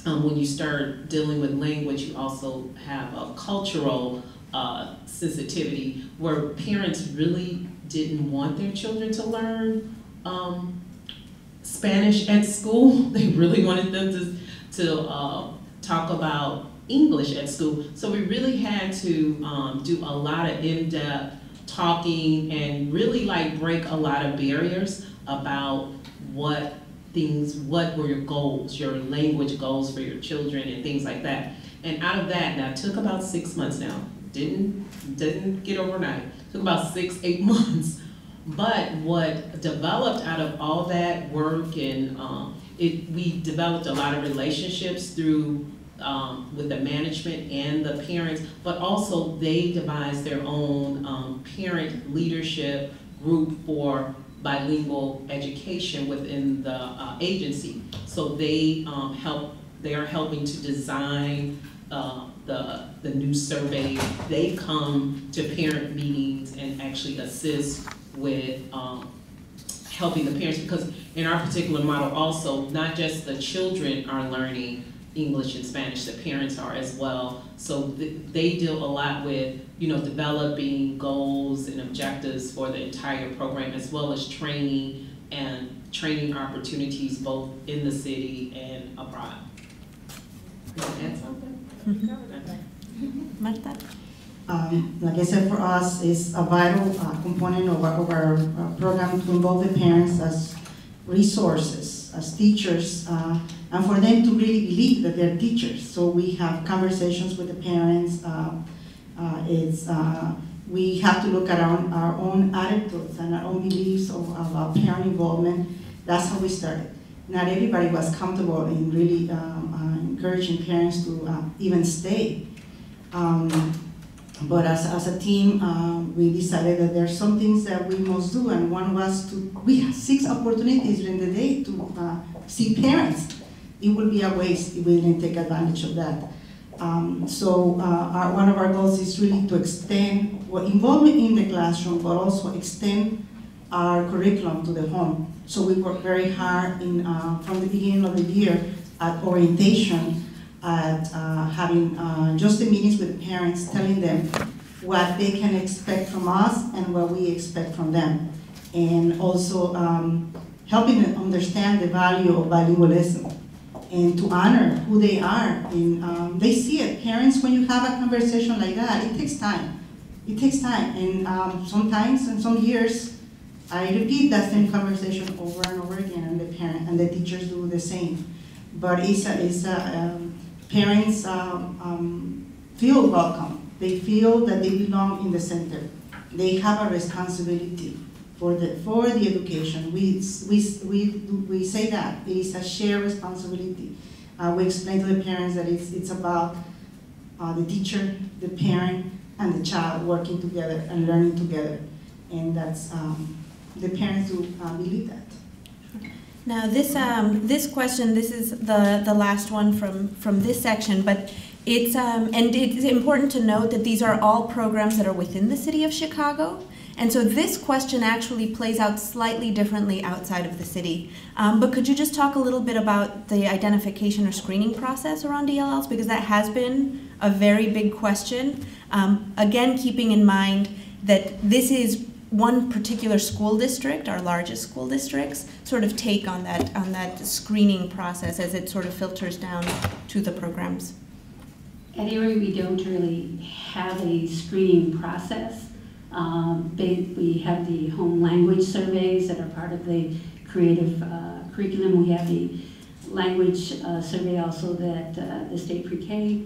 when you start dealing with language, you also have a cultural sensitivity where parents really didn't want their children to learn Spanish at school. They really wanted them to talk about English at school. So we really had to do a lot of in-depth talking and really break a lot of barriers about what were your goals, your language goals for your children and things like that. And out of that, now it took about 6 months now. Didn't get overnight. Took about 6-8 months. But what developed out of all that work, and we developed a lot of relationships through with the management and the parents, but also they devised their own parent leadership group for bilingual education within the agency. So they are helping to design the new survey. They come to parent meetings and actually assist with helping the parents, because in our particular model also, not just the children are learning English and Spanish, the parents are as well. So they deal a lot with, developing goals and objectives for the entire program, as well as training opportunities both in the city and abroad. You want to add something? Marta? Like I said, for us, it's a vital component of our program to involve the parents as resources, as teachers, and for them to really believe that they're teachers. So we have conversations with the parents We have to look at our own attitudes and our own beliefs of our parent involvement. That's how we started. Not everybody was comfortable in really encouraging parents to even stay. But as a team, we decided that there are some things that we must do, and one was we have 6 opportunities during the day to see parents. It would be a waste if we didn't take advantage of that. One of our goals is really to extend involvement in the classroom, but also extend our curriculum to the home. So we work very hard from the beginning of the year at orientation, at having just the meetings with the parents, telling them what they can expect from us and what we expect from them. And also helping them understand the value of bilingualism and to honor who they are. And they see it. Parents, when you have a conversation like that, it takes time. It takes time. And sometimes, in some years, I repeat that same conversation over and over again, and the parent and the teachers do the same. But parents feel welcome. They feel that they belong in the center. They have a responsibility for the education. We say that it is a shared responsibility. We explain to the parents that it's about the teacher, the parent, and the child working together and learning together, and that's the parents who believe that. Now this question, this is the last one from this section, but it's and it's important to note that these are all programs that are within the city of Chicago. And so this question actually plays out slightly differently outside of the city. But could you just talk a little bit about the identification or screening process around ELLs? Because that has been a very big question. Again, keeping in mind that this is one particular school district, our largest school districts, sort of take on that screening process as it sort of filters down to the programs. At Erie, we don't really have a screening process. We have the home language surveys that are part of the creative curriculum. We have the language survey also that the state pre-K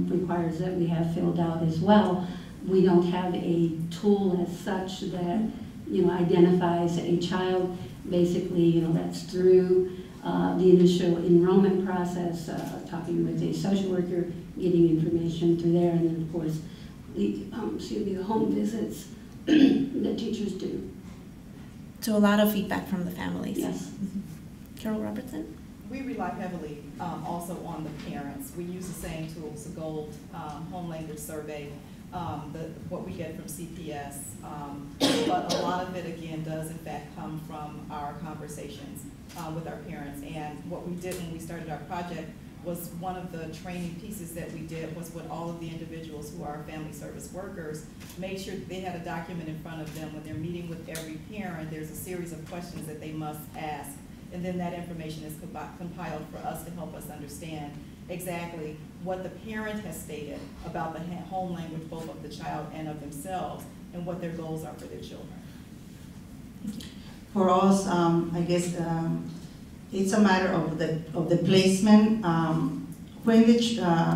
requires that we have filled out as well. We don't have a tool as such that identifies a child. Basically, that's through the initial enrollment process, talking with a social worker, getting information through there, and then of course the home visits that teachers do. So a lot of feedback from the families. Yes. Mm-hmm. Carol Robertson? We rely heavily also on the parents. We use the same tools, the GOLD home language survey, what we get from CPS, but a lot of it again does in fact come from our conversations with our parents. And what we did when we started our project was one of the training pieces that we did was with all of the individuals who are family service workers, made sure that they had a document in front of them when they're meeting with every parent. There's a series of questions that they must ask, and then that information is compiled for us to help us understand exactly what the parent has stated about the home language, both of the child and of themselves, and what their goals are for their children. For us, I guess it's a matter of the placement. When the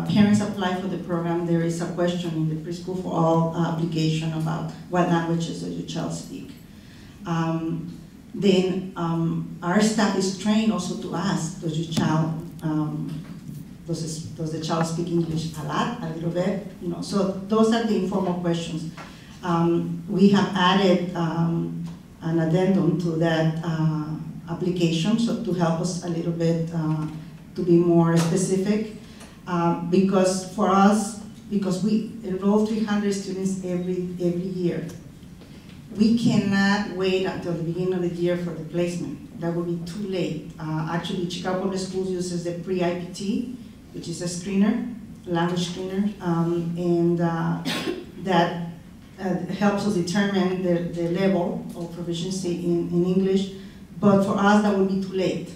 parents apply for the program, there is a question in the preschool for all application about what languages does your child speak. Then our staff is trained also to ask, does your child, does the child speak English a lot, a little bit? So those are the informal questions. We have added an addendum to that application, so to help us a little bit to be more specific. Because for us, because we enroll 300 students every year, we cannot wait until the beginning of the year for the placement. That would be too late. Actually, Chicago Public Schools uses the pre-IPT, which is a screener, language screener, and that helps us determine the level of proficiency in English. But for us, that would be too late.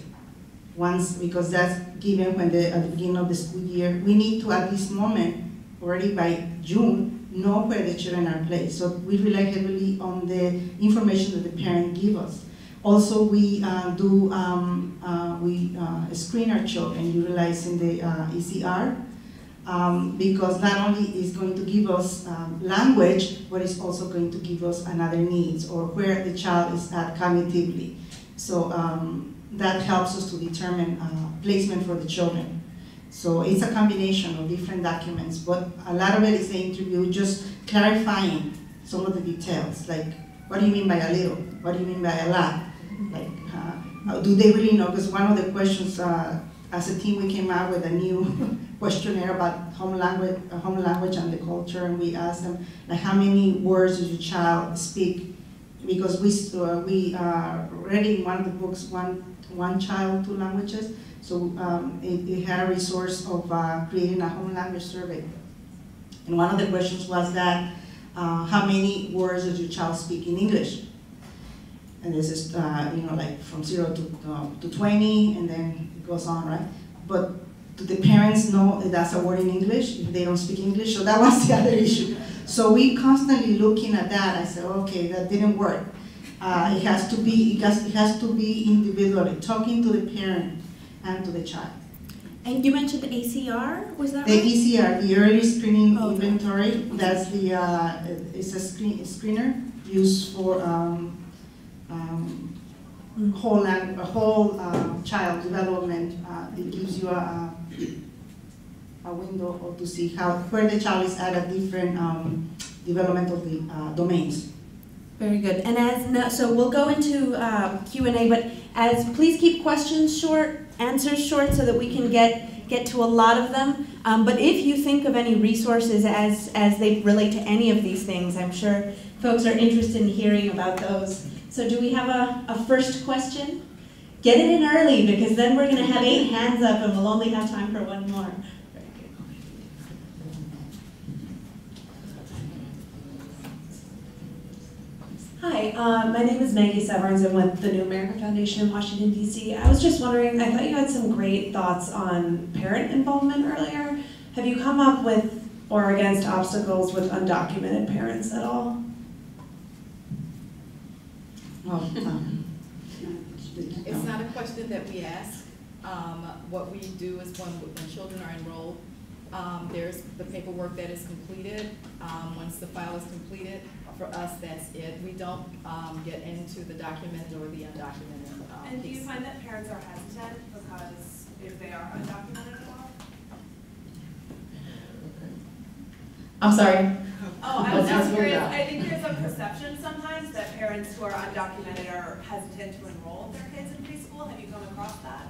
Because that's given when at the beginning of the school year. We need to, at this moment, already by June, know where the children are placed. So we rely heavily on the information that the parents give us. Also, we screen our children utilizing the ECR because not only is going to give us language, but it's also going to give us another needs or where the child is at cognitively. So that helps us to determine placement for the children. So it's a combination of different documents, but a lot of it is the interview, just clarifying some of the details, like what do you mean by a little? What do you mean by a lot? Like, do they really know? Because one of the questions, as a team, we came out with a new questionnaire about home language and the culture, and we asked them, like, how many words does your child speak? Because we read in one of the books, one child, two languages. So it had a resource of creating a home language survey. And one of the questions was that, how many words does your child speak in English? And this is, like from 0 to 20, and then it goes on, right? But do the parents know that that's a word in English if they don't speak English? So that was the other issue. So we constantly looking at that. I said, okay, that didn't work. It has to be individually, talking to the parent and to the child. And you mentioned the ACR, was that the right? The ECR, the Early Screening Inventory, that's the, it's a screener used for whole child development. It gives you a window to see where the child is at different developmental domains. Very good. And so we'll go into Q&A, but please keep questions short, answers short, so that we can get to a lot of them. But if you think of any resources as they relate to any of these things, I'm sure folks are interested in hearing about those. So do we have a first question? Get it in early, because then we're going to have 8 hands up and we'll only have time for one more. Hi, my name is Maggie Severns. I'm with the New American Foundation in Washington, D.C. I was just wondering, I thought you had some great thoughts on parent involvement earlier. Have you come up with or against obstacles with undocumented parents at all? It's not a question that we ask. What we do is when children are enrolled, there's the paperwork that is completed. Once the file is completed, for us, that's it. We don't get into the documented or the undocumented And do you piece. find that parents are hesitant because if they are undocumented at all? I'm sorry? Oh, I was just curious. I think there's a perception sometimes that parents who are undocumented are hesitant to enroll their kids in preschool. Have you come across that?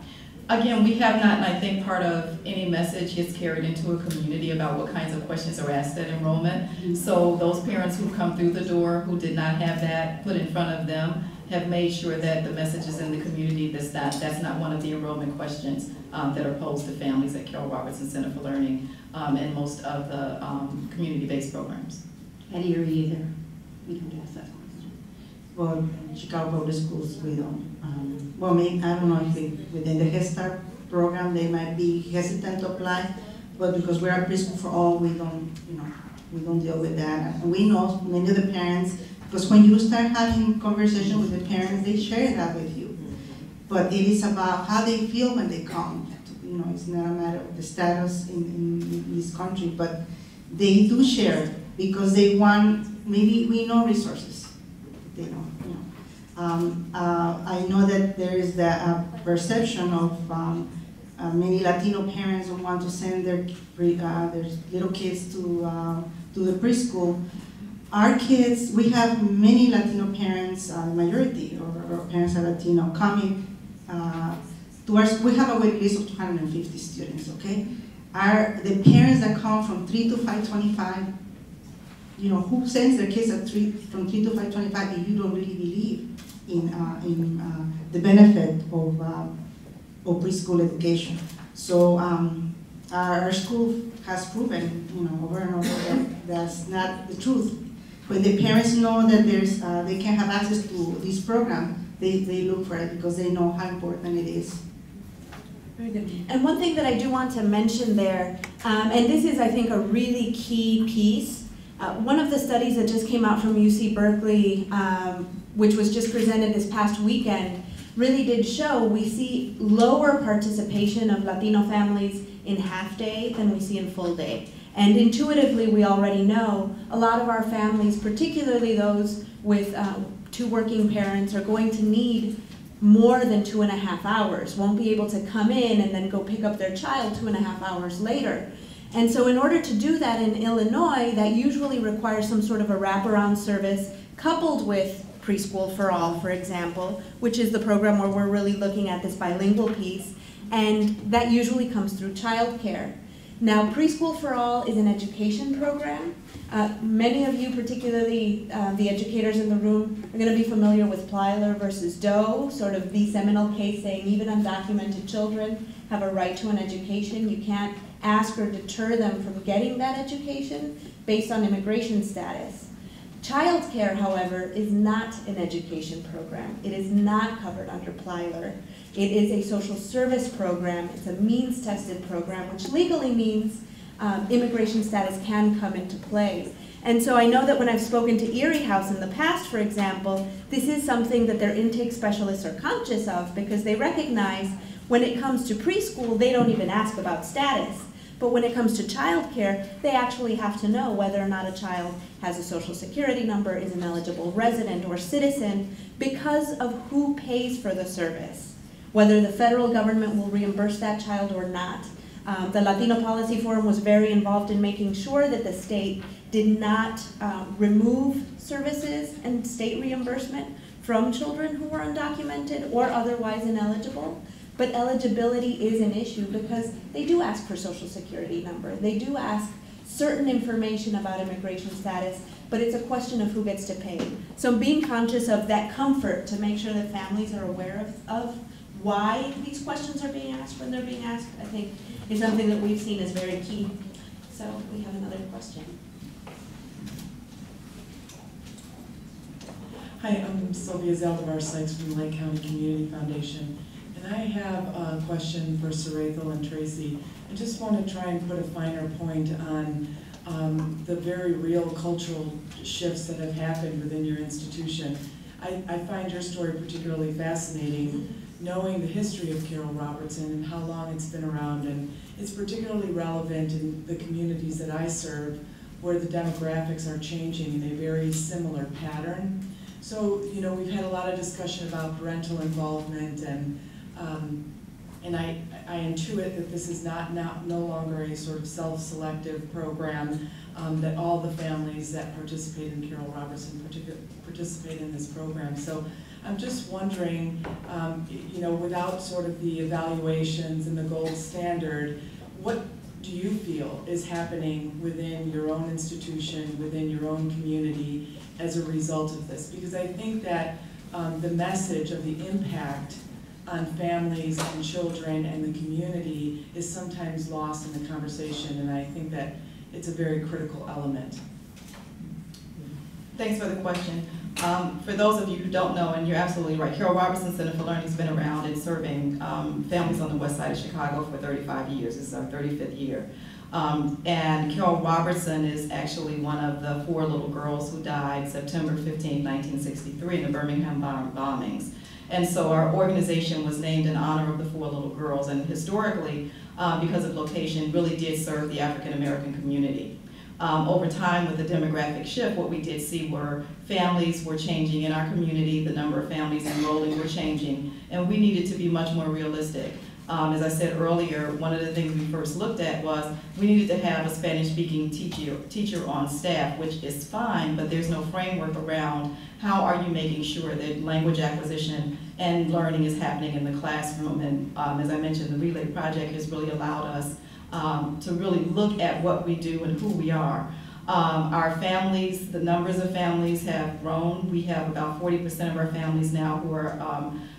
Again, we have not, and I think part of any message gets carried into a community about what kinds of questions are asked at enrollment. So those parents who come through the door who did not have that put in front of them have made sure that the message is in the community that's not one of the enrollment questions that are posed to families at Carol Robertson Center for Learning and most of the community-based programs. At Erie either. We can ask that question. Well, in Chicago Public Schools, we don't. Well, maybe, I don't know if within the Head Start program they might be hesitant to apply, but because we're a preschool for all, we don't deal with that. And we know many of the parents, because when you start having conversation with the parents, they share that with you. But it is about how they feel when they come. It's not a matter of the status in this country, but they do share because they want, maybe we know resources. They don't, I know that there is the perception of many Latino parents who want to send their little kids to the preschool. Our kids, we have many Latino parents, majority or parents are Latino, coming to our school. We have a wait list of 250 students, okay? The parents that come from 3 to 525, who sends their kids from 3 to 525 if you don't really believe in the benefit of preschool education. So our school has proven, over and over that that's not the truth. When the parents know that they can have access to this program, they look for it because they know how important it is. Very good. And one thing that I do want to mention there, and this is, I think, a really key piece. One of the studies that just came out from UC Berkeley, which was just presented this past weekend, really did show we see lower participation of Latino families in half day than we see in full day. And intuitively, we already know a lot of our families, particularly those with 2 working parents, are going to need more than 2.5 hours, won't be able to come in and then go pick up their child 2.5 hours later. And so in order to do that in Illinois, that usually requires some sort of a wraparound service coupled with Preschool for All, for example, which is the program where we're really looking at this bilingual piece, and that usually comes through childcare. Now, Preschool for All is an education program. Many of you, particularly the educators in the room, are going to be familiar with Plyler versus Doe, sort of the seminal case saying even undocumented children have a right to an education. You can't ask or deter them from getting that education based on immigration status. Childcare, however, is not an education program. It is not covered under Plyler. It is a social service program. It's a means-tested program, which legally means immigration status can come into play. And so I know that when I've spoken to Erie House in the past, for example, this is something that their intake specialists are conscious of because they recognize when it comes to preschool, they don't even ask about status. But when it comes to childcare, they actually have to know whether or not a child has a social security number, is an eligible resident or citizen, because of who pays for the service, whether the federal government will reimburse that child or not. The Latino Policy Forum was very involved in making sure that the state did not remove services and state reimbursement from children who were undocumented or otherwise ineligible. But eligibility is an issue because they do ask for social security number. They do ask certain information about immigration status, but it's a question of who gets to pay. So being conscious of that comfort to make sure that families are aware of why these questions are being asked when they're being asked, I think is something that we've seen as very key. So we have another question. Hi, I'm Sylvia Zaldivar Sykes from Lake County Community Foundation. And I have a question for Sarathel and Tracy. I just want to try and put a finer point on the very real cultural shifts that have happened within your institution. I find your story particularly fascinating, knowing the history of Carol Robertson and how long it's been around. And it's particularly relevant in the communities that I serve, where the demographics are changing in a very similar pattern. So, you know, we've had a lot of discussion about parental involvement, and I intuit that this is no longer a sort of self-selective program, that all the families that participate in Carol Robertson participate in this program. So I'm just wondering, you know, without sort of the evaluations and the gold standard, what do you feel is happening within your own institution, within your own community as a result of this? Because I think that the message of the impact on families and children and the community is sometimes lost in the conversation, and I think that it's a very critical element. Thanks for the question. For those of you who don't know, and you're absolutely right, Carol Robertson Center for Learning has been around and serving families on the west side of Chicago for 35 years. This is our 35th year. And Carol Robertson is actually one of the 4 little girls who died September 15, 1963 in the Birmingham bombings. And so our organization was named in honor of the 4 little girls, and historically, because of location, really did serve the African American community. Over time, with the demographic shift, what we did see were families were changing in our community, the number of families enrolling were changing, and we needed to be much more realistic. As I said earlier, one of the things we first looked at was we needed to have a Spanish-speaking teacher on staff, which is fine, but there's no framework around how are you making sure that language acquisition and learning is happening in the classroom. And as I mentioned, the Relay Project has really allowed us to really look at what we do and who we are. Our families, the numbers of families have grown. We have about 40% of our families now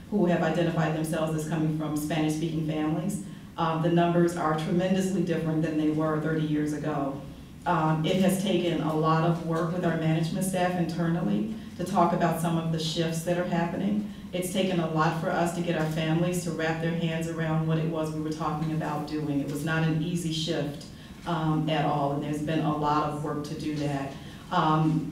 who have identified themselves as coming from Spanish-speaking families. The numbers are tremendously different than they were 30 years ago. It has taken a lot of work with our management staff internally to talk about some of the shifts that are happening. It's taken a lot for us to get our families to wrap their hands around what it was we were talking about doing. It was not an easy shift at all, and there's been a lot of work to do that.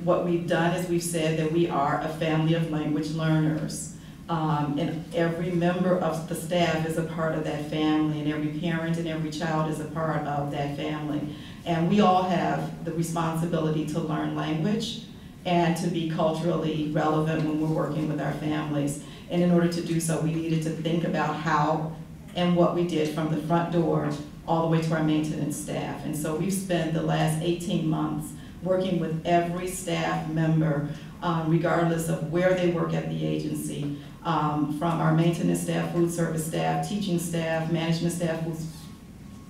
What we've done is we've said that we are a family of language learners. And every member of the staff is a part of that family, and every parent and every child is a part of that family. And we all have the responsibility to learn language and to be culturally relevant when we're working with our families. And in order to do so, we needed to think about how and what we did from the front door all the way to our maintenance staff. And so we've spent the last 18 months working with every staff member, regardless of where they work at the agency, from our maintenance staff, food service staff, teaching staff, management staff,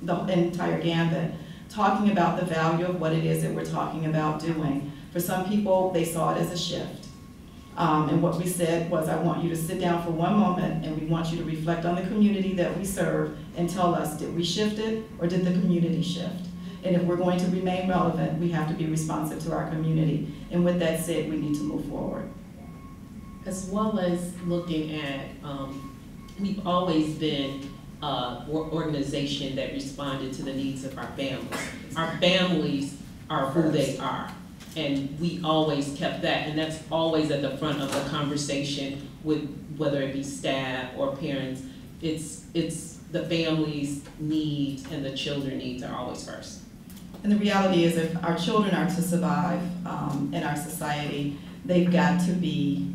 the entire gambit, talking about the value of what it is that we're talking about doing. For some people, they saw it as a shift. And what we said was, I want you to sit down for one moment and we want you to reflect on the community that we serve and tell us, did we shift it or did the community shift? And if we're going to remain relevant, we have to be responsive to our community. And with that said, we need to move forward. As well as looking at, we've always been an organization that responded to the needs of our families. Our families are who they are. And we always kept that, and that's always at the front of the conversation with whether it be staff or parents. It's the family's needs and the children's needs are always first. And the reality is, if our children are to survive in our society, they've got to be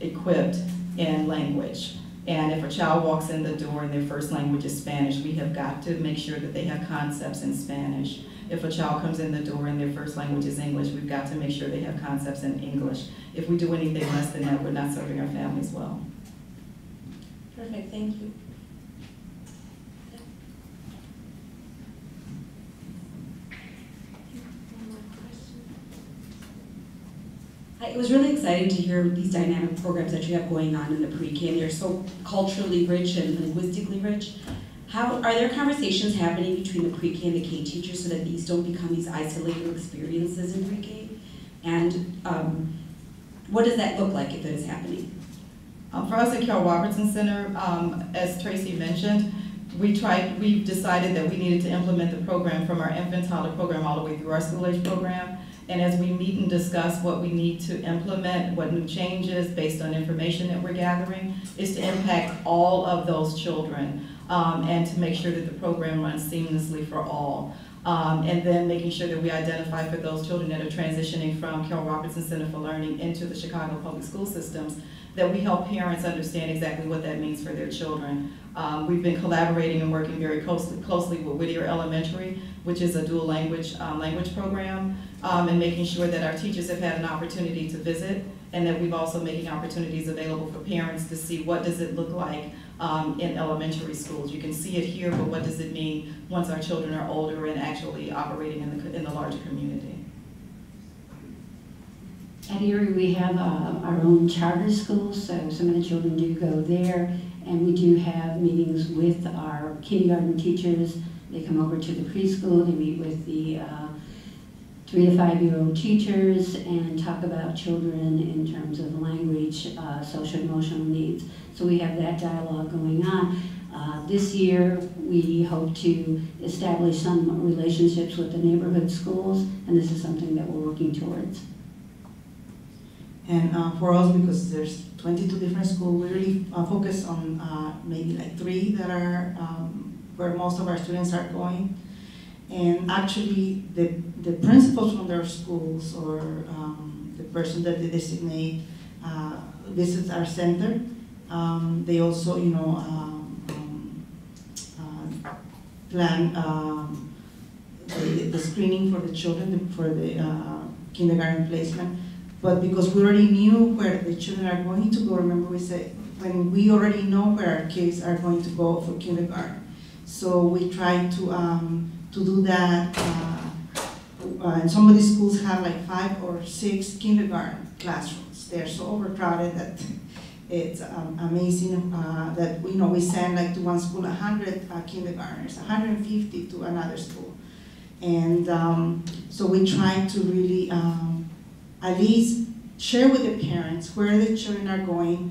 equipped in language. And if a child walks in the door and their first language is Spanish, we have got to make sure that they have concepts in Spanish. If a child comes in the door and their first language is English, we've got to make sure they have concepts in English. If we do anything less than that, we're not serving our families well. Perfect, thank you. It was really exciting to hear these dynamic programs that you have going on in the pre-K, and they're so culturally rich and linguistically rich. Are there conversations happening between the pre-K and the K teachers so that these don't become these isolated experiences in pre-K? And what does that look like if it is happening? For us at Carol Robertson Center, as Tracy mentioned, we decided that we needed to implement the program from our infant toddler program all the way through our school age program. And as we meet and discuss what we need to implement, what new changes based on information that we're gathering, is to impact all of those children and to make sure that the program runs seamlessly for all. And then making sure that we identify for those children that are transitioning from Carol Robertson Center for Learning into the Chicago public school systems, that we help parents understand exactly what that means for their children. We've been collaborating and working very closely with Whittier Elementary, which is a dual language program, and making sure that our teachers have had an opportunity to visit, and that we've also making opportunities available for parents to see what does it look like in elementary schools. You can see it here, but what does it mean once our children are older and actually operating in the larger community? At Erie, we have our own charter school, so some of the children do go there, and we do have meetings with our kindergarten teachers. They come over to the preschool, they meet with the 3 to 5-year-old teachers and talk about children in terms of language, social emotional needs. So we have that dialogue going on. This year, we hope to establish some relationships with the neighborhood schools, and this is something that we're working towards. And for us, because there's 22 different schools, we really focus on maybe like 3 that are where most of our students are going. And actually, the principals from their schools or the person that they designate visits our center. They also, plan the screening for the children, for the kindergarten placement. But because we already knew where the children are going to go, remember we said, when we already know where our kids are going to go for kindergarten. So we try to do that. And some of these schools have like 5 or 6 kindergarten classrooms. They're so overcrowded that it's amazing that we send like to one school 100 kindergartners, 150 to another school. And so we try to really at least share with the parents where the children are going.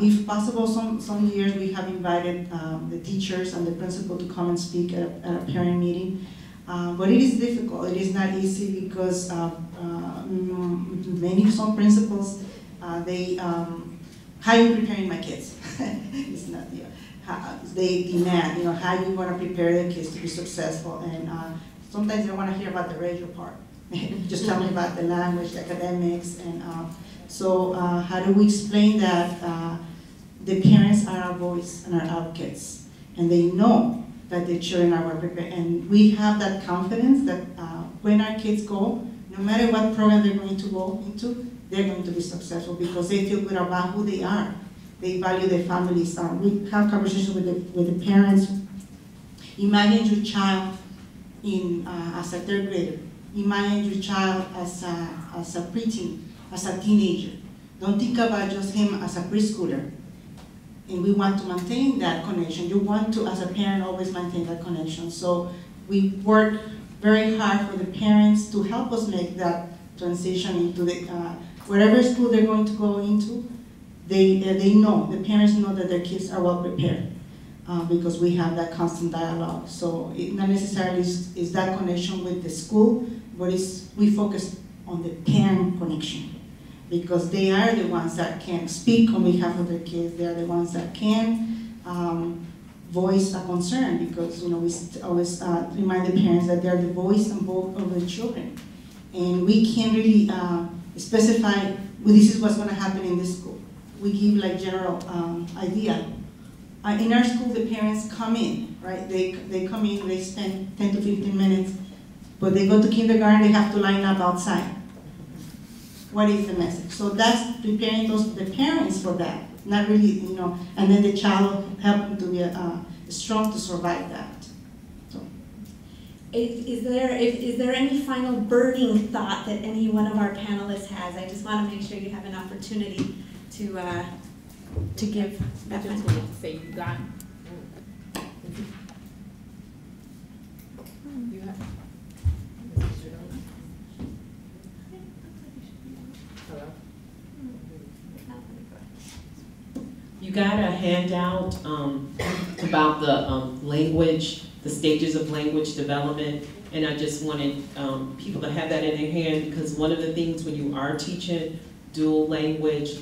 If possible, some years we have invited the teachers and the principal to come and speak at a parent meeting. But it is difficult. It is not easy because some principals, they how are you preparing my kids? It's not, they demand, how you want to prepare the kids to be successful. And sometimes they want to hear about the radio part. Just tell me about the language, the academics. And so how do we explain that the parents are our voice and our advocates, and they know that the children are well prepared. And we have that confidence that when our kids go, no matter what program they're going to go into, they're going to be successful because they feel good about who they are. They value their families. We have conversations with the parents. Imagine your child as a third grader. Imagine your child as a preteen, as a teenager. Don't think about just him as a preschooler. And we want to maintain that connection. You want to, as a parent, always maintain that connection. So we work very hard for the parents to help us make that transition into the whatever school they're going to go into. They know, the parents know that their kids are well prepared because we have that constant dialogue. So it not necessarily is that connection with the school, but we focus on the parent connection because they are the ones that can speak on behalf of their kids. They are the ones that can voice a concern because we always remind the parents that they are the voice and vote of the children. And we can't really specify, well, this is what's going to happen in this school. We give like general idea. In our school, the parents come in, right? They come in, they spend 10 to 15 minutes, but they go to kindergarten, they have to line up outside. What is the message? So that's preparing the parents for that, not really, and then the child help them to be strong to survive that. So. Is there any final burning thought that any one of our panelists has? I just want to make sure you have an opportunity to give. I just wanted to say you got. You have. Hello. You got a handout about the language, the stages of language development, and I just wanted people to have that in their hand because one of the things when you are teaching dual language,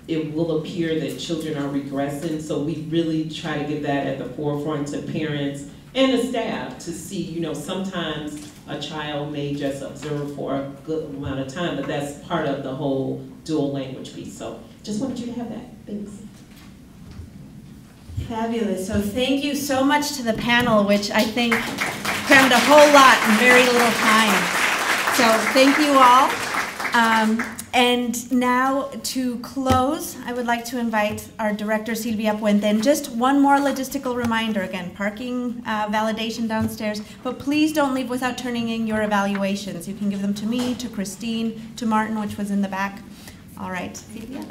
it will appear that children are regressing, so we really try to get that at the forefront to parents and the staff to see, sometimes a child may just observe for a good amount of time, but that's part of the whole dual language piece. So just wanted you to have that. Thanks. Fabulous. So thank you so much to the panel, which I think crammed a whole lot in very little time. So thank you all. And now to close, I would like to invite our director, Silvia Puente. And just one more logistical reminder, again, parking validation downstairs, but please don't leave without turning in your evaluations. You can give them to me, to Christine, to Martin, which was in the back. All right, Silvia.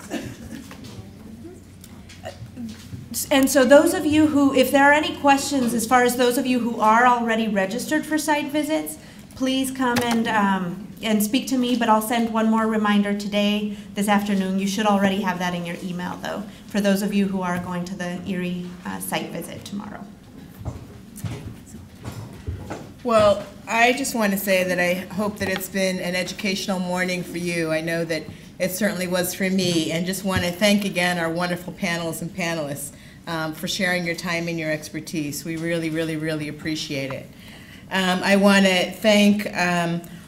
And so those of you who, if there are any questions as far as those of you who are already registered for site visits, please come and speak to me, but I'll send one more reminder today, this afternoon. You should already have that in your email, though, for those of you who are going to the Erie site visit tomorrow. Well, I just want to say that I hope that it's been an educational morning for you. I know that it certainly was for me, and just want to thank again our wonderful panelists and panelists for sharing your time and your expertise. We really, really, really appreciate it. I want to thank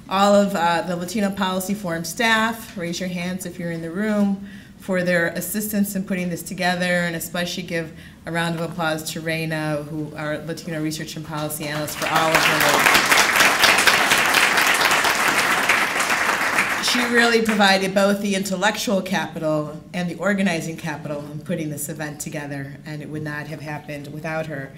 all of the Latino Policy Forum staff, raise your hands if you're in the room, for their assistance in putting this together, and especially give a round of applause to Reina, who our Latino Research and Policy Analyst, for all of her work. She really provided both the intellectual capital and the organizing capital in putting this event together, and it would not have happened without her.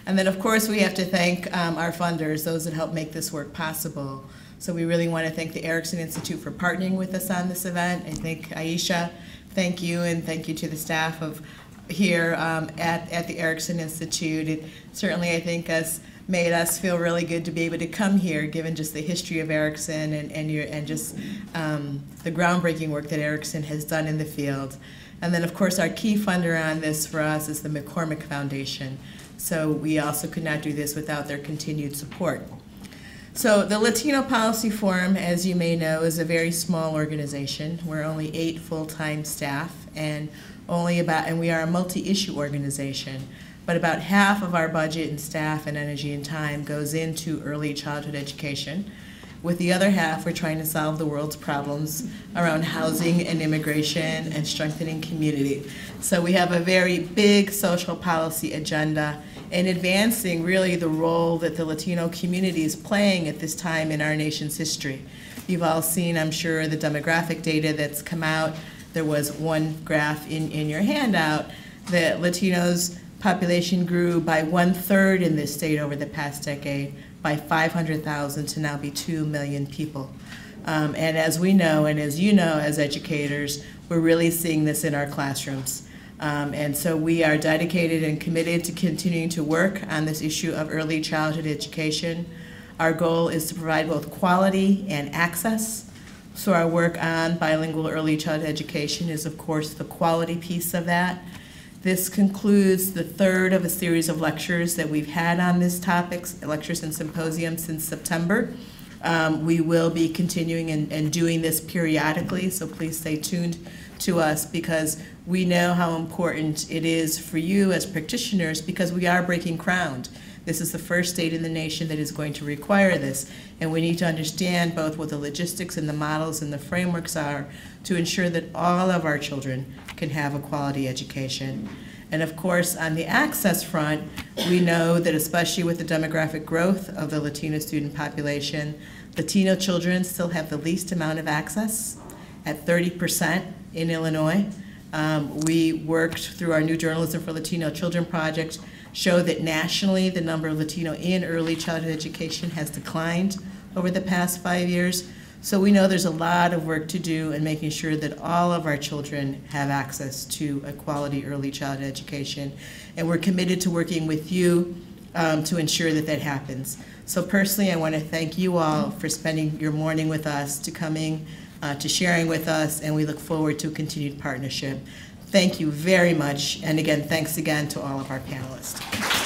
And then, of course, we have to thank our funders, those that helped make this work possible. So we really want to thank the Erickson Institute for partnering with us on this event. I think Aisha, thank you, and thank you to the staff of here at the Erickson Institute. It certainly, I think, made us feel really good to be able to come here, given just the history of Erickson and just the groundbreaking work that Erickson has done in the field. And then, of course, our key funder on this for us is the McCormick Foundation. So we also could not do this without their continued support. So the Latino Policy Forum, as you may know, is a very small organization. We're only 8 full-time staff, and and we are a multi-issue organization, but about half of our budget and staff and energy and time goes into early childhood education. With the other half, we're trying to solve the world's problems around housing and immigration and strengthening community. So we have a very big social policy agenda in advancing really the role that the Latino community is playing at this time in our nation's history. You've all seen, I'm sure, the demographic data that's come out. There was one graph in your handout that Latinos population grew by 1/3 in this state over the past decade, by 500,000 to now be 2 million people. And as we know, and as you know as educators, we're really seeing this in our classrooms. And so we are dedicated and committed to continuing to work on this issue of early childhood education. Our goal is to provide both quality and access. So our work on bilingual early childhood education is, of course, the quality piece of that. This concludes the third of a series of lectures that we've had on this topic, lectures and symposiums since September. We will be continuing and doing this periodically, so please stay tuned to us because we know how important it is for you as practitioners because we are breaking ground. This is the first state in the nation that is going to require this, and we need to understand both what the logistics and the models and the frameworks are to ensure that all of our children can have a quality education. And of course, on the access front, we know that especially with the demographic growth of the Latino student population, Latino children still have the least amount of access at 30% in Illinois. We worked through our New Journalism for Latino Children project, show that nationally the number of Latino in early childhood education has declined over the past 5 years. So we know there's a lot of work to do in making sure that all of our children have access to a quality early childhood education. And we're committed to working with you to ensure that that happens. So personally, I want to thank you all for spending your morning with us, to coming, to sharing with us, and we look forward to a continued partnership. Thank you very much. And again, thanks again to all of our panelists.